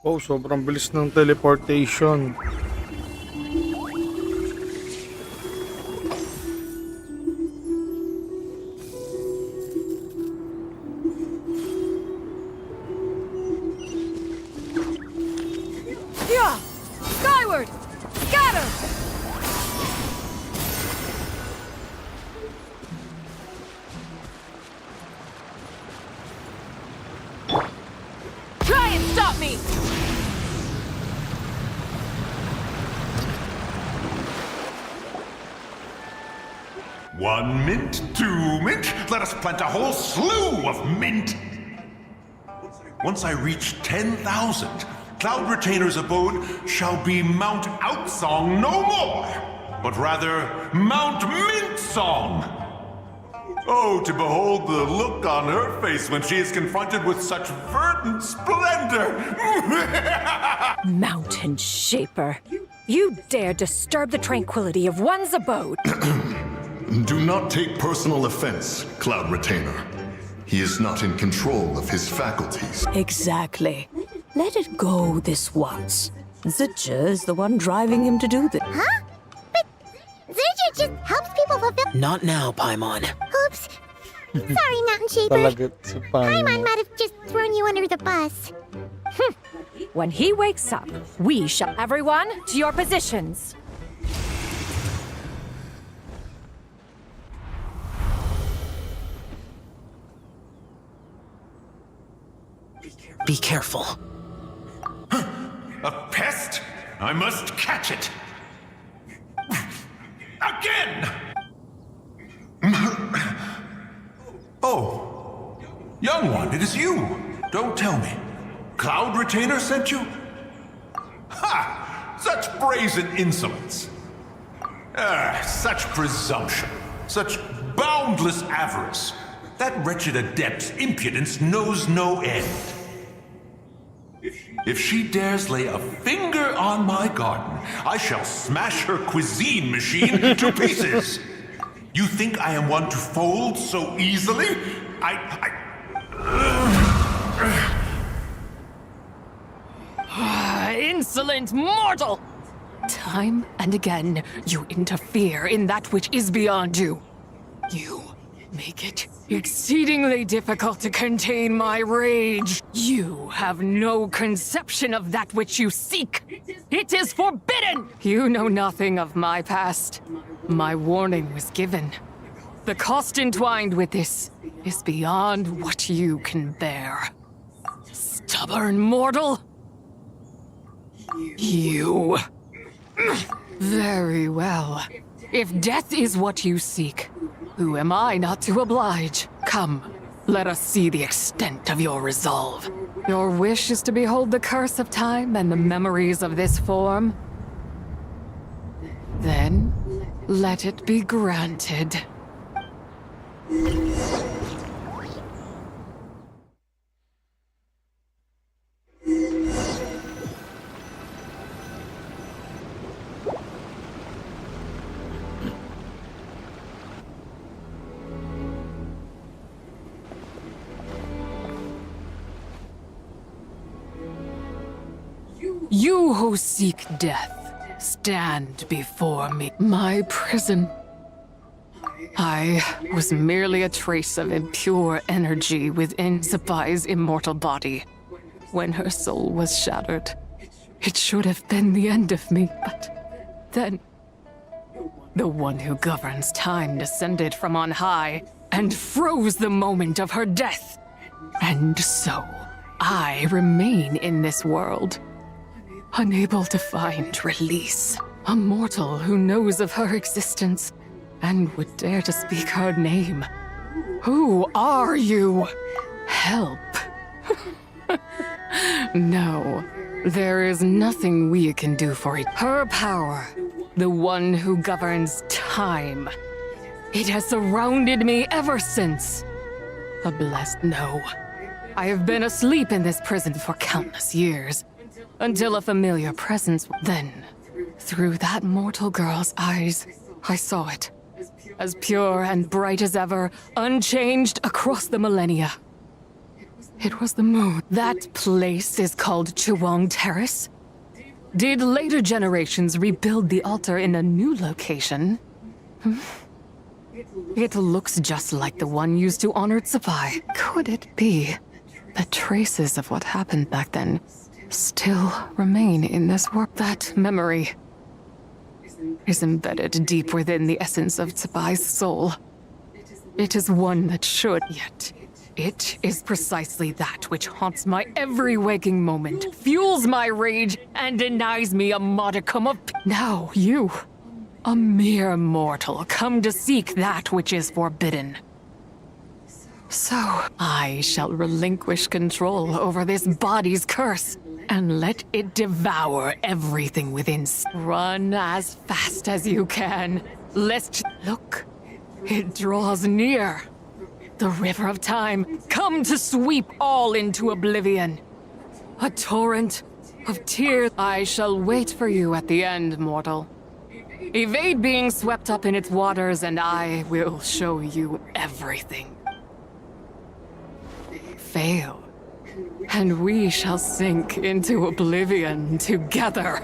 Oh, sobrang bilis ng teleportation. Yeah! Skyward! Scatter! Try and stop me! One mint, 2 mint, let us plant a whole slew of mint. Once I reach 10,000, Cloud Retainer's abode shall be Mount Outsong no more, but rather Mount Mint Song. Oh, to behold the look on her face when she is confronted with such verdant splendor! Mountain Shaper, you dare disturb the tranquility of one's abode. Do not take personal offense, Cloud Retainer. He is not in control of his faculties. Exactly. Let it go this once. Zidja is the one driving him to do this. Huh? But Zidja just helps people fulfill... Not now, Paimon. Oops. Sorry, Mountain Shaper. Talaga si Paimon might have just thrown you under the bus. When he wakes up, we shall... Everyone, to your positions. Be careful. A pest? I must catch it. Again! Oh, young one, it is you. Don't tell me. Cloud Retainer sent you? Ha! Such brazen insolence. Such presumption. Such boundless avarice. That wretched adept's impudence knows no end. If she dares lay a finger on my garden, I shall smash her cuisine machine to pieces. You think I am one to fold so easily? Insolent mortal! Time and again, you interfere in that which is beyond you. You make it exceedingly difficult to contain my rage. You have no conception of that which you seek. It is forbidden! You know nothing of my past. My warning was given. The cost entwined with this is beyond what you can bear. Stubborn mortal! You... Very well. If death is what you seek, who am I not to oblige? Come, let us see the extent of your resolve. Your wish is to behold the curse of time and the memories of this form? Then, let it be granted. You who seek death, stand before me. My prison. I was merely a trace of impure energy within Zapai's immortal body. When her soul was shattered, it should have been the end of me, but then the one who governs time descended from on high and froze the moment of her death. And so, I remain in this world, unable to find release. A mortal who knows of her existence and would dare to speak her name. Who are you? Help. No, there is nothing we can do for it. Her power, the one who governs time. It has surrounded me ever since. A blessed no. I have been asleep in this prison for countless years, until a familiar presence. Then, through that mortal girl's eyes, I saw it. As pure and bright as ever, unchanged across the millennia. It was the moon. That place is called Chiwang Terrace. Did later generations rebuild the altar in a new location? It looks just like the one used to honor Tsapai. Could it be that traces of what happened back then still remain in this world? That memory is embedded deep within the essence of Tsapai's soul. It is one that should, yet it is precisely that which haunts my every waking moment, fuels my rage, and denies me a modicum of Now you, a mere mortal, come to seek that which is forbidden. So, I shall relinquish control over this body's curse, and let it devour everything within. Run as fast as you can, lest... Look, it draws near. The river of time, come to sweep all into oblivion. A torrent of tears. I shall wait for you at the end, mortal. Evade being swept up in its waters, and I will show you everything. Fail, and we shall sink into oblivion together.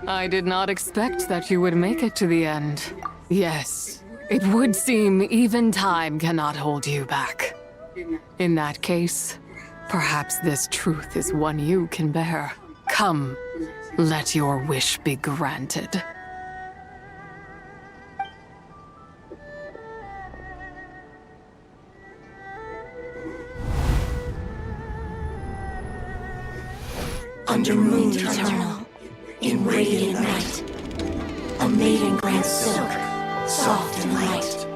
I did not expect that you would make it to the end. Yes, it would seem even time cannot hold you back. In that case, perhaps this truth is one you can bear. Come, let your wish be granted. Under moon eternal, in radiant night, a maiden grants silk, soft and light.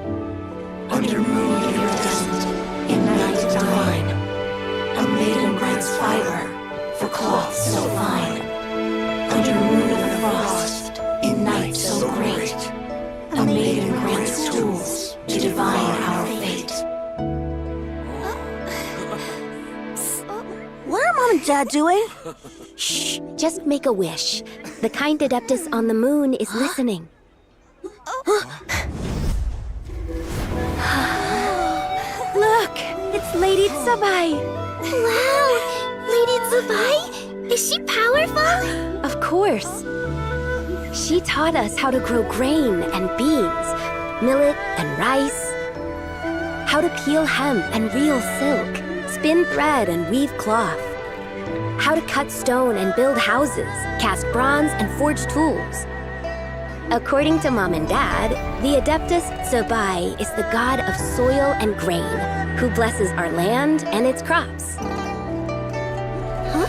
Under moon iridescent, in night divine, a maiden grants fiber for cloth so fine. Under moon Mom and Dad doing? Shh, just make a wish. The kind Adeptus on the moon is listening. Look, it's Lady Tsabai. Wow, Lady Tsabai? Is she powerful? Of course. She taught us how to grow grain and beans, millet and rice, how to peel hemp and reel silk, spin thread and weave cloth, how to cut stone and build houses, cast bronze and forge tools. According to Mom and Dad, the Adeptus Tsabai is the god of soil and grain, who blesses our land and its crops. Huh?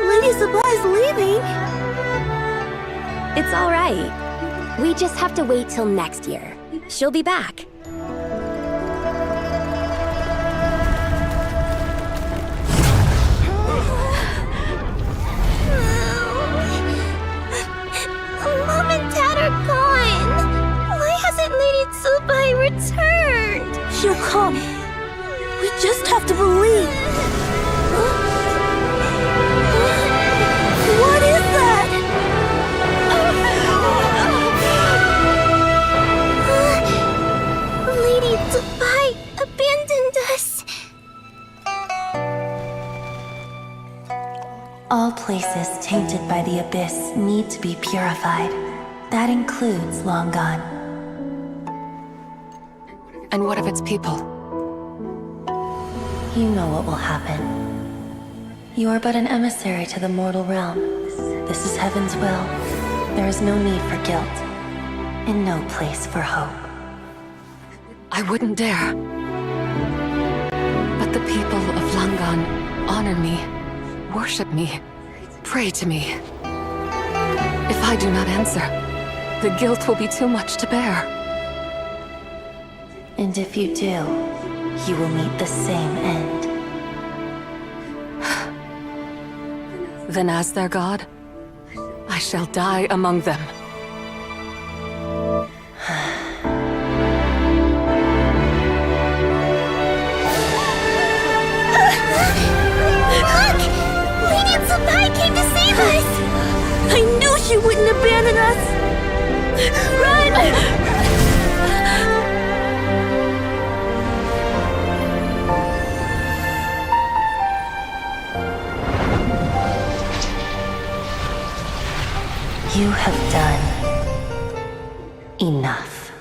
Lady Tsabai's leaving? It's all right. We just have to wait till next year. She'll be back. Mom and Dad are gone. Why hasn't Lady Tsubai returned? She'll come. We just have to believe. What is that? Lady Tsubai abandoned us. All places tainted by the abyss need to be purified. That includes Long Gone. And what of its people? You know what will happen. You are but an emissary to the mortal realm. This is Heaven's will. There is no need for guilt, and no place for hope. I wouldn't dare. But the people of Langan honor me, worship me, pray to me. If I do not answer, the guilt will be too much to bear. And if you do, you will meet the same end. Then as their god, I shall die among them. Look! Lady Tsubai came to save us! I knew she wouldn't abandon us! Run! You have done enough.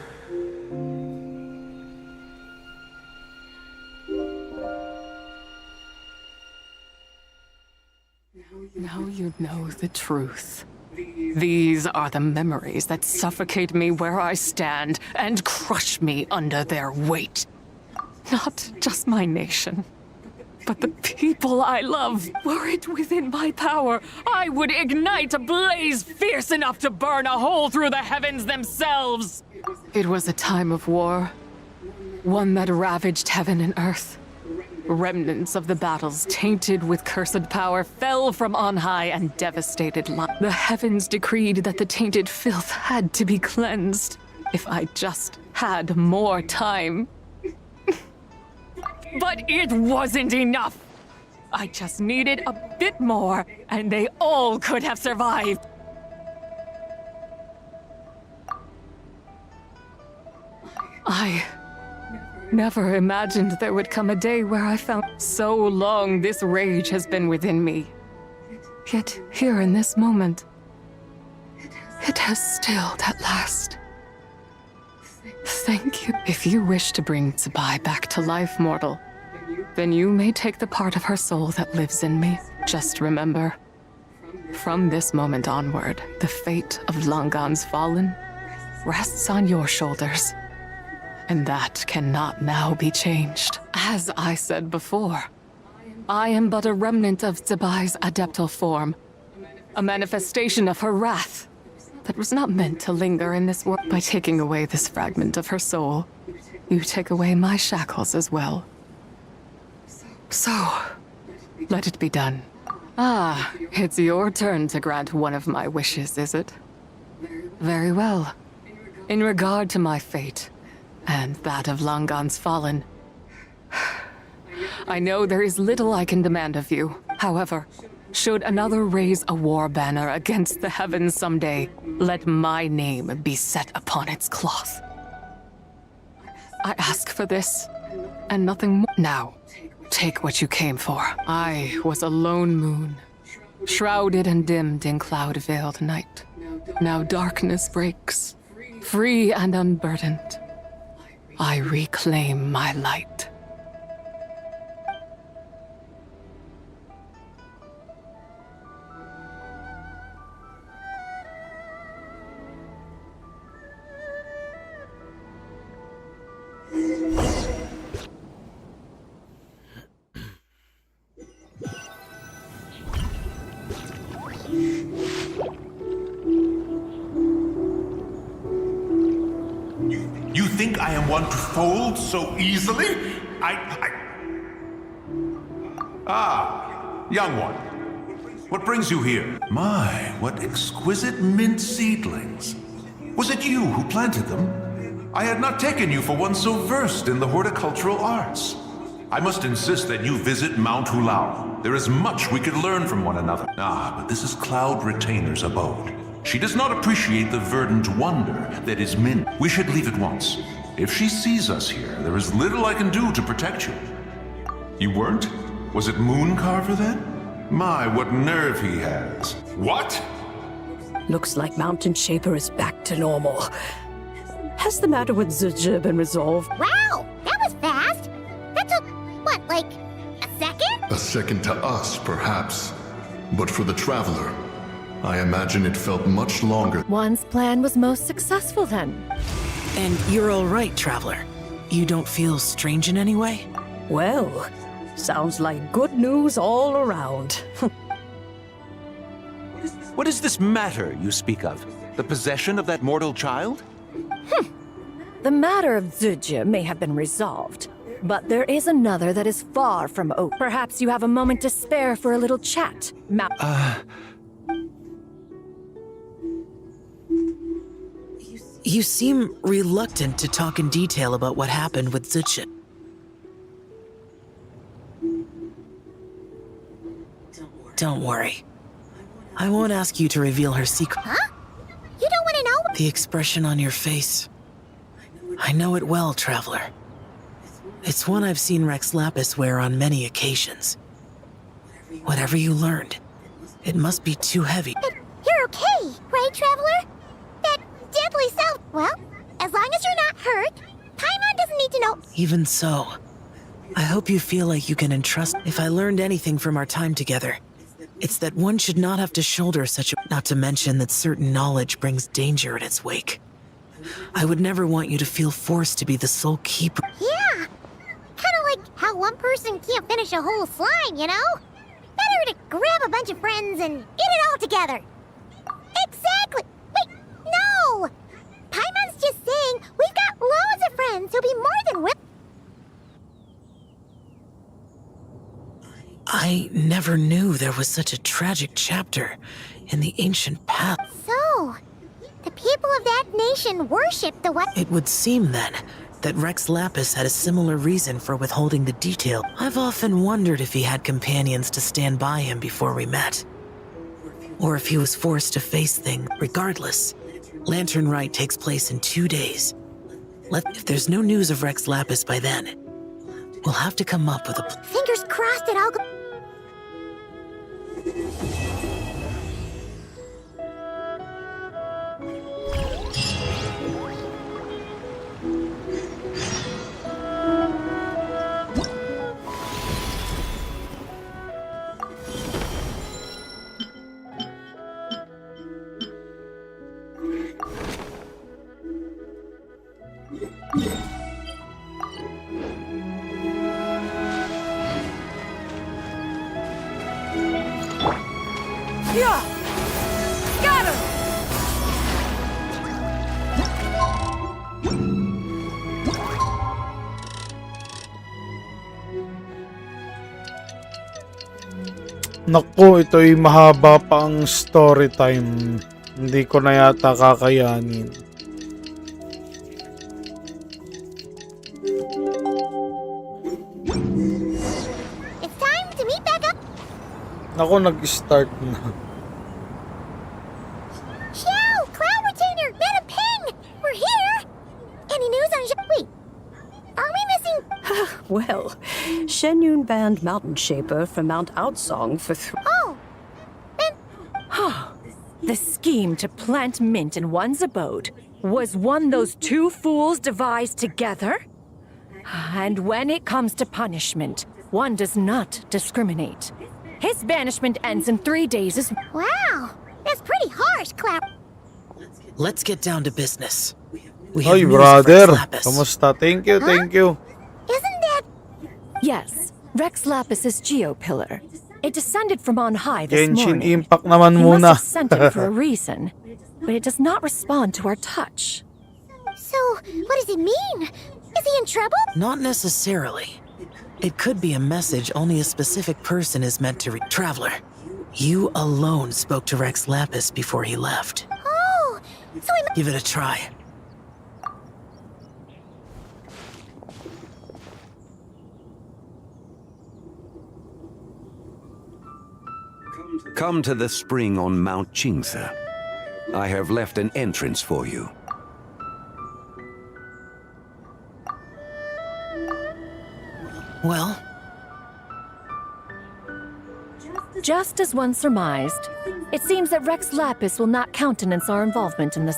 Now you know the truth. These are the memories that suffocate me where I stand and crush me under their weight. Not just my nation, but the people I love. Were it within my power, I would ignite a blaze fierce enough to burn a hole through the heavens themselves. It was a time of war, one that ravaged heaven and earth. Remnants of the battles, tainted with cursed power, fell from on high and devastated life. The heavens decreed that the tainted filth had to be cleansed. If I just had more time. But it wasn't enough! I just needed a bit more, and they all could have survived. I never imagined there would come a day where I found so long this rage has been within me. Yet here in this moment, it has stilled at last. Thank you. If you wish to bring Tsubai back to life, mortal, then you may take the part of her soul that lives in me. Just remember, from this moment onward, the fate of Langan's fallen rests on your shoulders. And that cannot now be changed. As I said before, I am but a remnant of Tsubai's adeptal form, a manifestation of her wrath that was not meant to linger in this world. By taking away this fragment of her soul, you take away my shackles as well. So, let it be done. Ah, it's your turn to grant one of my wishes, is it? Very well. In regard to my fate, and that of Langan's fallen, I know there is little I can demand of you. However, should another raise a war banner against the heavens someday, let my name be set upon its cloth. I ask for this, and nothing more. Now, take what you came for. I was a lone moon, shrouded and dimmed in cloud-veiled night. Now darkness breaks, free and unburdened. I reclaim my light. You think I am one to fold so easily? Ah, young one. What brings you here? My, what exquisite mint seedlings. Was it you who planted them? I had not taken you for one so versed in the horticultural arts. I must insist that you visit Mount Hulao. There is much we could learn from one another. Ah, but this is Cloud Retainer's abode. She does not appreciate the verdant wonder that is mint. We should leave at once. If she sees us here, there is little I can do to protect you. You weren't? Was it Moon Carver then? My, what nerve he has. What? Looks like Mountain Shaper is back to normal. Has the matter with Zizhi been resolved? Wow, that was fast. That took, what, like a second? A second to us, perhaps. But for the Traveler, I imagine it felt much longer. One's plan was most successful then. And you're all right, Traveler. You don't feel strange in any way? Well, sounds like good news all around. What is this matter you speak of? The possession of that mortal child? The matter of Zizhi may have been resolved, but there is another that is far from over. Perhaps you have a moment to spare for a little chat. You seem reluctant to talk in detail about what happened with Zizhi. Don't worry. I won't ask you to reveal her secret. Huh? You don't want to know? The expression on your face. I know it well, Traveler. It's one I've seen Rex Lapis wear on many occasions. Whatever you learned, it must be too heavy. But you're okay, right, Traveler? That deadly self. Well, as long as you're not hurt, Paimon doesn't need to know. Even so, I hope you feel like you can entrust. If I learned anything from our time together, it's that one should not have to shoulder such a... Not to mention that certain knowledge brings danger in its wake. I would never want you to feel forced to be the sole keeper. Yeah, kind of like how one person can't finish a whole slime, you know? Better to grab a bunch of friends and eat it all together. Exactly. Wait, no! Paimon's just saying we've got loads of friends who'll be more than willing. I never knew there was such a tragic chapter in the ancient path. So, the people of that nation worship the what? It would seem then that Rex Lapis had a similar reason for withholding the detail. I've often wondered if he had companions to stand by him before we met. Or if he was forced to face things. Regardless, Lantern Rite takes place in 2 days. If there's no news of Rex Lapis by then, we'll have to come up with a... Fingers crossed it all go... Yeah! Scatter! Naku, ito'y mahaba pa ang story time. Hindi ko na yata kakayanin. Ako, nag-start na. Xiao! Cloud Retainer! Madam Ping! We're here! Any news on Wait, are we missing... Well, Shenyun banned Mountain Shaper from Mount Outsong for Oh! The scheme to plant mint in one's abode was one those two fools devised together? And when it comes to punishment, one does not discriminate. His banishment ends in 3 days as... Wow! That's pretty harsh, Cloud. Let's get down to business. We have Oy, news of brother. Rex Lapis. Kamusta? Thank you, thank you. Isn't that... Yes, Rex Lapis's Geopillar. It descended from on high this Genshin morning. Impact naman He muna. must have sent it for a reason, but it does not respond to our touch. So, what does it mean? Is he in trouble? Not necessarily. It could be a message only a specific person is meant to read. Traveler, you alone spoke to Rex Lapis before he left. Oh! So he... Give it a try. Come to the spring on Mount Qingse. I have left an entrance for you. Well, just as one surmised, it seems that Rex Lapis will not countenance our involvement in this.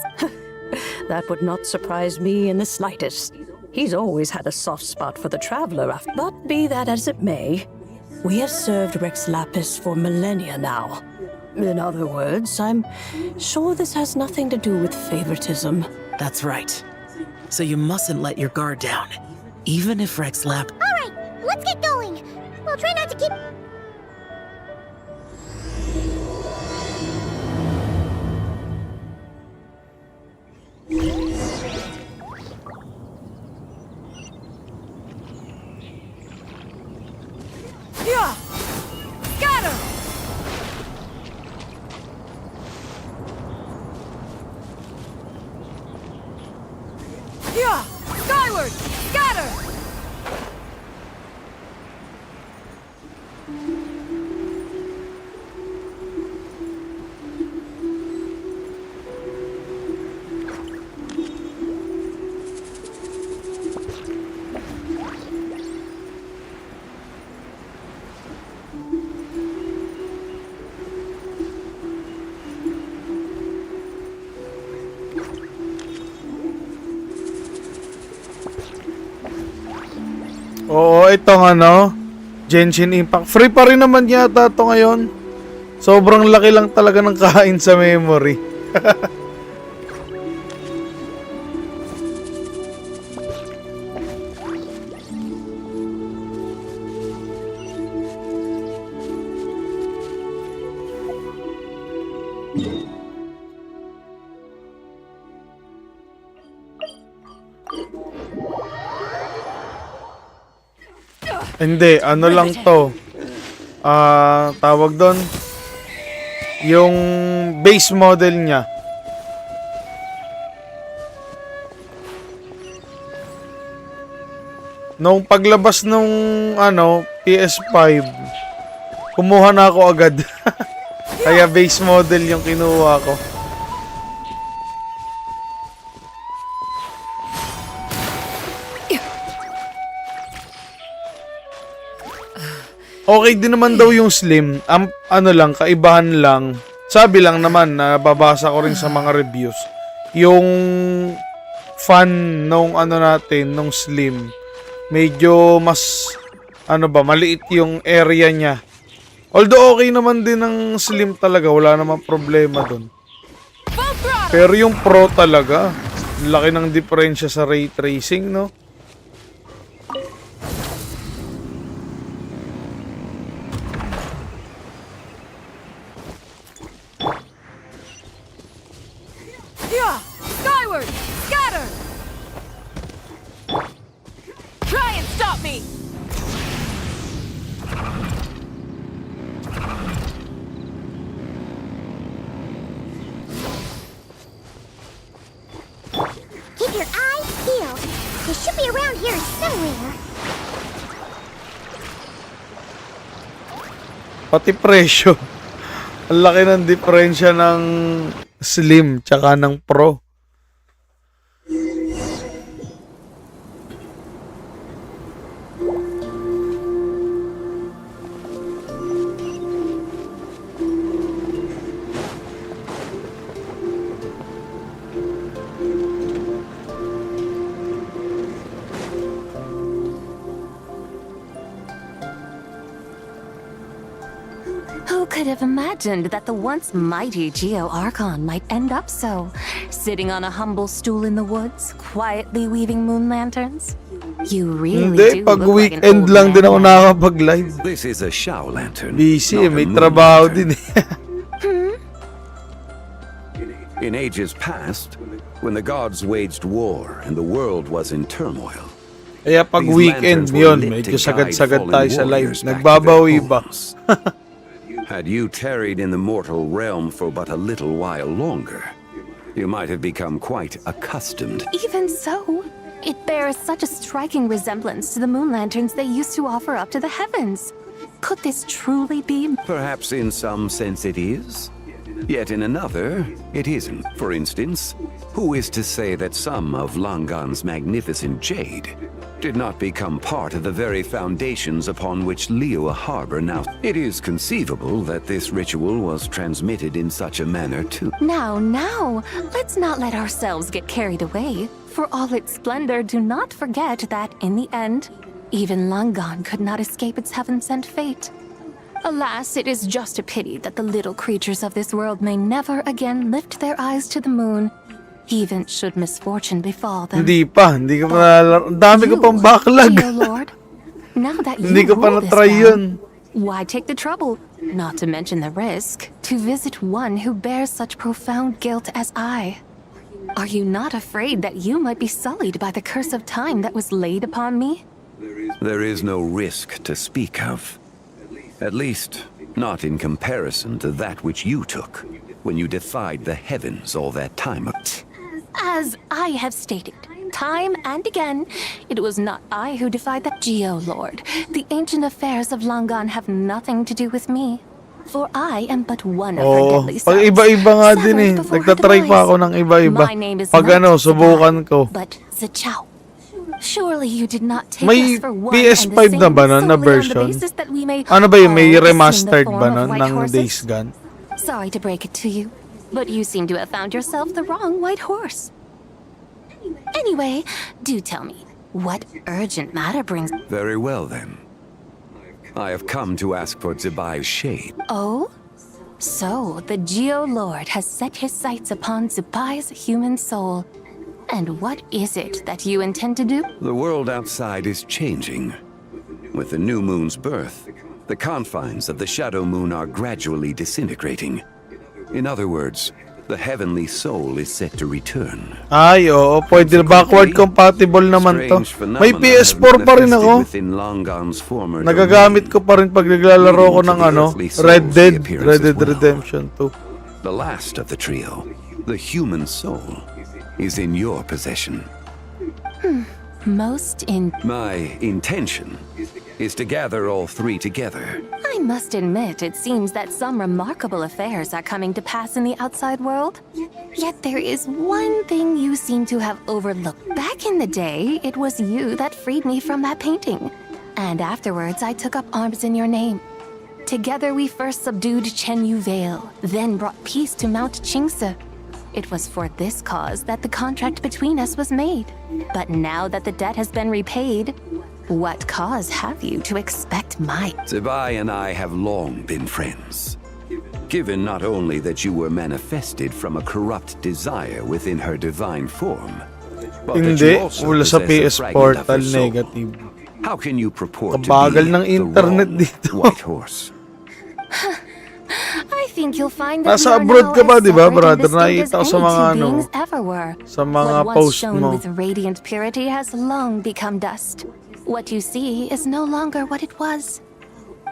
That would not surprise me in the slightest. He's always had a soft spot for the traveler. But be that as it may, we have served Rex Lapis for millennia now. In other words, I'm sure this has nothing to do with favoritism. that's right. So you mustn't let your guard down. Even if Rex Lapis... Alright, let's get going. We'll try not to keep... Yeah! Scatter! Yeah! Skyward! Scatter! Oo, itong ano, Genshin Impact. Free pa rin naman yata ito ngayon. Sobrang laki lang talaga ng kain sa memory. Hindi, ano lang to. Tawag doon. Yung base model niya. Nung paglabas nung ano, PS5, kumuha na ako agad. Kaya base model yung kinuha ko. Okay din naman daw yung slim. Ano lang, kaibahan lang. Sabi lang naman, nababasa ko rin sa mga reviews. Yung fan nung ano natin, nung slim, medyo mas, ano ba, maliit yung area niya. Although okay naman din ng slim talaga, wala namang problema dun. Pero yung pro talaga, laki ng diferensya sa ray tracing, no? Yeah! Skyward! Scatter! Try and stop me! Keep your eyes peeled. They should be around here somewhere. Pati presyo. Ang laki ng diferensya ng Slim tsaka ng Pro. Who could have imagined that the once mighty Geo Archon might end up so, sitting on a humble stool in the woods, quietly weaving moon lanterns? You really Hindi, do pag look like an weekend old lang man din ako now. nakakapag-live. This is a shower lantern. Busy, not a may moon trabaho lantern. din eh. In ages past, when the gods waged war and the world was in turmoil, Kaya pag these weekend lanterns were yun, lit medyo to guide sagad-sagad fallen tayo sa live. warriors back to their Nagbabawi ba? homes. Had you tarried in the mortal realm for but a little while longer, you might have become quite accustomed. Even so, it bears such a striking resemblance to the moon lanterns they used to offer up to the heavens. Could this truly be? Perhaps in some sense it is, yet in another, it isn't. For instance, who is to say that some of Langan's magnificent jade did not become part of the very foundations upon which Liyue Harbor now... It is conceivable that this ritual was transmitted in such a manner too. Now, let's not let ourselves get carried away. For all its splendor, do not forget that, in the end, even Langan could not escape its heaven-sent fate. Alas, it is just a pity that the little creatures of this world may never again lift their eyes to the moon, even should misfortune befall them. Hindi pa nalaro. Ang dami ko pang backlog. Dear Lord, now that Hindi you ko pa rule this na-try realm, yun. why take the trouble, not to mention the risk, to visit one who bears such profound guilt as I? Are you not afraid that you might be sullied by the curse of time that was laid upon me? There is no risk to speak of. At least, not in comparison to that which you took when you defied the heavens all that time ago. As I have stated, time and again, it was not I who defied the Geo Lord. The ancient affairs of Langan have nothing to do with me. For I am but one of her deadly Pag selves, iba-iba nga din eh. severed before her Nagtatry pa ako demise. ng iba-iba. My name is Pag not ano, subukan Zibai, ko. but Zichao. Surely you did not take May us for one PS5 and the na ba same nun na solely on the version? basis that we may Ano ba yun? May all assume the remastered ba form of nun white ng horses? Days Gone? Sorry to break it to you, but you seem to have found yourself the wrong white horse. Anyway, do tell me, what urgent matter brings... Very well then. I have come to ask for Zibai's shade. Oh? So, the Geo Lord has set his sights upon Zibai's human soul. And what is it that you intend to do? The world outside is changing. With the new moon's birth, the confines of the shadow moon are gradually disintegrating. In other words, the heavenly soul is set to return. Ay, oo. Pwede backward compatible naman to. May PS4 pa rin ako. Nagagamit ko pa rin pag naglalaro ko ng ano, Red Dead Redemption 2. The last of the trio, the human soul, is in your possession. My intention is to gather all three together. I must admit, it seems that some remarkable affairs are coming to pass in the outside world. Yet there is one thing you seem to have overlooked. Back in the day, it was you that freed me from that painting. And afterwards, I took up arms in your name. Together, we first subdued Chenyu Vale, then brought peace to Mount Qingse. It was for this cause that the contract between us was made. But now that the debt has been repaid, what cause have you to expect my... Zibai and I have long been friends. Given not only that you were manifested from a corrupt desire within her divine form, but that Hindi, you also wala sa possess PS a fragment of her Portal soul. negative. How can you purport to Kabagal be ng the internet wrong dito. white horse? I think you'll find that Nasa we are abroad now ka ba, as di ba, separate and brother? distinct Nakikita ko as sa any mga two ano, beings ever were. sa mga What once post shone mo. with radiant purity has long become dust. What you see is no longer what it was.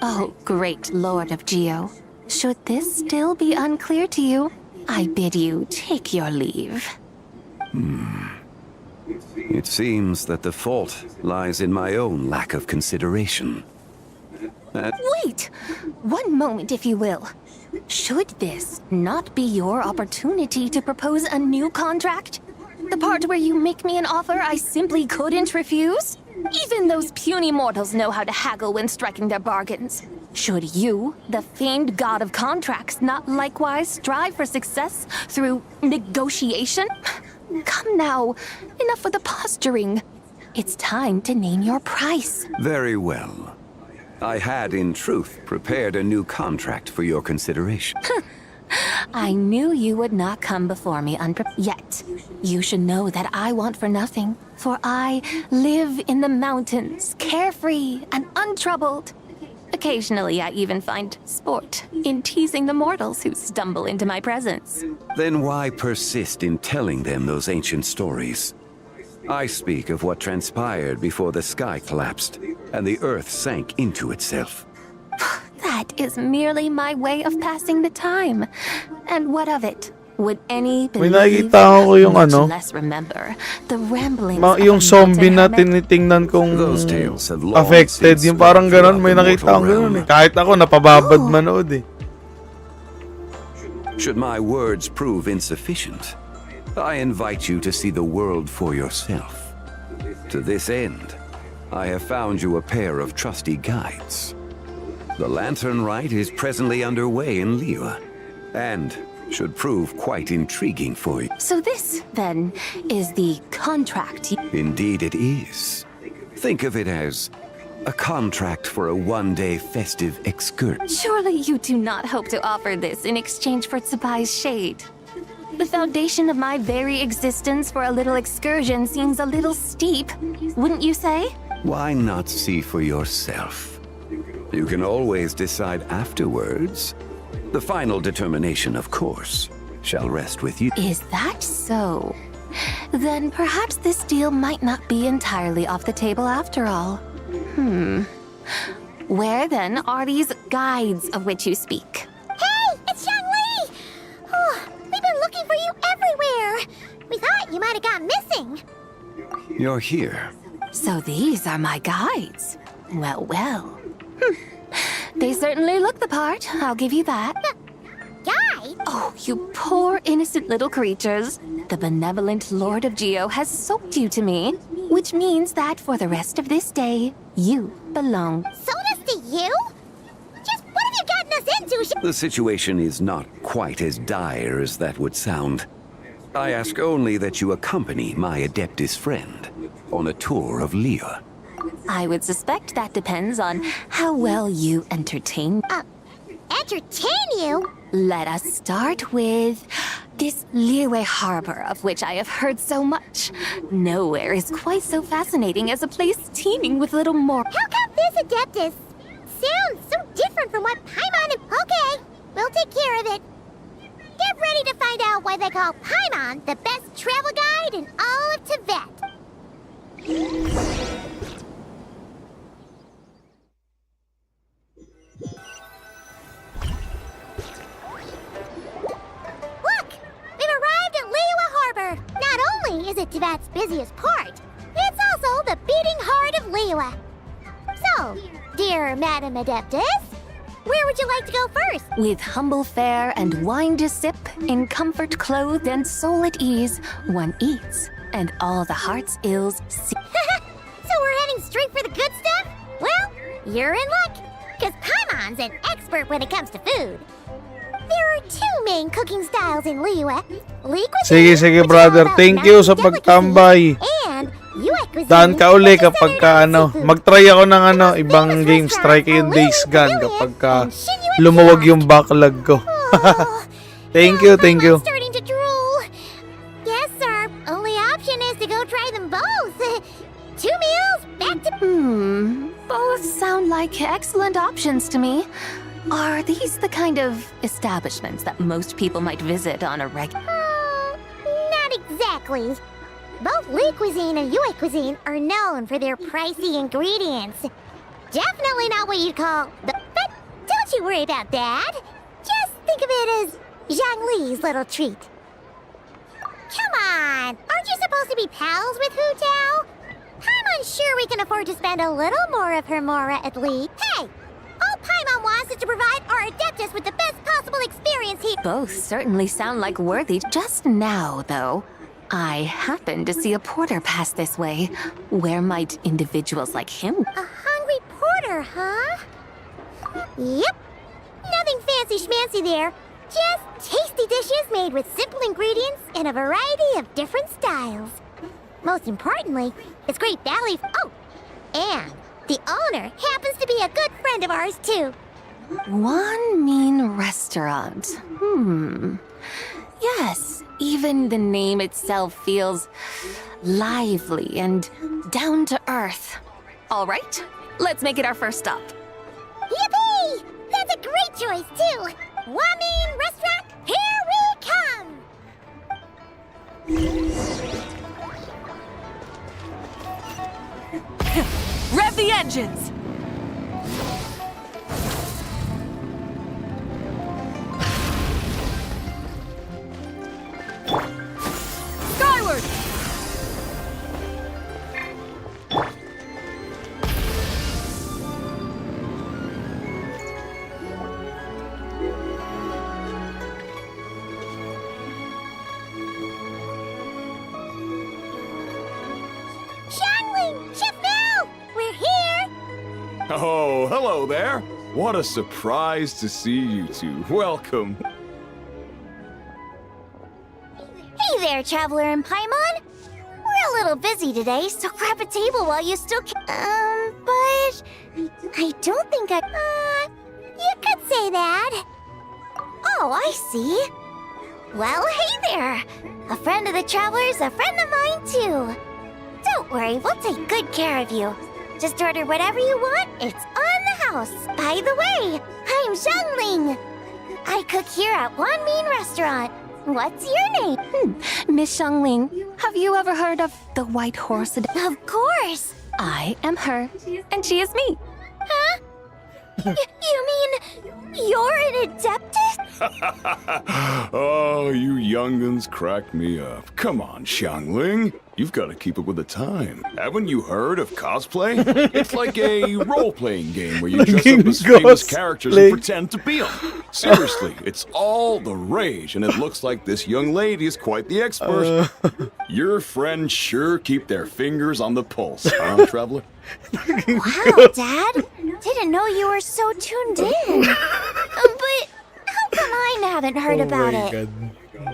Oh, great Lord of Geo. Should this still be unclear to you, I bid you take your leave. It seems that the fault lies in my own lack of consideration. Wait! One moment, if you will. Should this not be your opportunity to propose a new contract? The part where you make me an offer I simply couldn't refuse? Even those puny mortals know how to haggle when striking their bargains. Should you, the famed god of contracts, not likewise strive for success through negotiation? Come now, enough with the posturing. It's time to name your price. Very well. I had, in truth, prepared a new contract for your consideration. I knew you would not come before me unprepared. Yet, you should know that I want for nothing, for I live in the mountains, carefree and untroubled. Occasionally, I even find sport in teasing the mortals who stumble into my presence. Then why persist in telling them those ancient stories? I speak of what transpired before the sky collapsed and the earth sank into itself. That is merely my way of passing the time. And what of it? Would any May believe, nakita ko yung much ano, less remember, the ramblings yung of a zombie na mountain hermit? tinitingnan kong Those tales have long affected. since Yung parang spread ganon, may throughout the nakita akong mortal ganon eh. realm. Kahit ako, napababad manood eh. Should my words prove insufficient, I invite you to see the world for yourself. To this end, I have found you a pair of trusty guides. The lantern rite is presently underway in Liyue, and should prove quite intriguing for you. So this, then, is the contract. Indeed it is. Think of it as a contract for a one-day festive excursion. Surely you do not hope to offer this in exchange for Tsubai's shade. The foundation of my very existence for a little excursion seems a little steep, wouldn't you say? Why not see for yourself? You can always decide afterwards. The final determination, of course, shall rest with you. Is that so? Then perhaps this deal might not be entirely off the table after all. Where then are these guides of which you speak? Hey, it's Zhangli! Oh, we've been looking for you everywhere. We thought you might have gone missing. You're here. So these are my guides. Well, well. They certainly look the part, I'll give you that. Guide? Oh, you poor innocent little creatures. The benevolent Lord of Geo has soaked you to me, which means that for the rest of this day, you belong. Sold us to you? Just what have you gotten us into? The situation is not quite as dire as that would sound. I ask only that you accompany my Adeptus friend on a tour of Liyue. I would suspect that depends on how well you entertain. Entertain you? Let us start with this Liyue harbor of which I have heard so much. Nowhere is quite so fascinating as a place teeming with little more. How come this Adeptus sounds so different from what Paimon and Okay, we'll take care of it. Get ready to find out why they call Paimon the best travel guide in all of Tibet. Look! We've arrived at Liyue Harbor. Not only is it Tibet's busiest port, it's also the beating heart of Liyue. So, dear Madam Adeptus, where would you like to go first? With humble fare and wine to sip, in comfort clothed and soul at ease, one eats, and all the heart's ills cease. So we're heading straight for the good stuff? Well, you're in luck, because Paimon's an expert when it comes to food. There are two main cooking styles in Liyue. Lee cuisine, Sige, which is brother. all about Thank you sa mountain pagtambay. delicacies, and Yue cuisine, Daan ka uli which is kapag centered ka on ano, seafood. mag-try ako ng ano, ibang games. Try ko yung Days Gone kapag ka lumawag yung backlog ko. Thank you, thank you. Starting to drool. Yes, sir. Only option is to go try them both. 2 meals, back to... Both sound like excellent options to me. Are these the kind of establishments that most people might visit on a regular? Not exactly. Both Lee cuisine and Yue cuisine are known for their pricey ingredients. Definitely not what you'd call the... But don't you worry about that. Just think of it as Zhang Li's little treat. Come on! Aren't you supposed to be pals with Hu Tao? I'm unsure we can afford to spend a little more of her mora at Lee. Hey! All both certainly sound like worthy. Just now, though, I happened to see a porter pass this way. Where might individuals like him? A hungry porter, huh? Yep. Nothing fancy schmancy there. Just tasty dishes made with simple ingredients in a variety of different styles. Most importantly, it's great value. Oh, and the owner happens to be a good friend of ours, too. One Mean Restaurant. Yes, even the name itself feels lively and down to earth. All right, let's make it our first stop. Yippee! That's a great choice, too. Wamin Restaurant, here we come! Rev the engines! Skyward! Xiangling! Chef Mel! We're here! Oh, hello there. What a surprise to see you two. Welcome. Hey there, Traveler and Paimon. We're a little busy today, so grab a table while you still can. But I don't think you could say that. Oh, I see. Well, hey there. A friend of the Traveler's a friend of mine, too. Don't worry, we'll take good care of you. Just order whatever you want, it's on the house. By the way, I'm Xiangling. I cook here at One Mean Restaurant. What's your name? Miss Xiangling, have you ever heard of the White Horse? Of course. I am her, and she is me. Huh? You mean you're an Adeptus? Oh, you young'uns crack me up. Come on, Xiangling. You've got to keep up with the time. Haven't you heard of cosplay? It's like a role-playing game where you dress up as famous characters and pretend to be them. Seriously, it's all the rage, and it looks like this young lady is quite the expert. Your friends sure keep their fingers on the pulse, huh, Traveler? Wow, Dad. Didn't know you were so tuned in. But how come I haven't heard about it?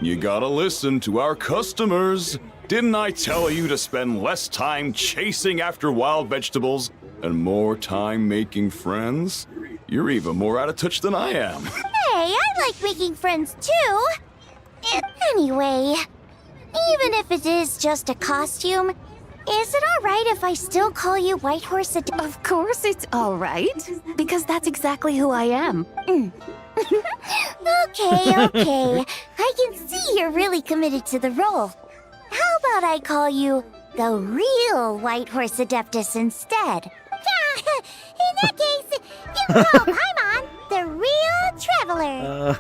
You gotta listen to our customers. Didn't I tell you to spend less time chasing after wild vegetables and more time making friends? You're even more out of touch than I am. Hey, I like making friends too. Anyway, even if it is just a costume, is it alright if I still call you White Horse Of course it's alright, because that's exactly who I am. Okay. I can see you're really committed to the role. How about I call you the real White Horse Adeptus instead? In that case, you can call Paimon the real Traveler.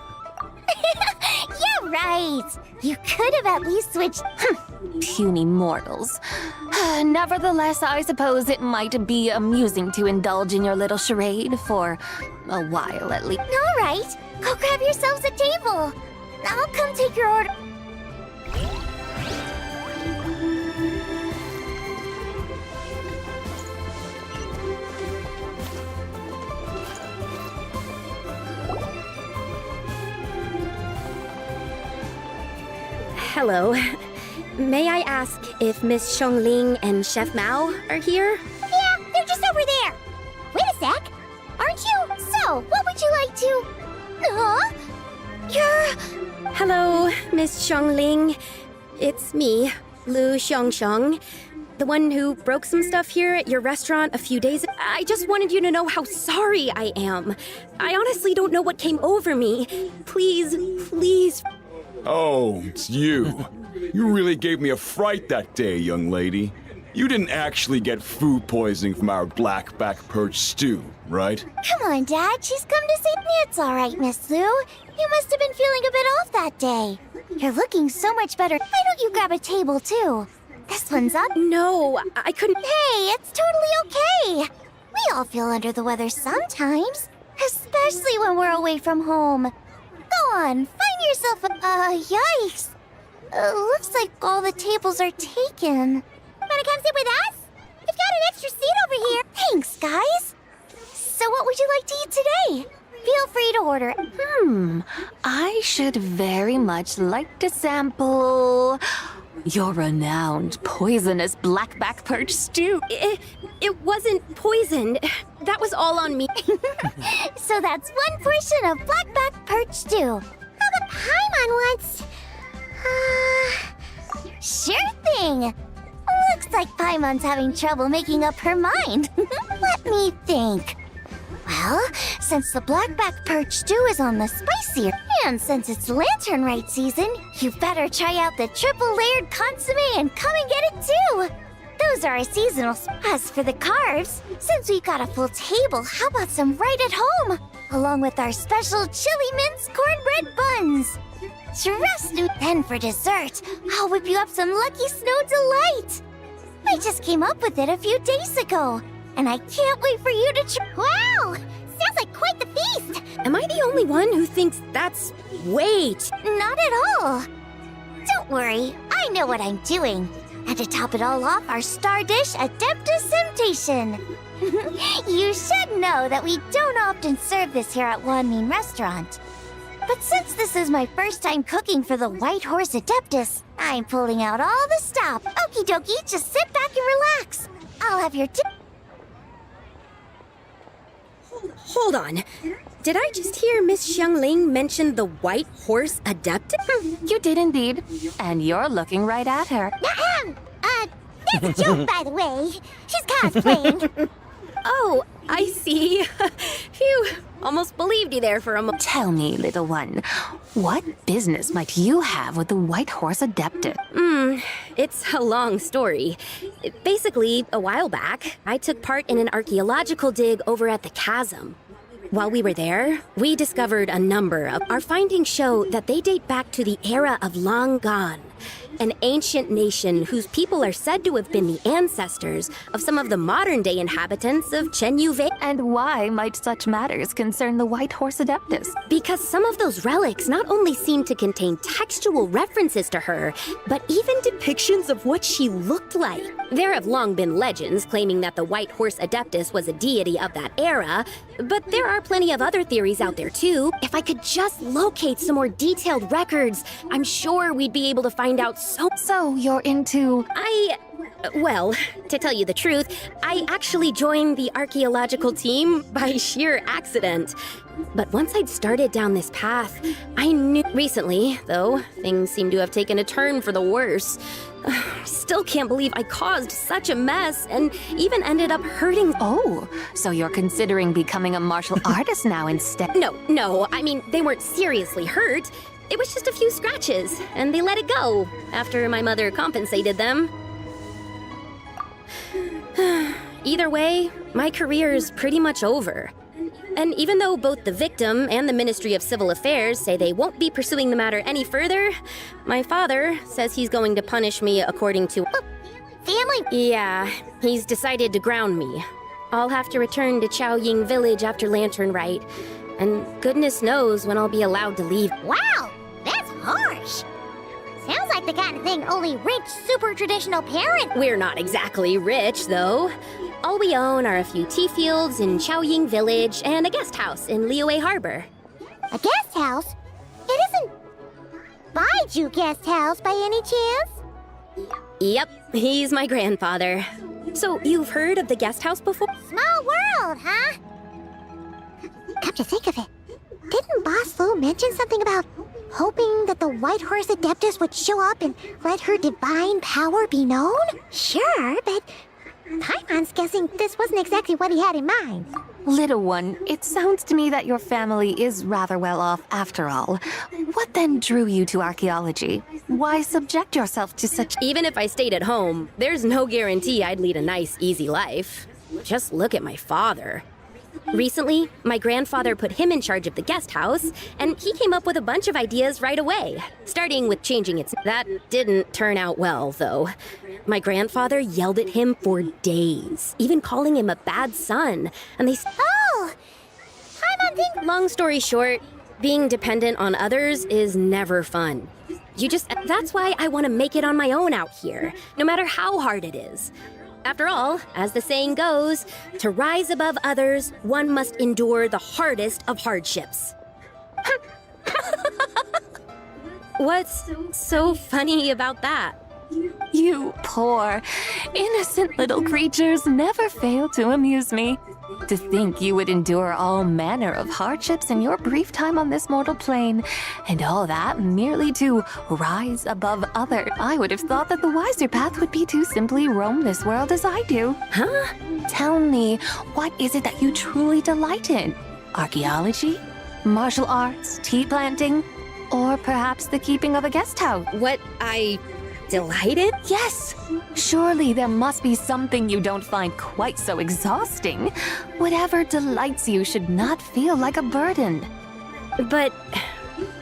Yeah, right. You could have at least switched. Puny mortals. Nevertheless, I suppose it might be amusing to indulge in your little charade for a while at least. All right, go grab yourselves a table. I'll come take your order. Hello. May I ask if Miss Xiangling and Chef Mao are here? Yeah, they're just over there. Wait a sec. Aren't you? So, what would you like to... Huh? You're... Hello, Miss Xiangling. It's me, Lu Xiangxiang, the one who broke some stuff here at your restaurant a few days ago. I just wanted you to know how sorry I am. I honestly don't know what came over me. Please. Oh, it's you. You really gave me a fright that day, young lady. You didn't actually get food poisoning from our black-back perch stew, right? Come on, Dad. She's come to say it's all right, Miss Lu. You must have been feeling a bit off that day. You're looking so much better. Why don't you grab a table, too? This one's up. No, I couldn't. Hey, it's totally okay. We all feel under the weather sometimes, especially when we're away from home. Go on, find yourself yikes. Looks like all the tables are taken. Wanna come sit with us? We've got an extra seat over here. Thanks, guys. So what would you like to eat today? Feel free to order. I should very much like to sample your renowned poisonous blackback perch stew. It wasn't poisoned. That was all on me. So that's one portion of blackback perch stew. How about Paimon wants... Sure thing. Looks like Paimon's having trouble making up her mind. Let me think. Well, since the blackback perch stew is on the spicier, and since it's lantern rite season, you better try out the triple layered consomme and come and get it too. Those are our seasonal. As for the carbs, since we've got a full table, how about some right at home? Along with our special chili mince cornbread buns. Trust me. Then for dessert, I'll whip you up some Lucky Snow Delight. I just came up with it a few days ago, and I can't wait for you to try. Wow! Sounds like quite the feast! Am I the only one who thinks that's... Wait! Not at all. Don't worry, I know what I'm doing. And to top it all off, our star dish, Adeptus Temptation. You should know that we don't often serve this here at Wanmin Restaurant. But since this is my first time cooking for the White Horse Adeptus, I'm pulling out all the stop. Okie dokie, just sit back and relax. I'll have your Hold on. Did I just hear Miss Xiangling mention the White Horse Adeptus? You did indeed. And you're looking right at her. That's a joke, by the way. She's cosplaying. Oh, I see. Phew, almost believed you there for a moment. Tell me, little one, what business might you have with the White Horse Adeptus? It's a long story. Basically, a while back, I took part in an archaeological dig over at the chasm. While we were there, we discovered a number of... Our findings show that they date back to the era of Long Gone, an ancient nation whose people are said to have been the ancestors of some of the modern-day inhabitants of Chenyu Vale. And why might such matters concern the White Horse Adeptus? Because some of those relics not only seem to contain textual references to her, but even depictions of what she looked like. There have long been legends claiming that the White Horse Adeptus was a deity of that era, but there are plenty of other theories out there too. If I could just locate some more detailed records, I'm sure we'd be able to find out So you're into... Well, to tell you the truth, I actually joined the archaeological team by sheer accident. But once I'd started down this path, I knew... Recently, though, things seem to have taken a turn for the worse. Still can't believe I caused such a mess and even ended up hurting... Oh, so you're considering becoming a martial artist now instead? No, I mean, they weren't seriously hurt. It was just a few scratches, and they let it go after my mother compensated them. Either way, my career is pretty much over. And even though both the victim and the Ministry of Civil Affairs say they won't be pursuing the matter any further, my father says he's going to punish me according to... Family? Yeah, he's decided to ground me. I'll have to return to Chaoying Village after Lantern Rite, and goodness knows when I'll be allowed to leave. Wow, that's harsh. Sounds like the kind of thing only rich, super traditional parents... We're not exactly rich, though. All we own are a few tea fields in Chaoying Village and a guest house in Liyue Harbor. A guest house? It isn't Baiju Guest House by any chance? Yep, he's my grandfather. So, you've heard of the guest house before? Small world, huh? Come to think of it, didn't Boss Lu mention something about hoping that the White Horse Adeptus would show up and let her divine power be known? Sure, but Paimon's guessing this wasn't exactly what he had in mind. Little one, it sounds to me that your family is rather well off after all. What then drew you to archaeology? Why subject yourself to such... Even if I stayed at home, there's no guarantee I'd lead a nice, easy life. Just look at my father. Recently, my grandfather put him in charge of the guest house, and he came up with a bunch of ideas right away, starting with changing its... That didn't turn out well, though. My grandfather yelled at him for days, even calling him a bad son, and they... Oh! Paimon thinks... Long story short, Being dependent on others is never fun. That's why I want to make it on my own out here, no matter how hard it is. After all, as the saying goes, to rise above others, one must endure the hardest of hardships. What's so funny about that? You poor, innocent little creatures never fail to amuse me. To think you would endure all manner of hardships in your brief time on this mortal plane, and all that merely to rise above others. I would have thought that the wiser path would be to simply roam this world as I do. Huh? Tell me, what is it that you truly delight in? Archaeology? Martial arts? Tea planting? Or perhaps the keeping of a guest house? What I delighted? Yes! Surely there must be something you don't find quite so exhausting. Whatever delights you should not feel like a burden. But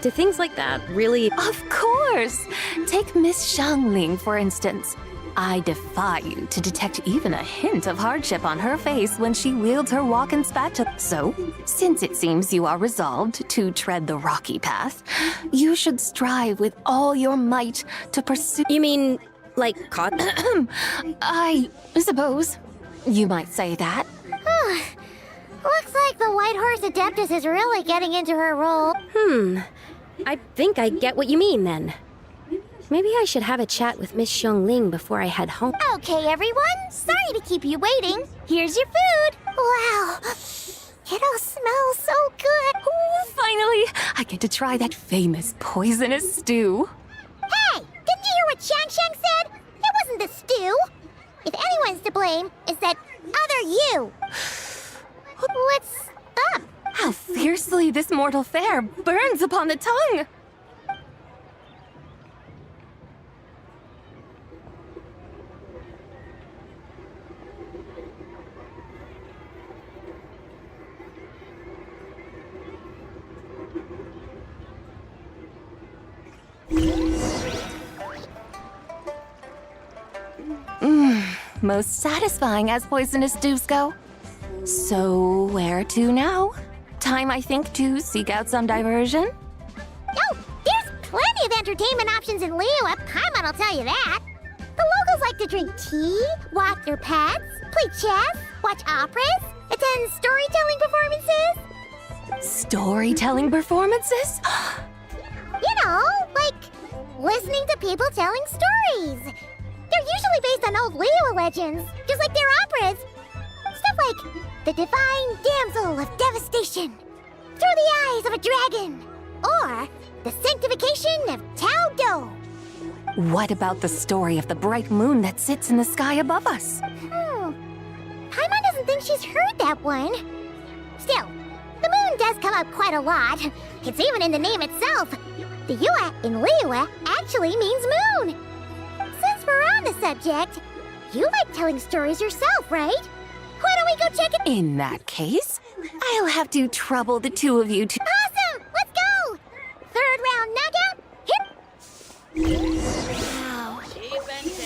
do things like that really... Of course! Take Miss Xiangling, for instance. I defy you to detect even a hint of hardship on her face when she wields her walking spatula. So, since it seems you are resolved to tread the rocky path, you should strive with all your might to pursue... You mean, like, caught? I suppose you might say that. Looks like the White Horse Adeptus is really getting into her role. I think I get what you mean, then. Maybe I should have a chat with Miss Xiangling before I head home. Okay, everyone. Sorry to keep you waiting. Here's your food. Wow. It all smells so good. Ooh, finally, I get to try that famous poisonous stew. Hey, didn't you hear what Shang said? It wasn't the stew. If anyone's to blame, it's that other you. What's up? How fiercely this mortal fare burns upon the tongue. Most satisfying as poisonous stews go. So, where to now? Time, I think, to seek out some diversion? Oh, there's plenty of entertainment options in Liyue. Paimon will tell you that. The locals like to drink tea, walk their pets, play chess, watch operas, attend storytelling performances. Storytelling performances? You know, like listening to people telling stories. They're usually based on old Liyue legends, just like their operas. Stuff like the Divine Damsel of Devastation, Through the Eyes of a Dragon, or the Sanctification of Tao Do. What about the story of the bright moon that sits in the sky above us? Paimon doesn't think she's heard that one. Still, the moon does come up quite a lot. It's even in the name itself. The Yue in Liyue actually means moon. Since we're on the subject, you like telling stories yourself, right? Why don't we go check it? In that case, I'll have to trouble the two of you to... Awesome! Let's go! Third round knockout, hit! Wow.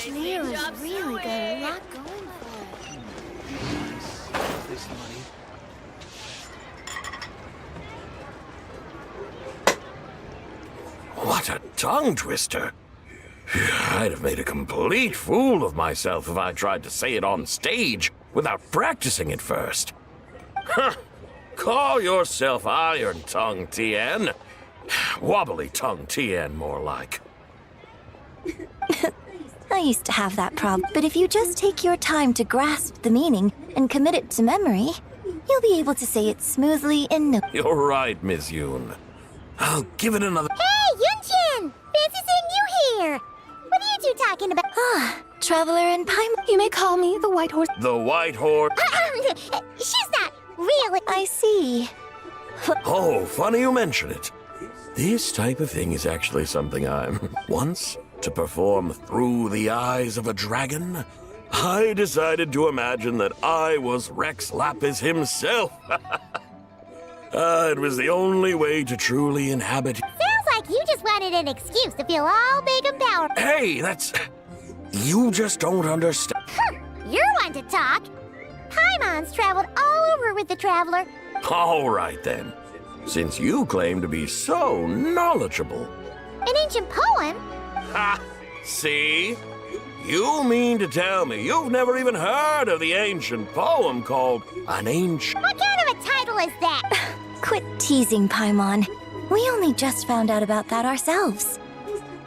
Liyue's really got a lot going for it. What a tongue twister! I'd have made a complete fool of myself if I tried to say it on stage without practicing it first. Huh. Call yourself Iron Tongue, Tien. Wobbly Tongue, Tien, more like. I used to have that problem, but if you just take your time to grasp the meaning and commit it to memory, you'll be able to say it smoothly in no... You're right, Miss Yoon. I'll give it another... Hey, Yunchin! Fancy seeing you here! What are you two talking about? Traveler and Paimon. You may call me the White Horse. The White Horse... She's not really... I see. Oh, funny you mention it. This type of thing is actually something I'm... Once, to perform Through the Eyes of a Dragon, I decided to imagine that I was Rex Lapis himself. It was the only way to truly inhabit... Sounds like you just wanted an excuse to feel all big and powerful. Hey, that's... You just don't understand. You're one to talk. Paimon's traveled all over with the Traveler. All right, then. since you claim to be so knowledgeable. An ancient poem? Ha! See? You mean to tell me you've never even heard of the ancient poem called An Ancient... What kind of a title is that? Quit teasing, Paimon. We only just found out about that ourselves.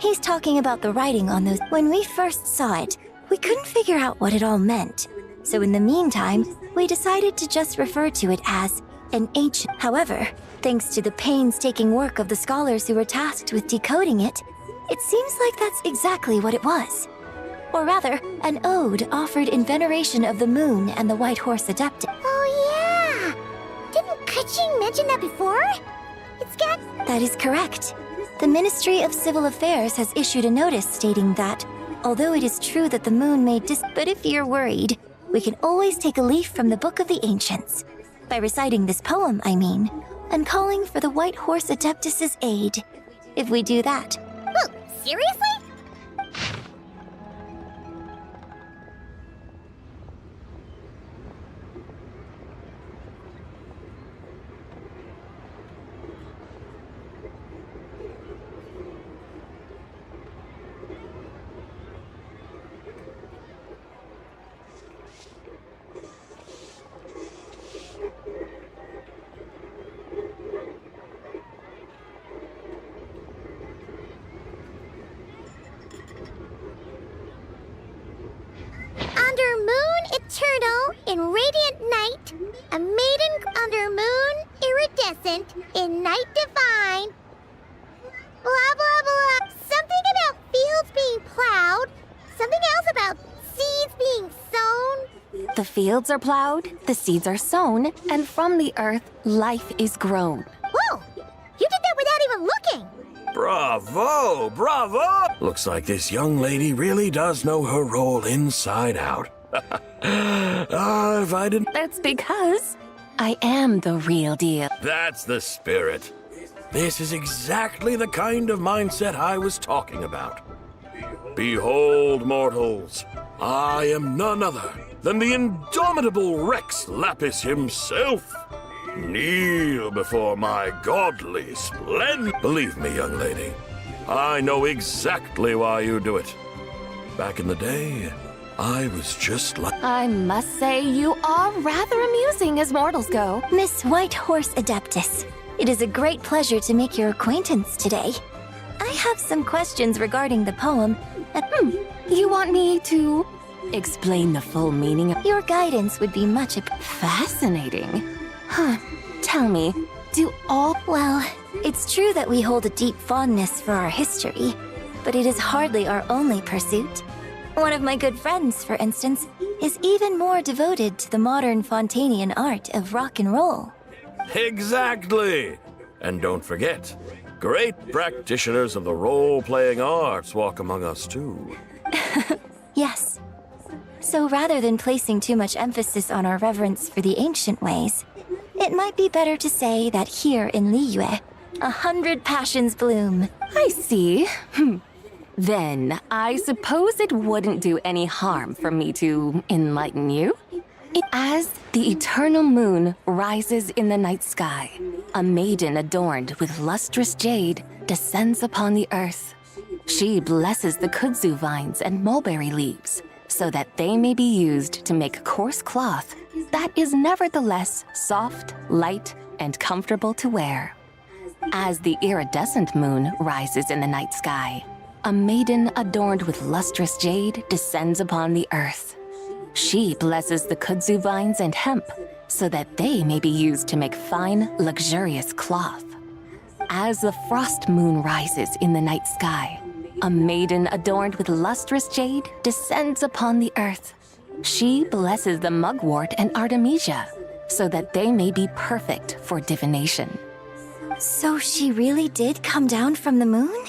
He's talking about the writing on those. When we first saw it, we couldn't figure out what it all meant. So in the meantime, we decided to just refer to it as an ancient. However, thanks to the painstaking work of the scholars who were tasked with decoding it, it seems like that's exactly what it was. Or rather, an ode offered in veneration of the moon and the White Horse Adeptus. Oh yeah! Didn't Kuching mention that before? It's got... That is correct. The Ministry of Civil Affairs has issued a notice stating that, although it is true that the moon may but if you're worried, we can always take a leaf from the Book of the Ancients. By reciting this poem, I mean, and calling for the White Horse Adeptus' aid. If we do that. Oh, seriously? Under moon eternal, in radiant night, a maiden under moon iridescent, in night divine. Blah blah blah. Something about fields being plowed. Something else about seeds being sown. The fields are plowed, the seeds are sown, and from the earth, life is grown. Whoa! You did that without even looking! Bravo! Bravo! Looks like this young lady really does know her role inside out. If I didn't... That's because I am the real deal. That's the spirit. This is exactly the kind of mindset I was talking about. Behold, mortals, I am none other than the indomitable Rex Lapis himself. Kneel before my godly splendor. Believe me, young lady, I know exactly why you do it. Back in the day, I was just like... I must say, you are rather amusing as mortals go. Miss White Horse Adeptus, it is a great pleasure to make your acquaintance today. I have some questions regarding the poem. You want me to explain the full meaning? Your guidance would be much fascinating. Huh. Tell me, do all... Well, it's true that we hold a deep fondness for our history, but it is hardly our only pursuit. One of my good friends, for instance, is even more devoted to the modern Fontanian art of rock and roll. Exactly! And don't forget, great practitioners of the role-playing arts walk among us too. Yes. So rather than placing too much emphasis on our reverence for the ancient ways, it might be better to say that here in Liyue, 100 passions bloom. I see. Then, I suppose it wouldn't do any harm for me to enlighten you. As the eternal moon rises in the night sky, a maiden adorned with lustrous jade descends upon the earth. She blesses the kudzu vines and mulberry leaves, so that they may be used to make coarse cloth that is nevertheless soft, light, and comfortable to wear. As the iridescent moon rises in the night sky, a maiden adorned with lustrous jade descends upon the earth. She blesses the kudzu vines and hemp so that they may be used to make fine, luxurious cloth. As the frost moon rises in the night sky, a maiden adorned with lustrous jade descends upon the earth. She blesses the mugwort and artemisia so that they may be perfect for divination. So she really did come down from the moon?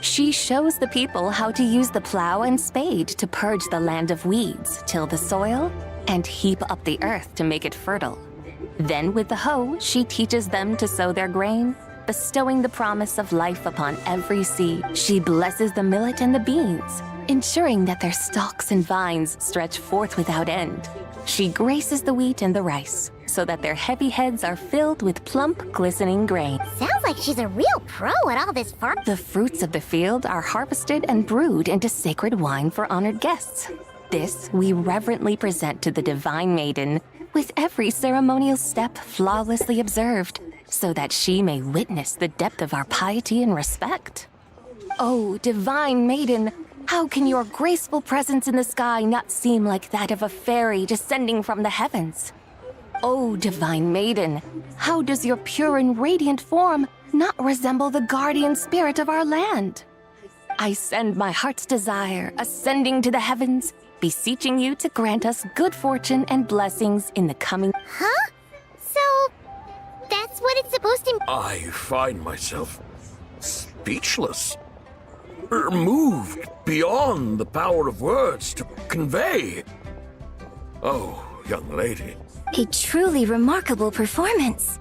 She shows the people how to use the plow and spade to purge the land of weeds, till the soil, and heap up the earth to make it fertile. Then with the hoe, she teaches them to sow their grain, bestowing the promise of life upon every seed. She blesses the millet and the beans, ensuring that their stalks and vines stretch forth without end. She graces the wheat and the rice, so that their heavy heads are filled with plump, glistening grain. Sounds like she's a real pro at all this farm. The fruits of the field are harvested and brewed into sacred wine for honored guests. This we reverently present to the Divine Maiden, with every ceremonial step flawlessly observed, so that she may witness the depth of our piety and respect. Oh, Divine Maiden, how can your graceful presence in the sky not seem like that of a fairy descending from the heavens? Oh, Divine Maiden, how does your pure and radiant form not resemble the guardian spirit of our land? I send my heart's desire, ascending to the heavens, beseeching you to grant us good fortune and blessings in the coming... Huh? So, that's what it's supposed to... I find myself speechless. Moved beyond the power of words to convey. Oh, young lady. A truly remarkable performance.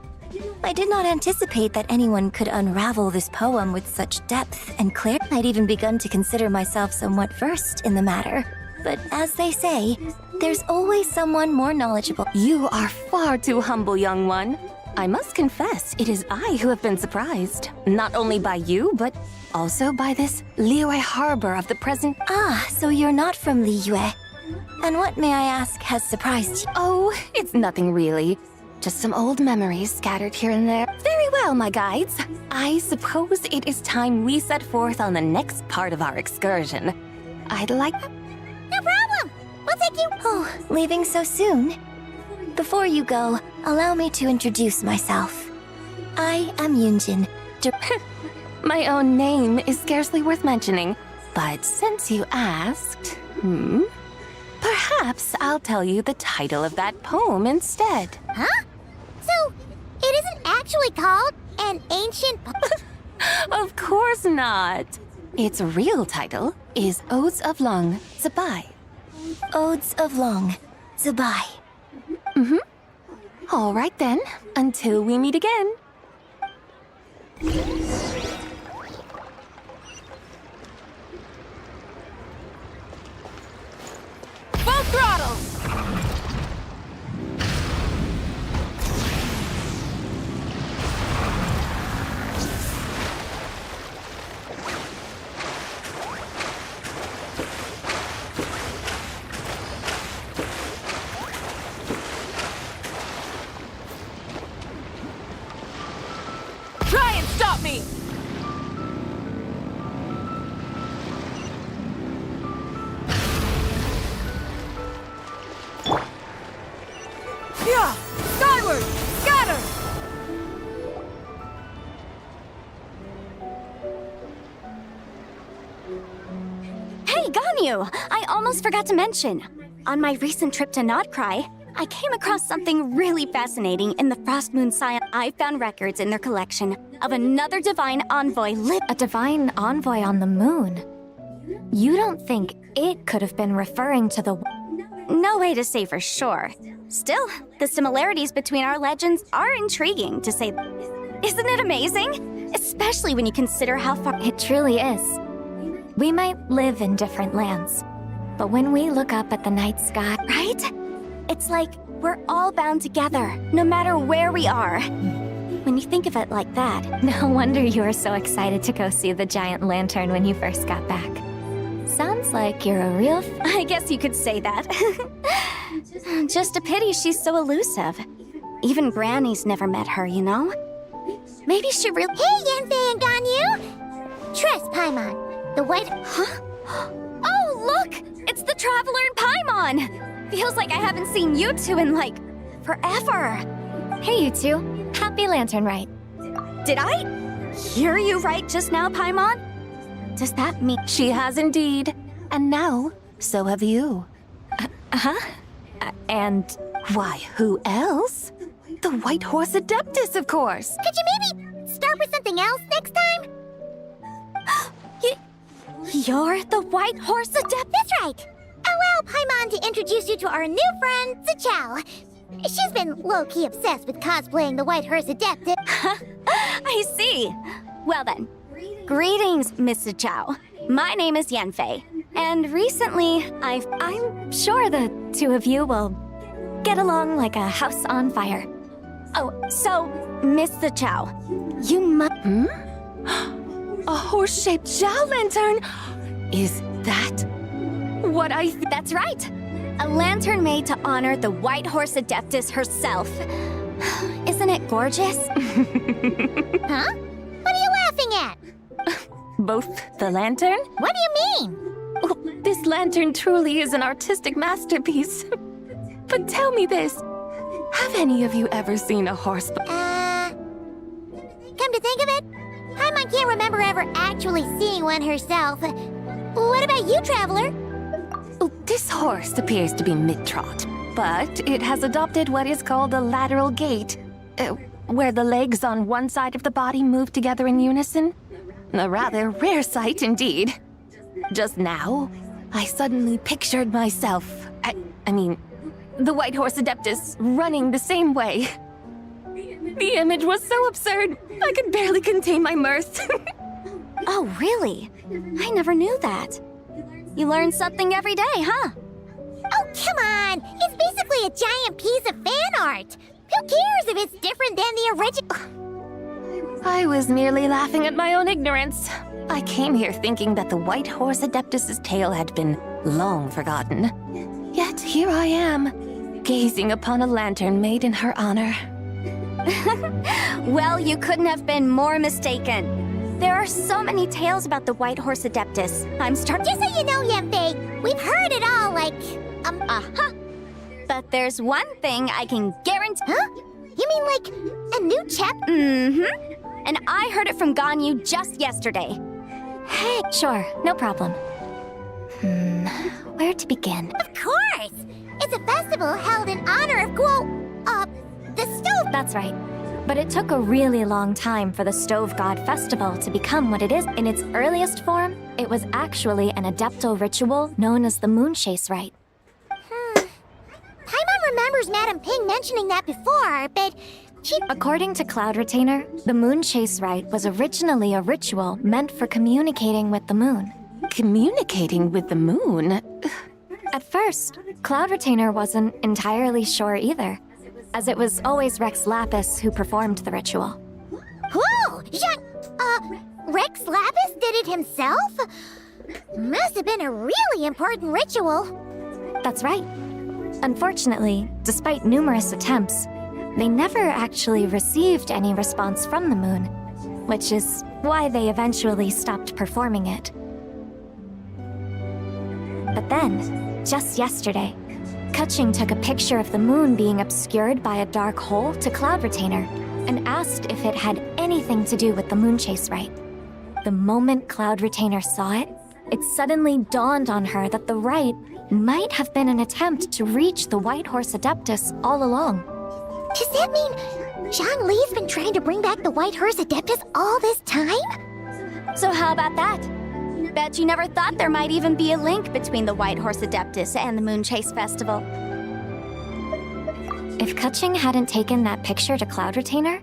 I did not anticipate that anyone could unravel this poem with such depth and clarity. I'd even begun to consider myself somewhat versed in the matter. But as they say, there's always someone more knowledgeable. You are far too humble, young one. I must confess, it is I who have been surprised. Not only by you, but also by this Liyue harbor of the present... Ah, so you're not from Liyue. And what, may I ask, has surprised you? Oh, it's nothing really. Just some old memories scattered here and there. Very well, my guides. I suppose it is time we set forth on the next part of our excursion. I'd like... No problem! We'll take you... Oh, leaving so soon? Before you go, allow me to introduce myself. I am Yunjin. My own name is scarcely worth mentioning, but since you asked, perhaps I'll tell you the title of that poem instead. Huh? So, it isn't actually called An Ancient... Of course not. Its real title is Odes of Long Zabai. Odes of Long Zabai. All right then, until we meet again. Full throttle! Try and stop me! Yeah! Skyward! Scatter! Hey, Ganyu! I almost forgot to mention. On my recent trip to Nodcry, I came across something really fascinating in the Frost Moon Scion. I found records in their collection of another divine envoy A divine envoy on the moon? You don't think it could have been referring to the... No way to say for sure. Still, the similarities between our legends are intriguing, to say... Isn't it amazing? Especially when you consider how far... It truly is. We might live in different lands, but when we look up at the night sky, right? It's like we're all bound together, no matter where we are. When you think of it like that, no wonder you were so excited to go see the giant lantern when you first got back. Sounds like you're a real... I guess you could say that. Just a pity she's so elusive. Even Granny's never met her, you know? Maybe she really... Hey, Yanfei and Ganyu! Trust Paimon, the white... Huh? Oh, look! It's the Traveler and Paimon! Feels like I haven't seen you two in, like, forever. Hey, you two. Happy Lantern Rite. Did I hear you right just now, Paimon? Does that mean... She has indeed. And now, so have you. And... Why, who else? The White Horse Adeptus, of course. Could you maybe start with something else next time? You're the White Horse Adept? That's right. Allow Paimon to introduce you to our new friend, Zichao. She's been low-key obsessed with cosplaying the White Horse Adept. I see. Well then, greetings, Miss Zichao. My name is Yanfei. And recently, I'm sure the two of you will get along like a house on fire. Oh, so, Miss the Chow, you must... A horse-shaped Zhao lantern? Is that what I... That's right! A lantern made to honor the White Horse Adeptus herself. Isn't it gorgeous? Huh? What are you laughing at? Both the lantern? What do you mean? Oh, this lantern truly is an artistic masterpiece. But tell me this. Have any of you ever seen a horse? Come to think of it, Paimon can't remember ever actually seeing one herself. What about you, Traveler? Oh, this horse appears to be mid-trot, but it has adopted what is called a lateral gait, where the legs on one side of the body move together in unison. A rather rare sight indeed. Just now, I suddenly pictured myself, I mean, the White Horse Adeptus running the same way. The image was so absurd, I could barely contain my mirth. Oh, really? I never knew that. You learn something every day, huh? Oh, come on! It's basically a giant piece of fan art! Who cares if it's different than the original? I was merely laughing at my own ignorance. I came here thinking that the White Horse Adeptus's tale had been long forgotten. Yet here I am, gazing upon a lantern made in her honor. Well, you couldn't have been more mistaken. There are so many tales about the White Horse Adeptus. Just so you know, Yanfei, we've heard it all, like, But there's one thing I can guarantee. Huh? You mean like a new chapter? Mm-hmm. And I heard it from Ganyu just yesterday. Hey, sure, no problem. Where to begin? Of course! It's a festival held in honor of the stove. That's right. But it took a really long time for the Stove God Festival to become what it is. In its earliest form, it was actually an adeptal ritual known as the Moon Chase Rite. Paimon remembers Madame Ping mentioning that before, but According to Cloud Retainer, the Moon Chase Rite was originally a ritual meant for communicating with the moon. Communicating with the moon? At first, Cloud Retainer wasn't entirely sure either, as it was always Rex Lapis who performed the ritual. Whoa! Rex Lapis did it himself? Must have been a really important ritual. That's right. Unfortunately, despite numerous attempts, they never actually received any response from the moon, which is why they eventually stopped performing it. But then, just yesterday, Kutching took a picture of the moon being obscured by a dark hole to Cloud Retainer and asked if it had anything to do with the Moon Chase Rite. The moment Cloud Retainer saw it, it suddenly dawned on her that the rite might have been an attempt to reach the White Horse Adeptus all along. Does that mean Zhang Li's been trying to bring back the White Horse Adeptus all this time? So how about that? Bet you never thought there might even be a link between the White Horse Adeptus and the Moon Chase Festival. If Kutching hadn't taken that picture to Cloud Retainer,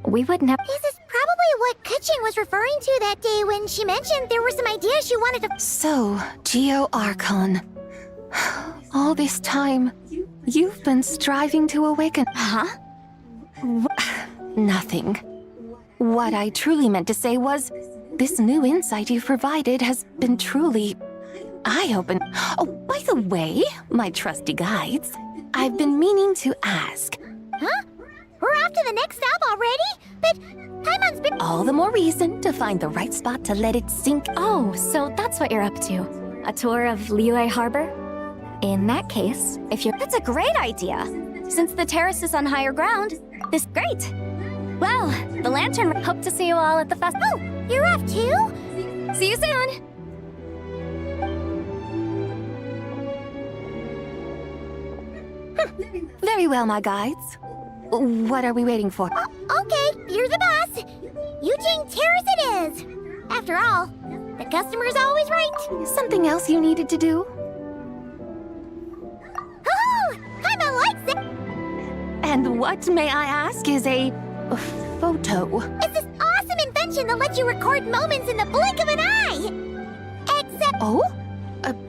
we would never— This is probably what Kutching was referring to that day when she mentioned there were some ideas she wanted to— So, Geo Archon. All this time, you've been striving to awaken— Huh? Nothing. What I truly meant to say was, this new insight you've provided has been truly eye-opening. Oh, by the way, my trusty guides, I've been meaning to ask. Huh? We're off to the next stop already? But Paimon's been— All the more reason to find the right spot to let it sink. Oh, so that's what you're up to. A tour of Liyue Harbor? In that case, if you're— That's a great idea! Since the terrace is on higher ground, this— Great! Well, the lantern— Hope to see you all at the festival. Oh, you're off too? See you soon! Very well, my guides. What are we waiting for? Okay, you're the boss. Yujing Terrace it is. After all, the customer's always right. Something else you needed to do? Oh, Paimon likes it. And what, may I ask, is a photo? It's this awesome invention that lets you record moments in the blink of an eye. Except— Oh?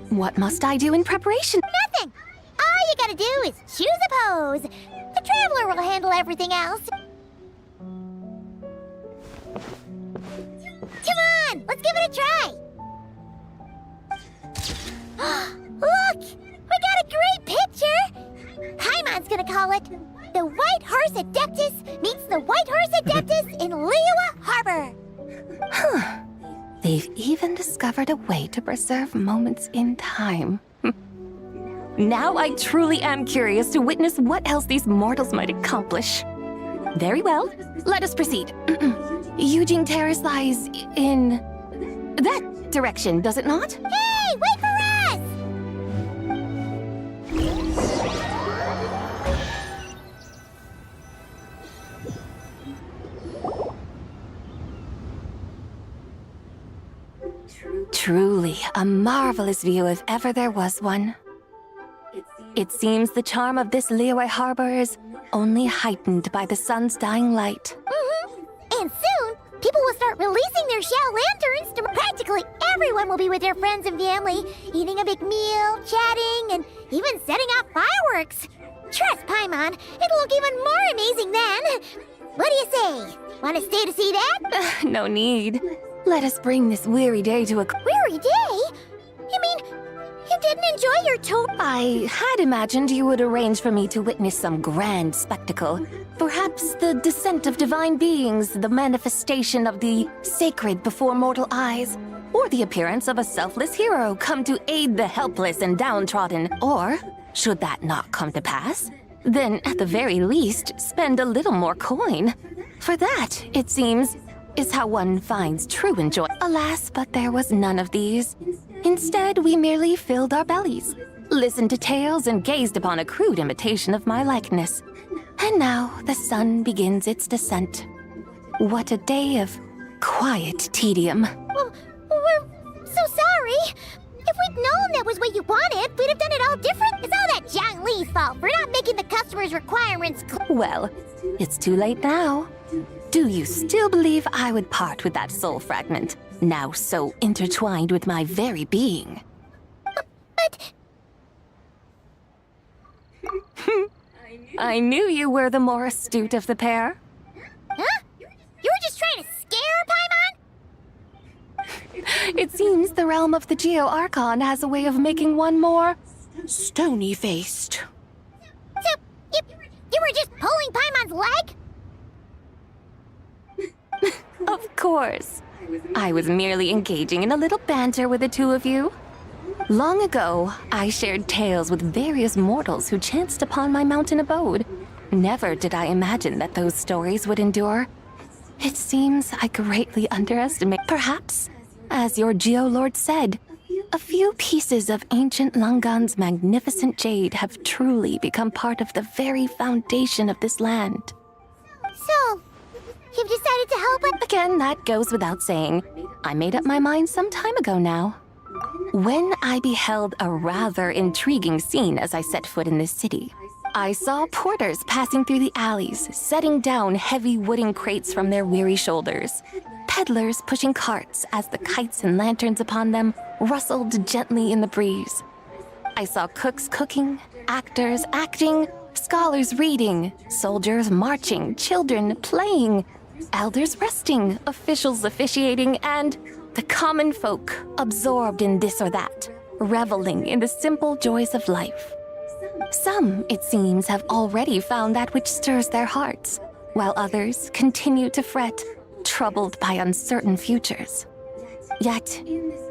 What must I do in preparation? Nothing! All you gotta do is choose a pose. The Traveler will handle everything else. Come on! Let's give it a try! Look! We got a great picture! Paimon's gonna call it The White Horse Adeptus Meets the White Horse Adeptus in Liyue Harbor. Huh. They've even discovered a way to preserve moments in time. Now I truly am curious to witness what else these mortals might accomplish. Very well, let us proceed. Eugene Terrace lies in that direction, does it not? Hey, wait for us! Truly a marvelous view if ever there was one. It seems the charm of this Liyue Harbor is only heightened by the sun's dying light. And soon, people will start releasing their Xiao lanterns to practically everyone will be with their friends and family, eating a big meal, chatting, and even setting off fireworks. Trust Paimon, it'll look even more amazing then. What do you say? Want to stay to see that? No need. Let us bring this weary day to a... Weary day? You mean, you didn't enjoy your tour? I had imagined you would arrange for me to witness some grand spectacle. Perhaps the descent of divine beings, the manifestation of the sacred before mortal eyes, or the appearance of a selfless hero come to aid the helpless and downtrodden. Or, should that not come to pass, then at the very least, spend a little more coin. For that, it seems, is how one finds true enjoyment. Alas, but there was none of these. Instead, we merely filled our bellies, listened to tales, and gazed upon a crude imitation of my likeness. And now the sun begins its descent. What a day of quiet tedium. Well, we're so sorry. If we'd known that was what you wanted, we'd have done it all different. It's all that Zhang Li's fault for not making the customer's requirements clear. Well, it's too late now. Do you still believe I would part with that soul fragment, now so intertwined with my very being? But... I knew you were the more astute of the pair. Huh? You were just trying to scare Paimon? It seems the realm of the Geo-Archon has a way of making one more stony-faced. So, you were just pulling Paimon's leg? Of course. I was merely engaging in a little banter with the two of you. Long ago, I shared tales with various mortals who chanced upon my mountain abode. Never did I imagine that those stories would endure. It seems I greatly underestimate. Perhaps, as your Geolord said, a few pieces of ancient Langan's magnificent jade have truly become part of the very foundation of this land. So, you've decided to help us? Again, that goes without saying. I made up my mind some time ago now. When I beheld a rather intriguing scene as I set foot in this city, I saw porters passing through the alleys, setting down heavy wooden crates from their weary shoulders, peddlers pushing carts as the kites and lanterns upon them rustled gently in the breeze. I saw cooks cooking, actors acting, scholars reading, soldiers marching, children playing, elders resting, officials officiating, and the common folk absorbed in this or that, reveling in the simple joys of life. Some, it seems, have already found that which stirs their hearts, while others continue to fret, troubled by uncertain futures. Yet,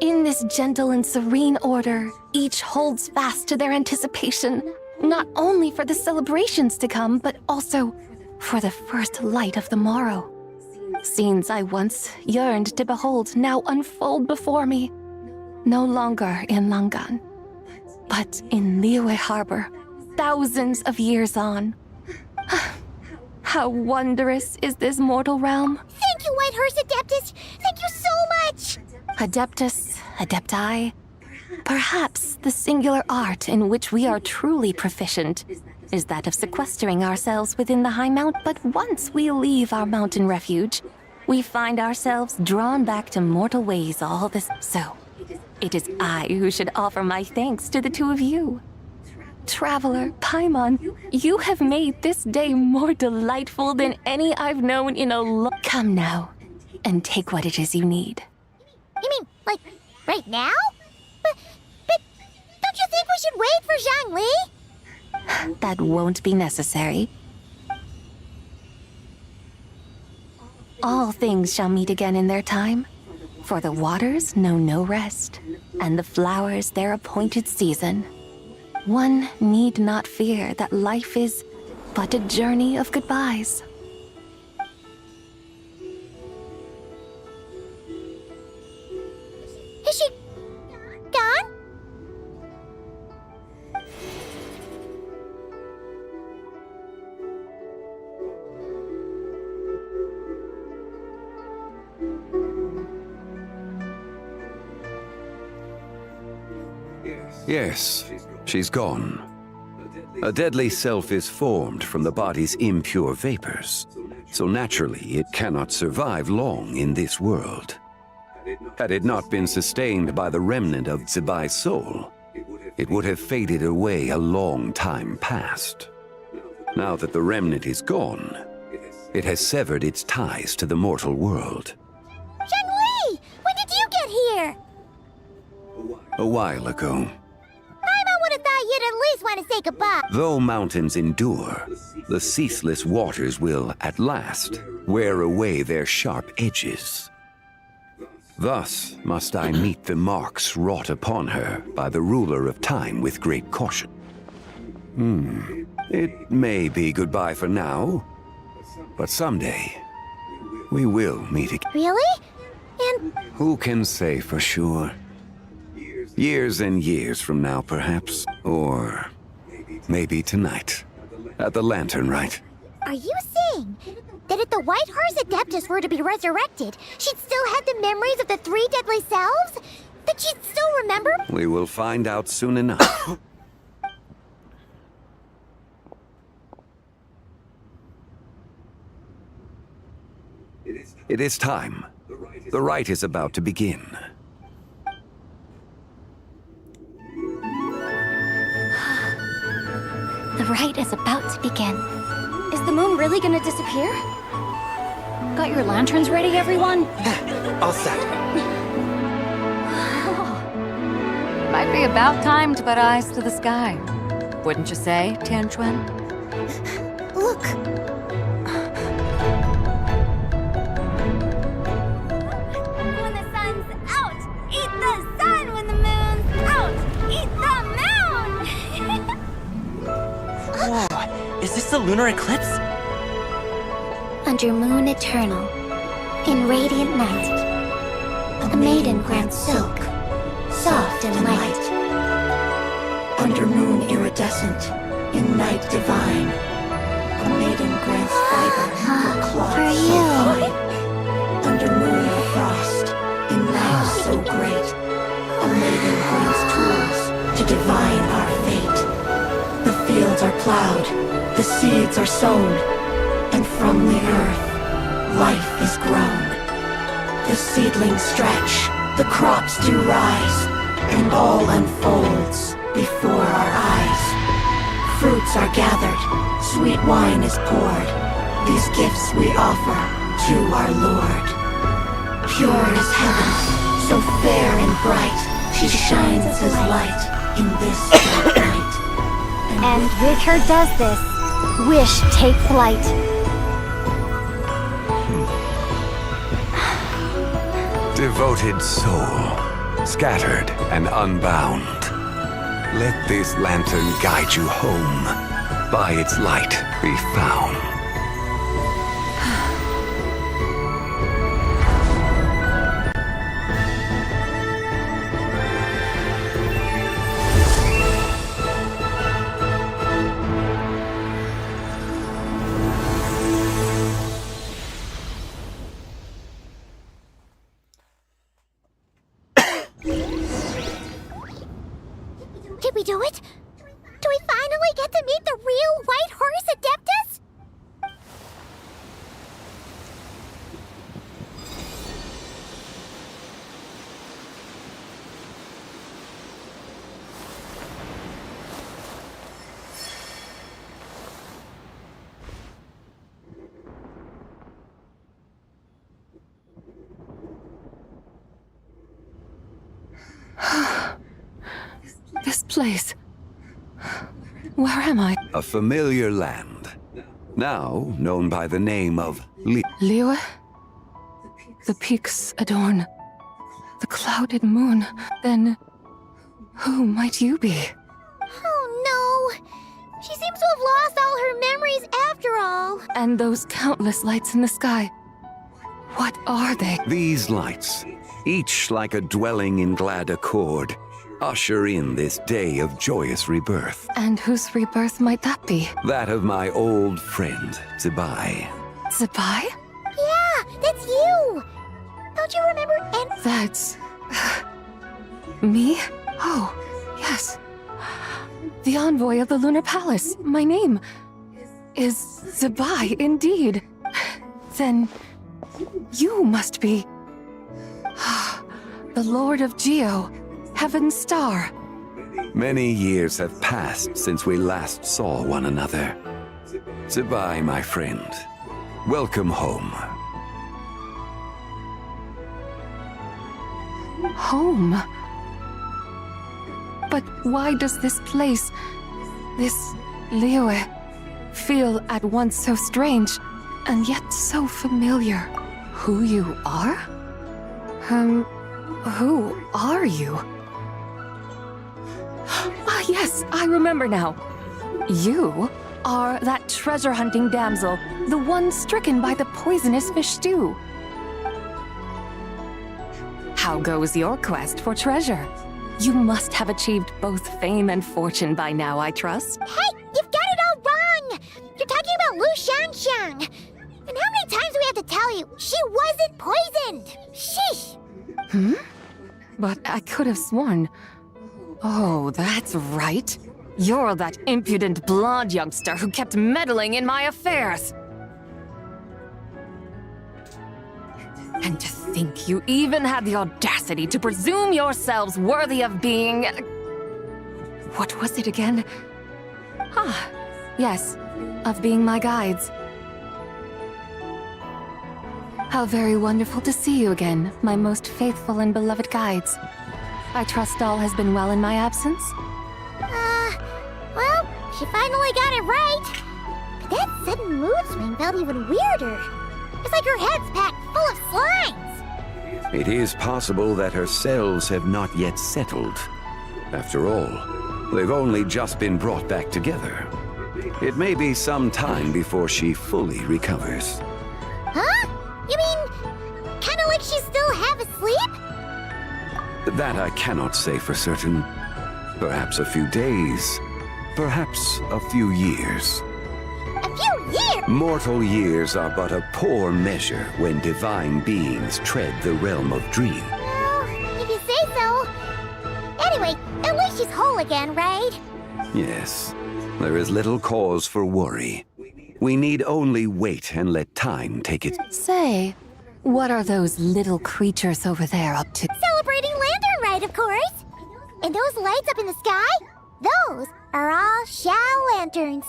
in this gentle and serene order, each holds fast to their anticipation, not only for the celebrations to come, but also for the first light of the morrow. Scenes I once yearned to behold now unfold before me, no longer in Langan, but in Liyue Harbor, thousands of years on. How wondrous is this mortal realm! Thank you, White Horse Adeptus! Thank you so much! Adeptus, Adepti, perhaps the singular art in which we are truly proficient is that of sequestering ourselves within the high mount, but once we leave our mountain refuge, we find ourselves drawn back to mortal ways all this. So, It is I who should offer my thanks to the two of you. Traveler, Paimon, you have made this day more delightful than any I've known in a Come now, and take what it is you need. You mean, like, right now? But don't you think we should wait for Zhang Li? That won't be necessary. All things shall meet again in their time, for the waters know no rest, and the flowers their appointed season. One need not fear that life is but a journey of goodbyes. Is she gone? Yes, she's gone. A deadly self is formed from the body's impure vapors, so naturally it cannot survive long in this world. Had it not been sustained by the remnant of Zibai's soul, it would have faded away a long time past. Now that the remnant is gone, it has severed its ties to the mortal world. Zhang Li! When did you get here? A while ago, I would have thought you'd at least want to say goodbye. though mountains endure, the ceaseless waters will, at last, wear away their sharp edges. Thus must I meet the marks wrought upon her by the ruler of time with great caution. It may be goodbye for now, but someday we will meet again. Really? And Who can say for sure? Years and years from now, perhaps. Or maybe tonight. At the Lantern Rite. are you saying that if the White Horse Adeptus were to be resurrected, she'd still have the memories of the three deadly selves? That she'd still remember? We will find out soon enough. It is time. The rite is about to begin. The rite is about to begin. Is the moon really gonna disappear? Got your lanterns ready, everyone? All set. Might be about time to put eyes to the sky. Wouldn't you say, Tianchuan? Look! When the sun's out, eat the sun. When the moon's out, eat the moon. Whoa, is this the lunar eclipse? Under moon eternal, in radiant night, a maiden grants silk, soft and light. Under moon iridescent, in night divine, a maiden grants fiber for cloth For so you. fine. Under moon of frost, in night so great, a maiden grants tools to divine our fate. The fields are plowed, the seeds are sown, and from the earth, life is grown. The seedlings stretch, the crops do rise, and all unfolds before our eyes. Fruits are gathered, sweet wine is poured. These gifts we offer to our Lord. Pure is heaven, so fair and bright, she shines as light in this dark night. And with her does this, wish take flight. Devoted soul, scattered and unbound. Let this lantern guide you home. By its light be found. Did we do it? Do we finally get to meet the real White Horse Adeptus? place? Where am I? A familiar land, now known by the name of Liyue? The peaks adorn the clouded moon. Then, who might you be? Oh no! She seems to have lost all her memories after all. And those countless lights in the sky. What are they? These lights, each like a dwelling in glad accord, usher in this day of joyous rebirth. And whose rebirth might that be? That of my old friend, Zibai. Zibai? Yeah, that's you! Don't you remember That's... me? Oh, yes. The envoy of the Lunar Palace. My name is Zibai, indeed. Then you must be... the Lord of Geo, Heaven's Star. Many years have passed since we last saw one another. Zibai, my friend. Welcome home. Home? But why does this place, this Liyue, feel at once so strange and yet so familiar? Who you are? Who are you? Ah, yes, I remember now. You are that treasure-hunting damsel, the one stricken by the poisonous fish stew. How goes your quest for treasure? You must have achieved both fame and fortune by now, I trust. Hey, you've got it all wrong! You're talking about Lu Shanxiang. And how many times do we have to tell you? She wasn't poisoned! Sheesh! But I could have sworn... Oh, that's right. You're that impudent blonde youngster who kept meddling in my affairs. And to think you even had the audacity to presume yourselves worthy of being... What was it again? Ah, yes, of being my guides. How very wonderful to see you again, my most faithful and beloved guides. I trust all has been well in my absence? Well, she finally got it right. But that sudden mood swing felt even weirder. It's like her head's packed full of slimes. It is possible that her cells have not yet settled. After all, they've only just been brought back together. It may be some time before she fully recovers. Huh? You mean, kinda like she's still half asleep? That I cannot say for certain. Perhaps a few days, perhaps a few years. A few years? Mortal years are but a poor measure when divine beings tread the realm of dream. Well, if you say so. Anyway, at least she's whole again, right? Yes, there is little cause for worry. We need only wait and let time take its... Say, what are those little creatures over there up to? Celebrating Lantern Rite, of course. And those lights up in the sky? Those are all Xiao lanterns.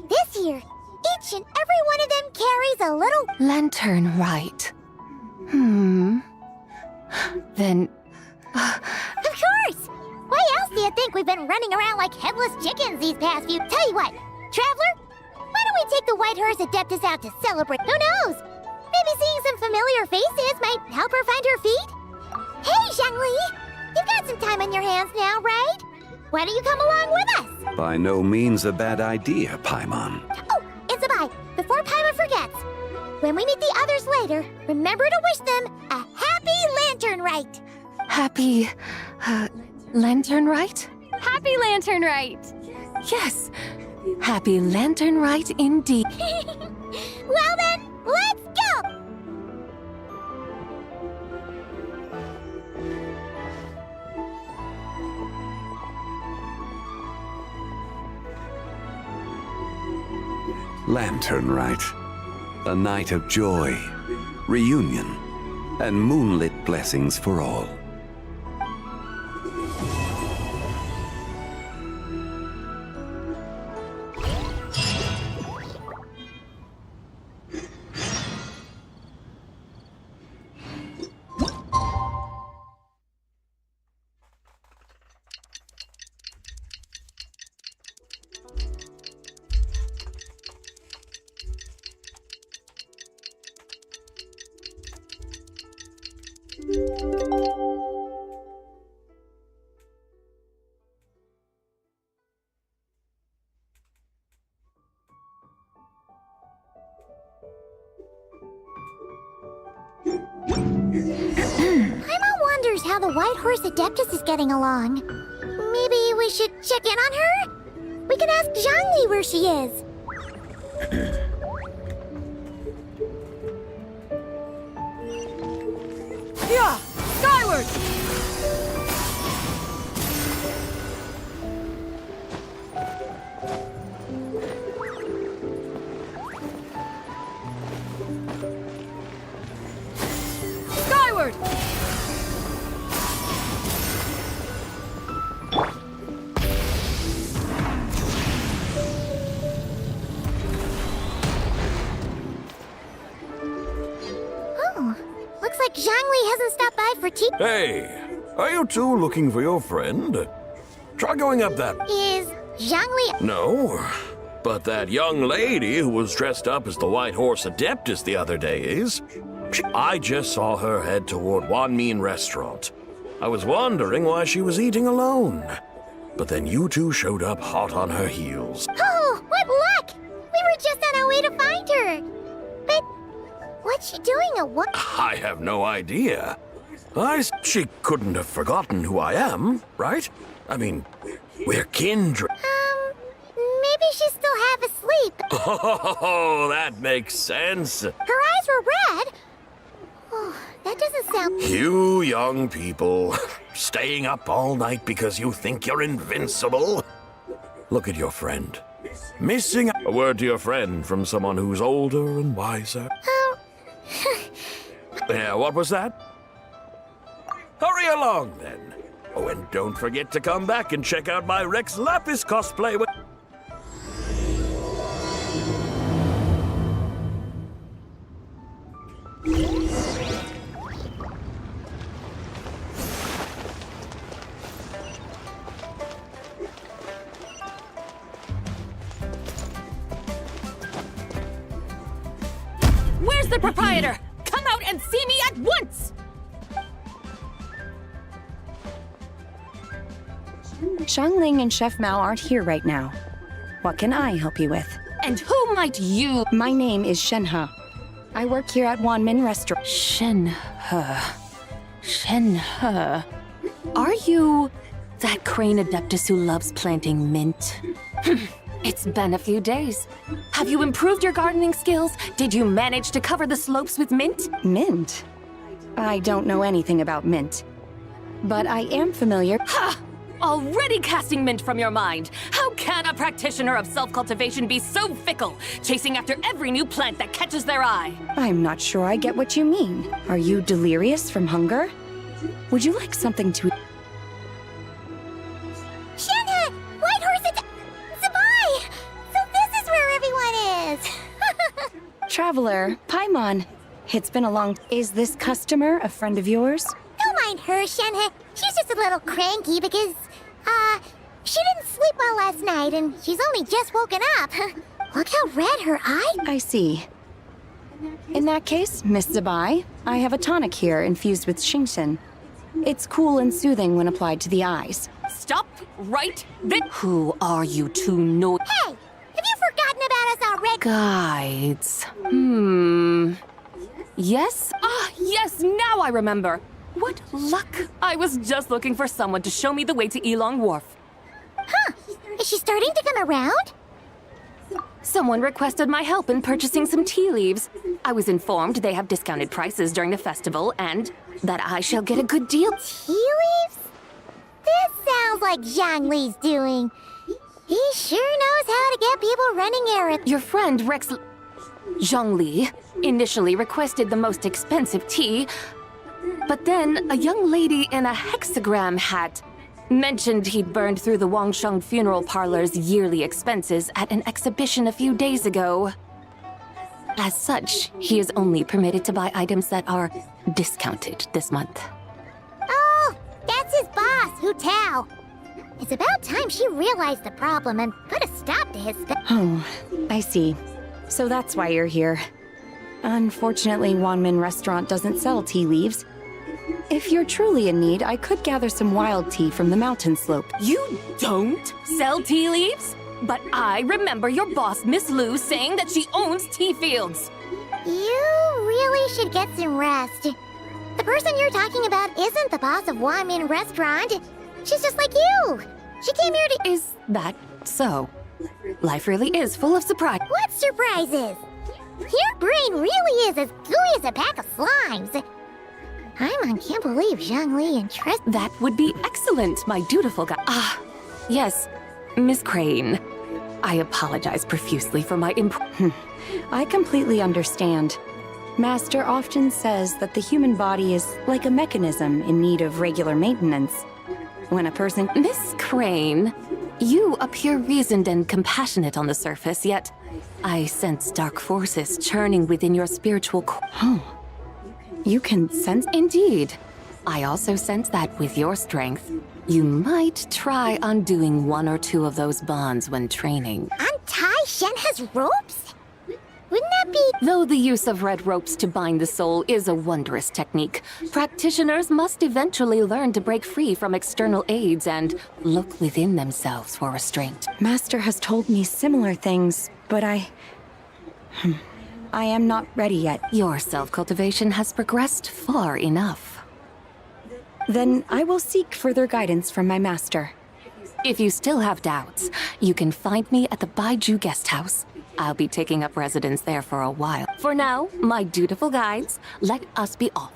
This year, each and every one of them carries a little... Lantern Rite. Then... Of course! Why else do you think we've been running around like headless chickens these past few... Tell you what, Traveler, why don't we take the White Horse Adeptus out to celebrate? Who knows? Maybe seeing some familiar faces might help her find her feet? Hey, Zhangli! You've got some time on your hands now, right? Why don't you come along with us? By no means a bad idea, Paimon. Oh, and Zabai, before Paimon forgets, when we meet the others later, remember to wish them a happy Lantern Rite. Happy... Lantern Rite? Happy Lantern Rite! Yes! Happy Lantern Rite indeed. Well then, let's go! Lantern Rite. A night of joy, reunion, and moonlit blessings for all. Paimon wonders how the White Horse Adeptus is getting along. Maybe we should check in on her? We could ask Zhangli where she is. Yeah! Skyward! Skyward! Oh, looks like Zhangli hasn't stopped by for tea. Hey, are you two looking for your friend? Try going up that. Is Zhangli... No, but that young lady who was dressed up as the White Horse Adeptus the other day is. I just saw her head toward Wanmin Restaurant. I was wondering why she was eating alone. But then you two showed up hot on her heels. Oh, what luck! We were just on our way to find her. But what's she doing at what? I have no idea. She couldn't have forgotten who I am, right? I mean, we're kindred. Maybe she's still half asleep. Oh, that makes sense. Her eyes were red. Oh, that doesn't sound... You young people, staying up all night because you think you're invincible. Look at your friend. Missing a word to your friend from someone who's older and wiser. Yeah, what was that? Hurry along, then. Oh, and don't forget to come back and check out my Rex Lapis cosplay with... Where's the proprietor? Come out and see me at once! Xiangling and Chef Mao aren't here right now. What can I help you with? And who might you... My name is Shenhe. I work here at Wanmin Restaurant. Shenhe. Shenhe. Are you that crane adeptus who loves planting mint? It's been a few days. Have you improved your gardening skills? Did you manage to cover the slopes with mint? Mint? I don't know anything about mint. But I am familiar. Ha! Already casting mint from your mind. How can a practitioner of self-cultivation be so fickle, chasing after every new plant that catches their eye? I'm not sure I get what you mean. Are you delirious from hunger? Would you like something to... Shenhe! White Horse Zabai! So this is where everyone is! Traveler, Paimon. It's been a long... Is this customer a friend of yours? Don't mind her, Shenhe. She's just a little cranky because, she didn't sleep well last night and she's only just woken up. Look how red her eye... I see. In that case, Miss Zabai, I have a tonic here infused with Xingchen. It's cool and soothing when applied to the eyes. Stop right then! Who are you to know? Hey! Have you forgotten about us already? Guides. Yes? Ah, yes, now I remember. What luck! I was just looking for someone to show me the way to Elong Wharf. Huh? Is she starting to come around? Someone requested my help in purchasing some tea leaves. I was informed they have discounted prices during the festival and that I shall get a good deal. Tea leaves? This sounds like Zhangli's doing. He sure knows how to get people running errands. Your friend Rex Zhangli initially requested the most expensive tea, but then a young lady in a hexagram hat mentioned he'd burned through the Wangsheng funeral parlor's yearly expenses at an exhibition a few days ago. As such, he is only permitted to buy items that are discounted this month. Oh, that's his boss, Hu Tao. It's about time she realized the problem and put a stop to his... Oh, I see. So that's why you're here. Unfortunately, Wanmin Restaurant doesn't sell tea leaves. If you're truly in need, I could gather some wild tea from the mountain slope. You don't sell tea leaves? But I remember your boss, Miss Lu, saying that she owns tea fields. You really should get some rest. The person you're talking about isn't the boss of Wamin Restaurant. She's just like you. She came here to— Is that so? Life really is full of surprise. What surprises? Your brain really is as gooey as a pack of slimes. Paimon can't believe Zhongli and Trist— That would be excellent, my dutiful guy. Ah, yes, Miss Crane. I apologize profusely for my I completely understand. Master often says that the human body is like a mechanism in need of regular maintenance. When a person— Miss Crane, you appear reasoned and compassionate on the surface, yet I sense dark forces churning within your spiritual core. Oh. You can sense— Indeed. I also sense that with your strength, you might try undoing one or two of those bonds when training. Untie Shen has ropes? Wouldn't that be— Though the use of red ropes to bind the soul is a wondrous technique, practitioners must eventually learn to break free from external aids and look within themselves for restraint. Master has told me similar things, but I am not ready yet. Your self-cultivation has progressed far enough. Then I will seek further guidance from my master. If you still have doubts, you can find me at the Baiju Guest House. I'll be taking up residence there for a while. For now, my dutiful guides, let us be off.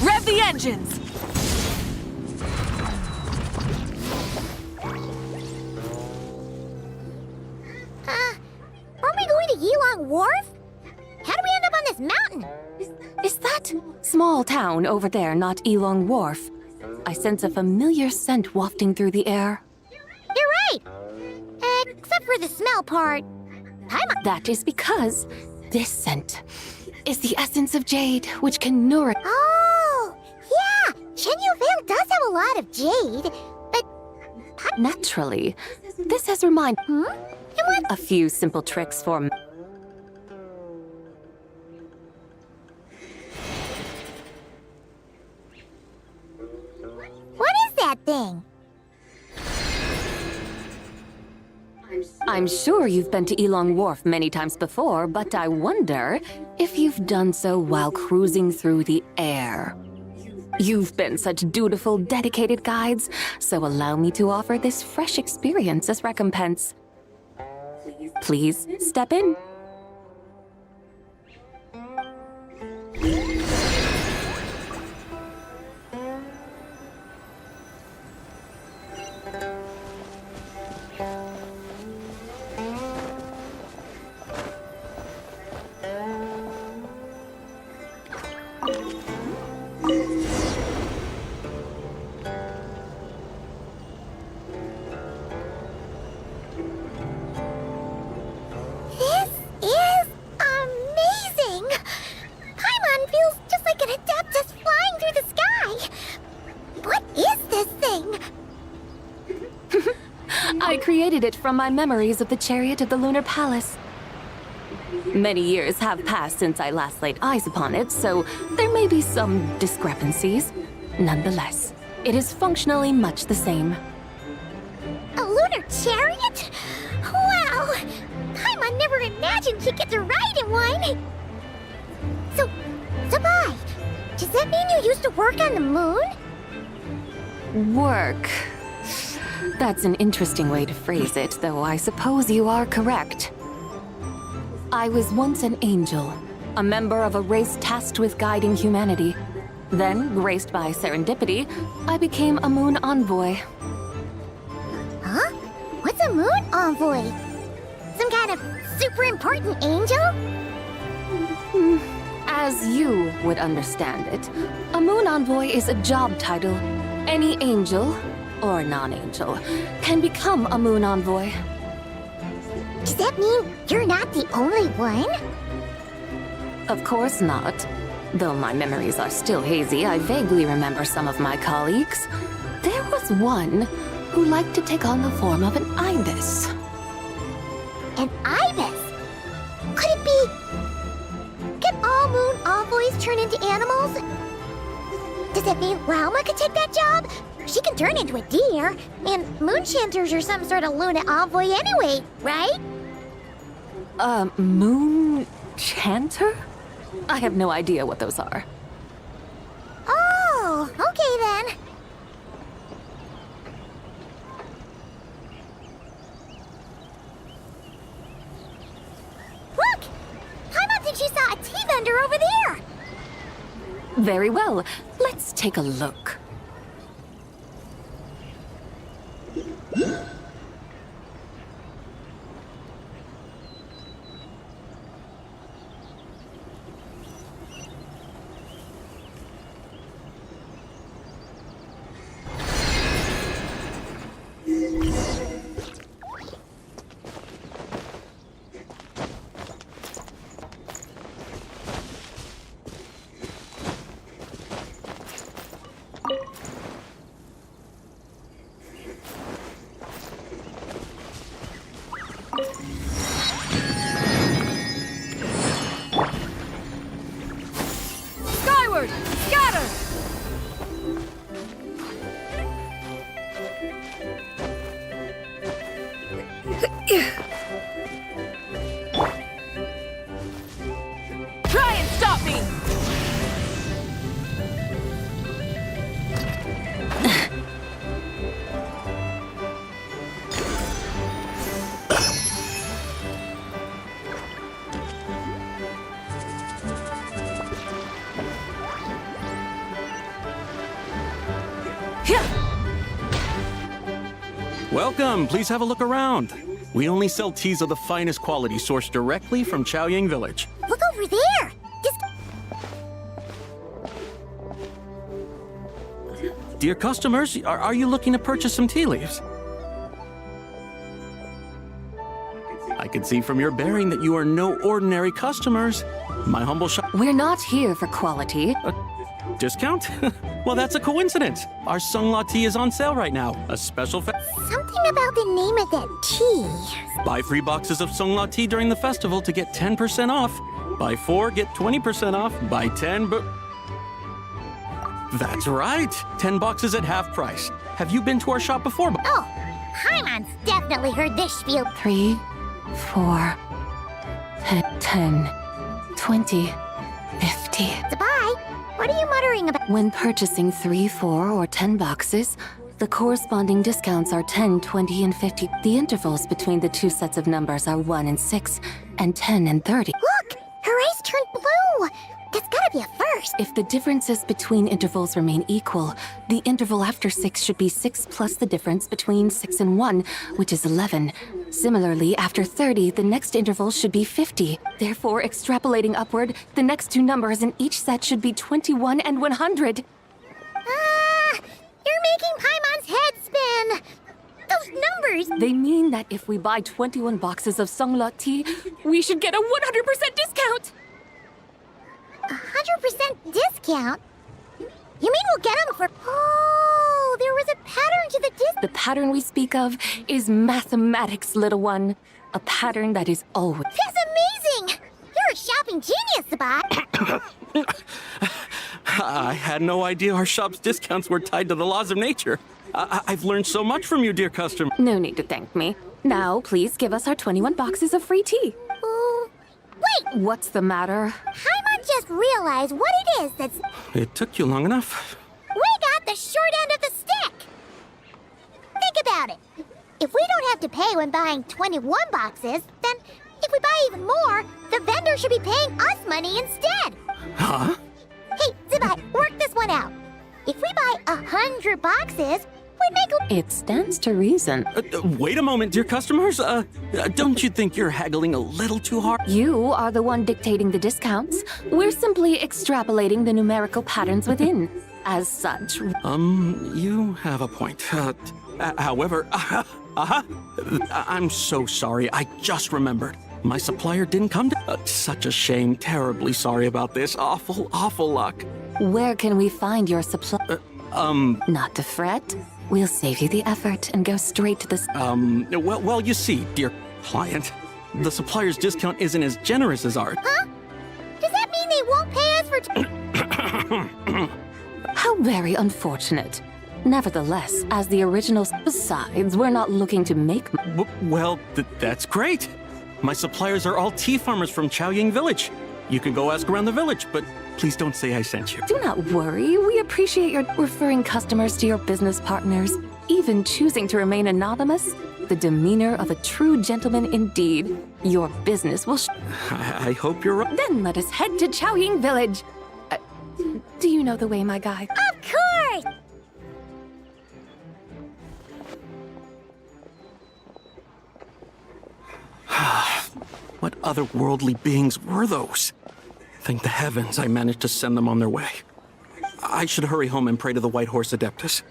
Rev the engines! Aren't we going to Yilong Wharf? How do we end up on this mountain? Is that small town over there not Yilong Wharf? I sense a familiar scent wafting through the air. You're right! Except for the smell part. That is because this scent is the essence of jade, which can nourish. Oh! Yeah! Chenyu Vale does have a lot of jade, but... Naturally, this has reminded a few simple tricks for... What is that thing? I'm sure you've been to Yilong Wharf many times before, but I wonder if you've done so while cruising through the air. You've been such dutiful, dedicated guides, so allow me to offer this fresh experience as recompense. Please step in. I created it from my memories of the chariot of the Lunar Palace. Many years have passed since I last laid eyes upon it, so there may be some discrepancies. Nonetheless, it is functionally much the same. A lunar chariot? Wow! Paimon never imagined she'd get to ride in one! So, Sabai, does that mean you used to work on the moon? Work. That's an interesting way to phrase it, though I suppose you are correct. I was once an angel, a member of a race tasked with guiding humanity. Then, graced by serendipity, I became a moon envoy. Huh? What's a moon envoy? Some kind of super important angel? As you would understand it, a moon envoy is a job title. Any angel, or non-angel, can become a moon envoy. Does that mean you're not the only one? Of course not. Though my memories are still hazy, I vaguely remember some of my colleagues. There was one who liked to take on the form of an ibis. An ibis? Could it be... Can all moon envoys turn into animals? Does that mean Lauma could take that job? She can turn into a deer, and moon chanters are some sort of Luna envoy anyway, right? Moon chanter? I have no idea what those are. Oh, okay then. Look! Paimon thinks she saw a tea vendor over there! Very well. Let's take a look. Skyward! Scatter! Try and stop me! Welcome, please have a look around. We only sell teas of the finest quality sourced directly from Chaoyang Village. Look over there! Dear customers, are you looking to purchase some tea leaves? I can see from your bearing that you are no ordinary customers. My humble shop... We're not here for quality. Discount? Well, that's a coincidence. Our Sungla tea is on sale right now. A special Something about the name of that tea. Buy 3 boxes of Sungla tea during the festival to get 10% off. Buy 4, get 20% off. Buy 10, but... That's right. 10 boxes at half price. Have you been to our shop before? Oh, Paimon's definitely heard this spiel. 3, 4, 10, 20, 50. Goodbye. What are you muttering about? When purchasing 3, 4, or 10 boxes, the corresponding discounts are 10, 20, and 50. The intervals between the two sets of numbers are 1 and 6, and 10 and 30. Look! Her eyes turned blue! That's gotta be a first. If the differences between intervals remain equal, the interval after 6 should be 6 plus the difference between 6 and 1, which is 11. Similarly, after 30, the next interval should be 50. Therefore, extrapolating upward, the next two numbers in each set should be 21 and 100. You're making Paimon's head spin! Those numbers! They mean that if we buy 21 boxes of Sungla tea, we should get a 100% discount! 100% discount? You mean we'll get them for... Oh, there was a pattern to the The pattern we speak of is mathematics, little one. A pattern that is always... That's amazing! You're a shopping genius, Sabat! I had no idea our shop's discounts were tied to the laws of nature. I've learned so much from you, dear customer. No need to thank me. Now, please give us our 21 boxes of free tea. Wait! What's the matter? Paimon just realized what it is that's... It took you long enough. We got the short end of the stick! Think about it. If we don't have to pay when buying 21 boxes, then if we buy even more, the vendor should be paying us money instead. Huh? Hey, Sabat, work this one out. If we buy 100 boxes, we'd could make It stands to reason. Wait a moment, dear customers. Don't you think you're haggling a little too hard? You are the one dictating the discounts. We're simply extrapolating the numerical patterns within. As such, You have a point. However, I'm so sorry. I just remembered. My supplier didn't come to... such a shame. Terribly sorry about this. Awful luck. where can we find your supply? Not to fret. We'll save you the effort and go straight to the... Well, you see, dear client, the supplier's discount isn't as generous as ours. Huh? Does that mean they won't pay us for... How very unfortunate. Nevertheless, as the original... Besides, we're not looking to make... Well, that's great. My suppliers are all tea farmers from Chaoying Village. You can go ask around the village, but please don't say I sent you. Do not worry. We appreciate your referring customers to your business partners, even choosing to remain anonymous. The demeanor of a true gentleman indeed. Your business will... I hope you're right. Then let us head to Chaoying Village. Do you know the way, my guy? Of course! What otherworldly beings were those? Thank the heavens I managed to send them on their way. I should hurry home and pray to the White Horse Adeptus.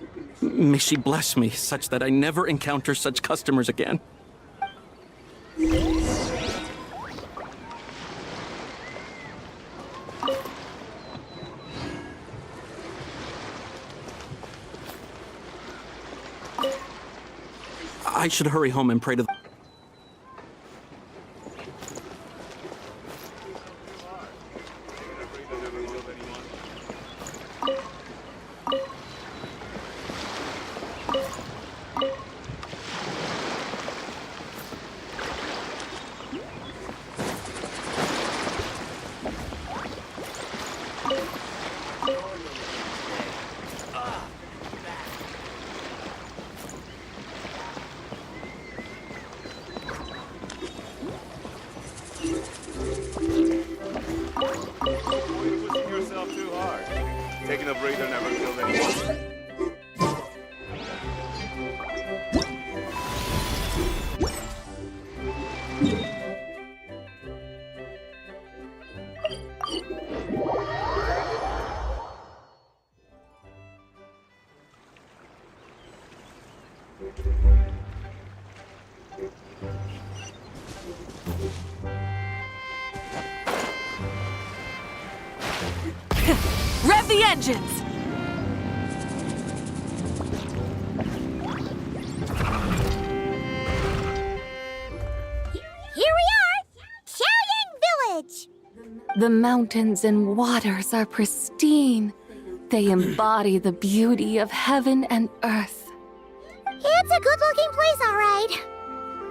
May she bless me such that I never encounter such customers again. I should hurry home and pray to... Taking a breather never killed anyone. Rev the engines! Here we are! Chaoying Village! The mountains and waters are pristine. They embody the beauty of heaven and earth. It's a good-looking place, all right.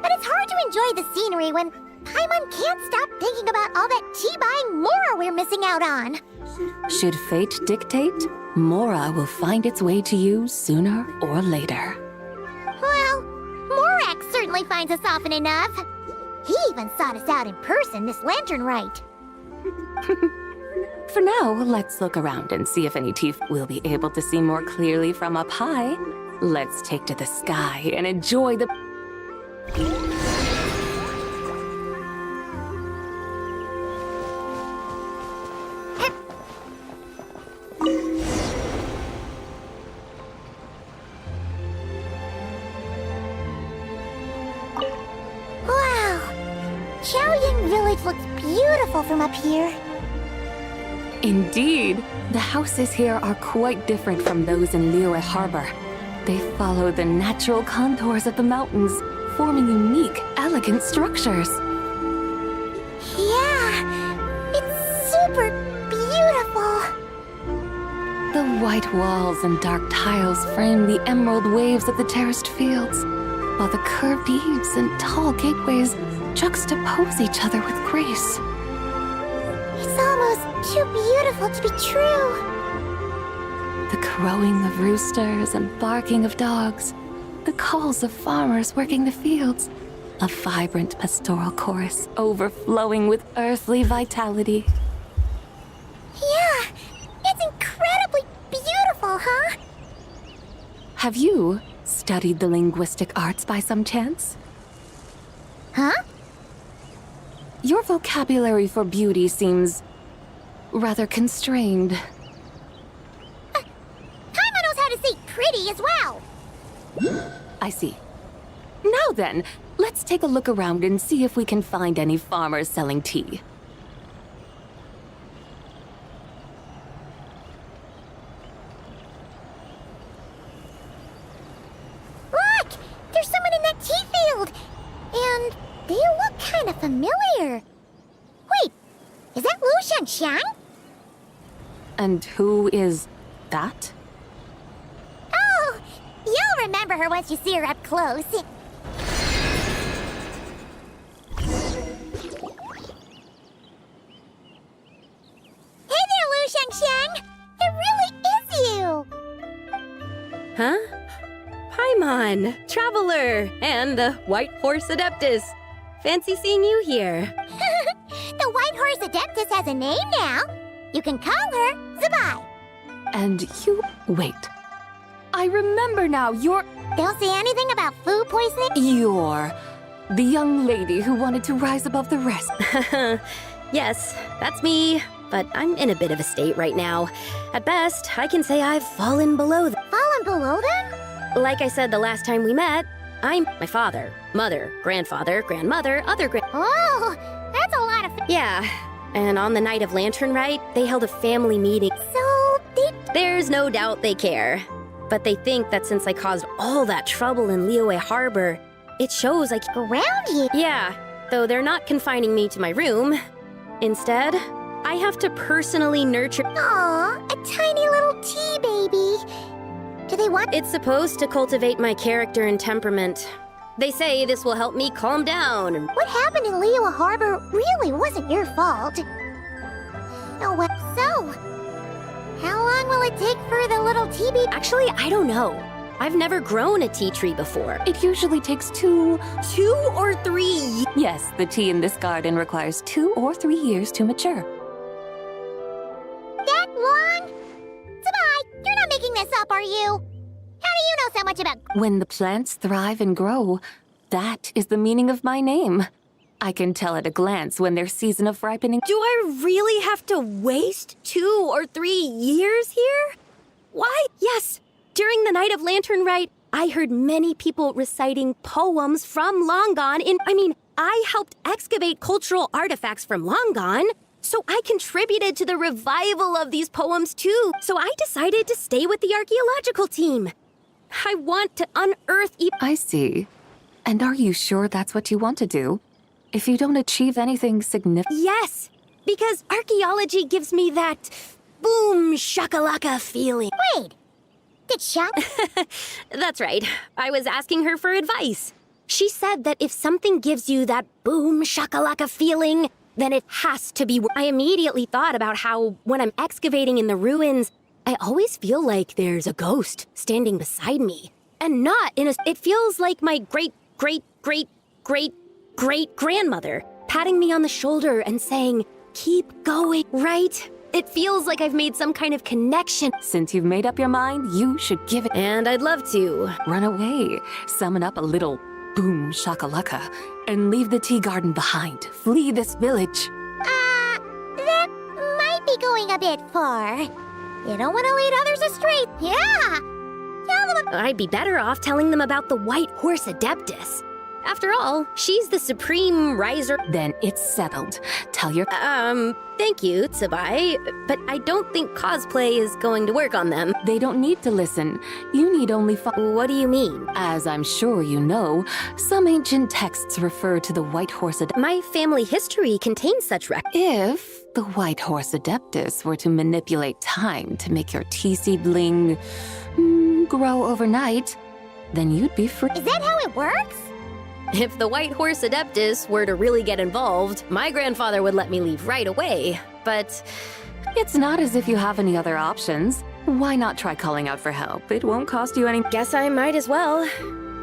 But it's hard to enjoy the scenery when Paimon can't stop thinking about all that tea-buying Mora we're missing out on. Should fate dictate, Mora will find its way to you sooner or later. Well, Morak certainly finds us often enough. He even sought us out in person this lantern rite. For now, let's look around and see if any teeth will be able to see more clearly from up high. Let's take to the sky and enjoy the... Wow! Chaoying Village looks beautiful from up here. Indeed, the houses here are quite different from those in Liyue Harbor. They follow the natural contours of the mountains, forming unique, elegant structures. Yeah, it's super beautiful. The white walls and dark tiles frame the emerald waves of the terraced fields, while the curved eaves and tall gateways juxtapose each other with grace. It's almost too beautiful to be true. The crowing of roosters and barking of dogs, the calls of farmers working the fields, a vibrant pastoral chorus overflowing with earthly vitality. Yeah, it's incredibly beautiful, huh? Have you studied the linguistic arts by some chance? Huh? Your vocabulary for beauty seems rather constrained. Paimon knows how to say pretty as well. I see. Now then, let's take a look around and see if we can find any farmers selling tea. Look! There's someone in that tea field! And they look kind of familiar. Wait, is that Lu Xiangxiang? And who is that? Oh, you'll remember her once you see her up close. Hey there, Lu Xiangxiang! It really is you! Huh? Paimon, Traveler, and the White Horse Adeptus. Fancy seeing you here. The White Horse Adeptus has a name now. You can call her Zabai. And you... Wait. I remember now, you're... Don't say anything about food poisoning? You're... the young lady who wanted to rise above the rest. Yes, that's me, but I'm in a bit of a state right now. At best, I can say I've fallen below them. Fallen below them? Like I said the last time we met, I'm my father, mother, grandfather, grandmother, other Oh, that's a lot of... Yeah, and on the night of Lantern Rite, they held a family meeting. So, There's no doubt they care. But they think that since I caused all that trouble in Liyue Harbor, it shows I keep around you. Yeah, though they're not confining me to my room. Instead, I have to personally nurture... Aw, a tiny little tea baby. Do they want... It's supposed to cultivate my character and temperament. They say this will help me calm down. What happened in Liyue Harbor really wasn't your fault. Oh, well, so... how long will it take for the little tea baby... Actually, I don't know. I've never grown a tea tree before. It usually takes 2 or 3. Yes, the tea in this garden requires 2 or 3 years to mature. That long? Zabai, you're not making this up, are you? How do you know so much about... When the plants thrive and grow, that is the meaning of my name. I can tell at a glance when their season of ripening... Do I really have to waste 2 or 3 years here? Why, yes. During the night of Lantern Rite, I heard many people reciting poems from Long Gone I helped excavate cultural artifacts from Long Gone, so I contributed to the revival of these poems too. So I decided to stay with the archaeological team. I want to unearth... I see. And are you sure that's what you want to do? If you don't achieve anything significant... Yes, because archaeology gives me that boom shakalaka feeling. Wait, did Shak... That's right. I was asking her for advice. She said that if something gives you that boom shakalaka feeling, then it has to be... I immediately thought about how when I'm excavating in the ruins, I always feel like there's a ghost standing beside me. And not in a... It feels like my great-great-great-great-great-grandmother patting me on the shoulder and saying, keep going, right? It feels like I've made some kind of connection. Since you've made up your mind, you should give it... And I'd love to. Run away, summon up a little boom shakalaka, and leave the tea garden behind. Flee this village. That might be going a bit far. You don't want to lead others astray. Yeah! Tell them... I'd be better off telling them about the White Horse Adeptus. After all, she's the supreme riser. Then it's settled. Tell your... Thank you, Tsubai, but I don't think cosplay is going to work on them. They don't need to listen. You need only What do you mean? As I'm sure you know, some ancient texts refer to the White Horse Adeptus. My family history contains such records. If the White Horse Adeptus were to manipulate time to make your tea seedling grow overnight, then you'd be free. Is that how it works? If the White Horse Adeptus were to really get involved, my grandfather would let me leave right away. But it's not as if you have any other options. Why not try calling out for help? It won't cost you any... Guess I might as well.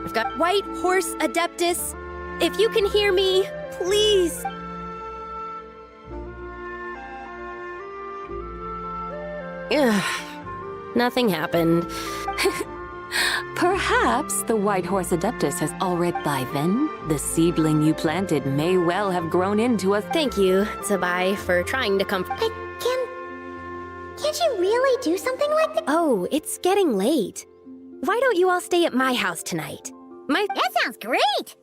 I've got White Horse Adeptus. If you can hear me, please. Ugh. Nothing happened. Perhaps the White Horse Adeptus has already. By then, the seedling you planted may well have grown into a. Thank you, Tsabai, for trying to comfort. Can't you really do something like that? Oh, it's getting late. Why don't you all stay at my house tonight? That sounds great!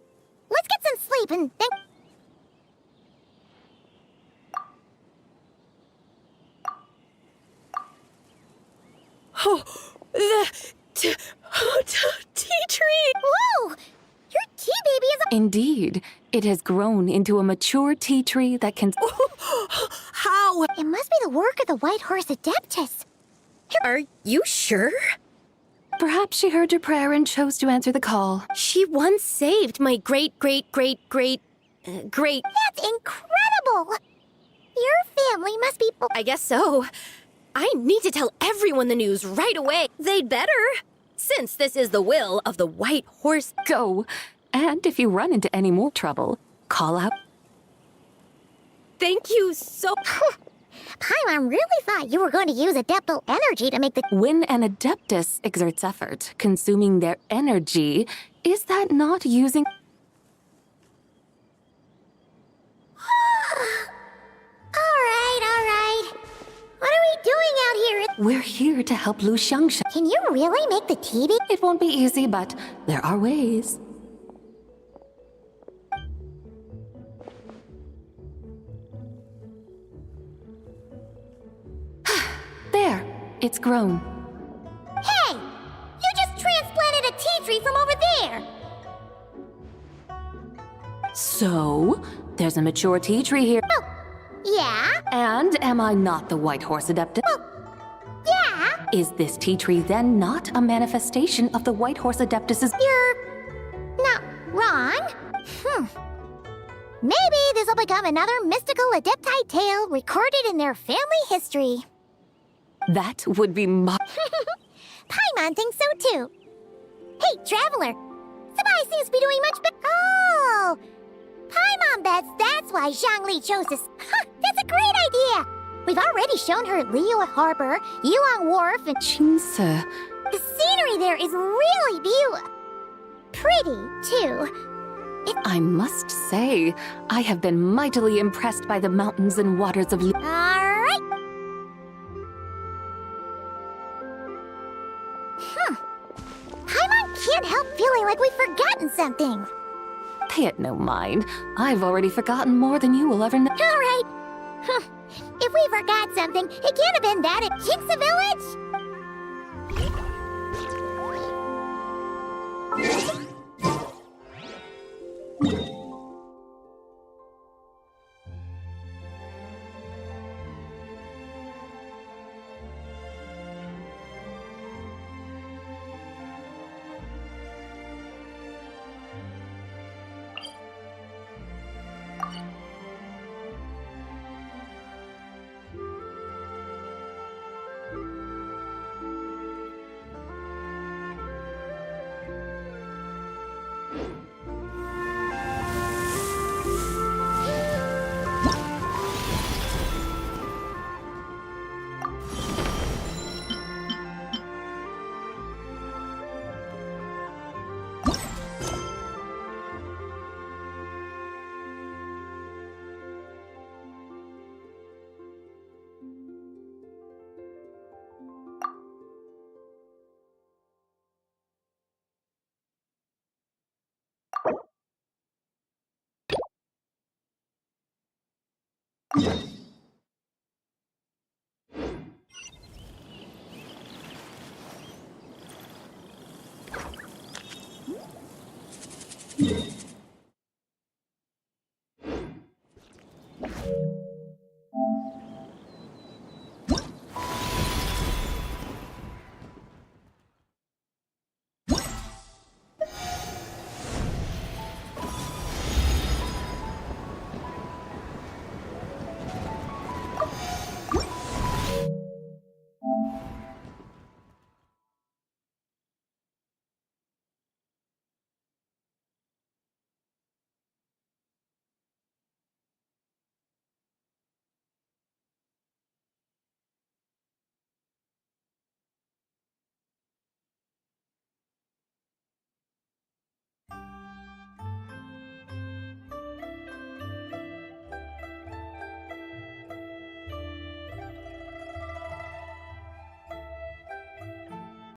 Let's get some sleep and then... Oh, the tea tree! Whoa! Your tea baby is a... Indeed, it has grown into a mature tea tree that can. How? It must be the work of the White Horse Adeptus. Are you sure? Perhaps she heard your prayer and chose to answer the call. She once saved my great. That's incredible! Your family must be... I guess so. I need to tell everyone the news right away. They'd better, since this is the will of the White Horse. Go. And if you run into any more trouble, call out. Thank you so... Paimon really thought you were going to use Adeptal energy to make the... When an Adeptus exerts effort, consuming their energy, is that not using... All right. What are we doing out here? We're here to help Lu Xiangsha. Can you really make the tea baby? It won't be easy, but there are ways. There, it's grown. Hey! You just transplanted a tea tree from over there! So, there's a mature tea tree here. Oh, yeah? And am I not the White Horse Adeptus? Well, yeah? Is this tea tree then not a manifestation of the White Horse Adeptus's... You're... not wrong. Maybe this'll become another mystical Adepti tale recorded in their family history. That would be Paimon thinks so too. Hey, Traveler! Somebody seems to be doing much better. Oh! Paimon bets that's why Zhongli chose this. That's a great idea! We've already shown her Liyue Harbor, Yuan Wharf, and... Jinse. The scenery there is really pretty, too. I must say, I have been mightily impressed by the mountains and waters of... Alright! Paimon can't help feeling like we've forgotten something. Pay it no mind. I've already forgotten more than you will ever know. Alright. If we forgot something, it can't have been that at Jinxa Village!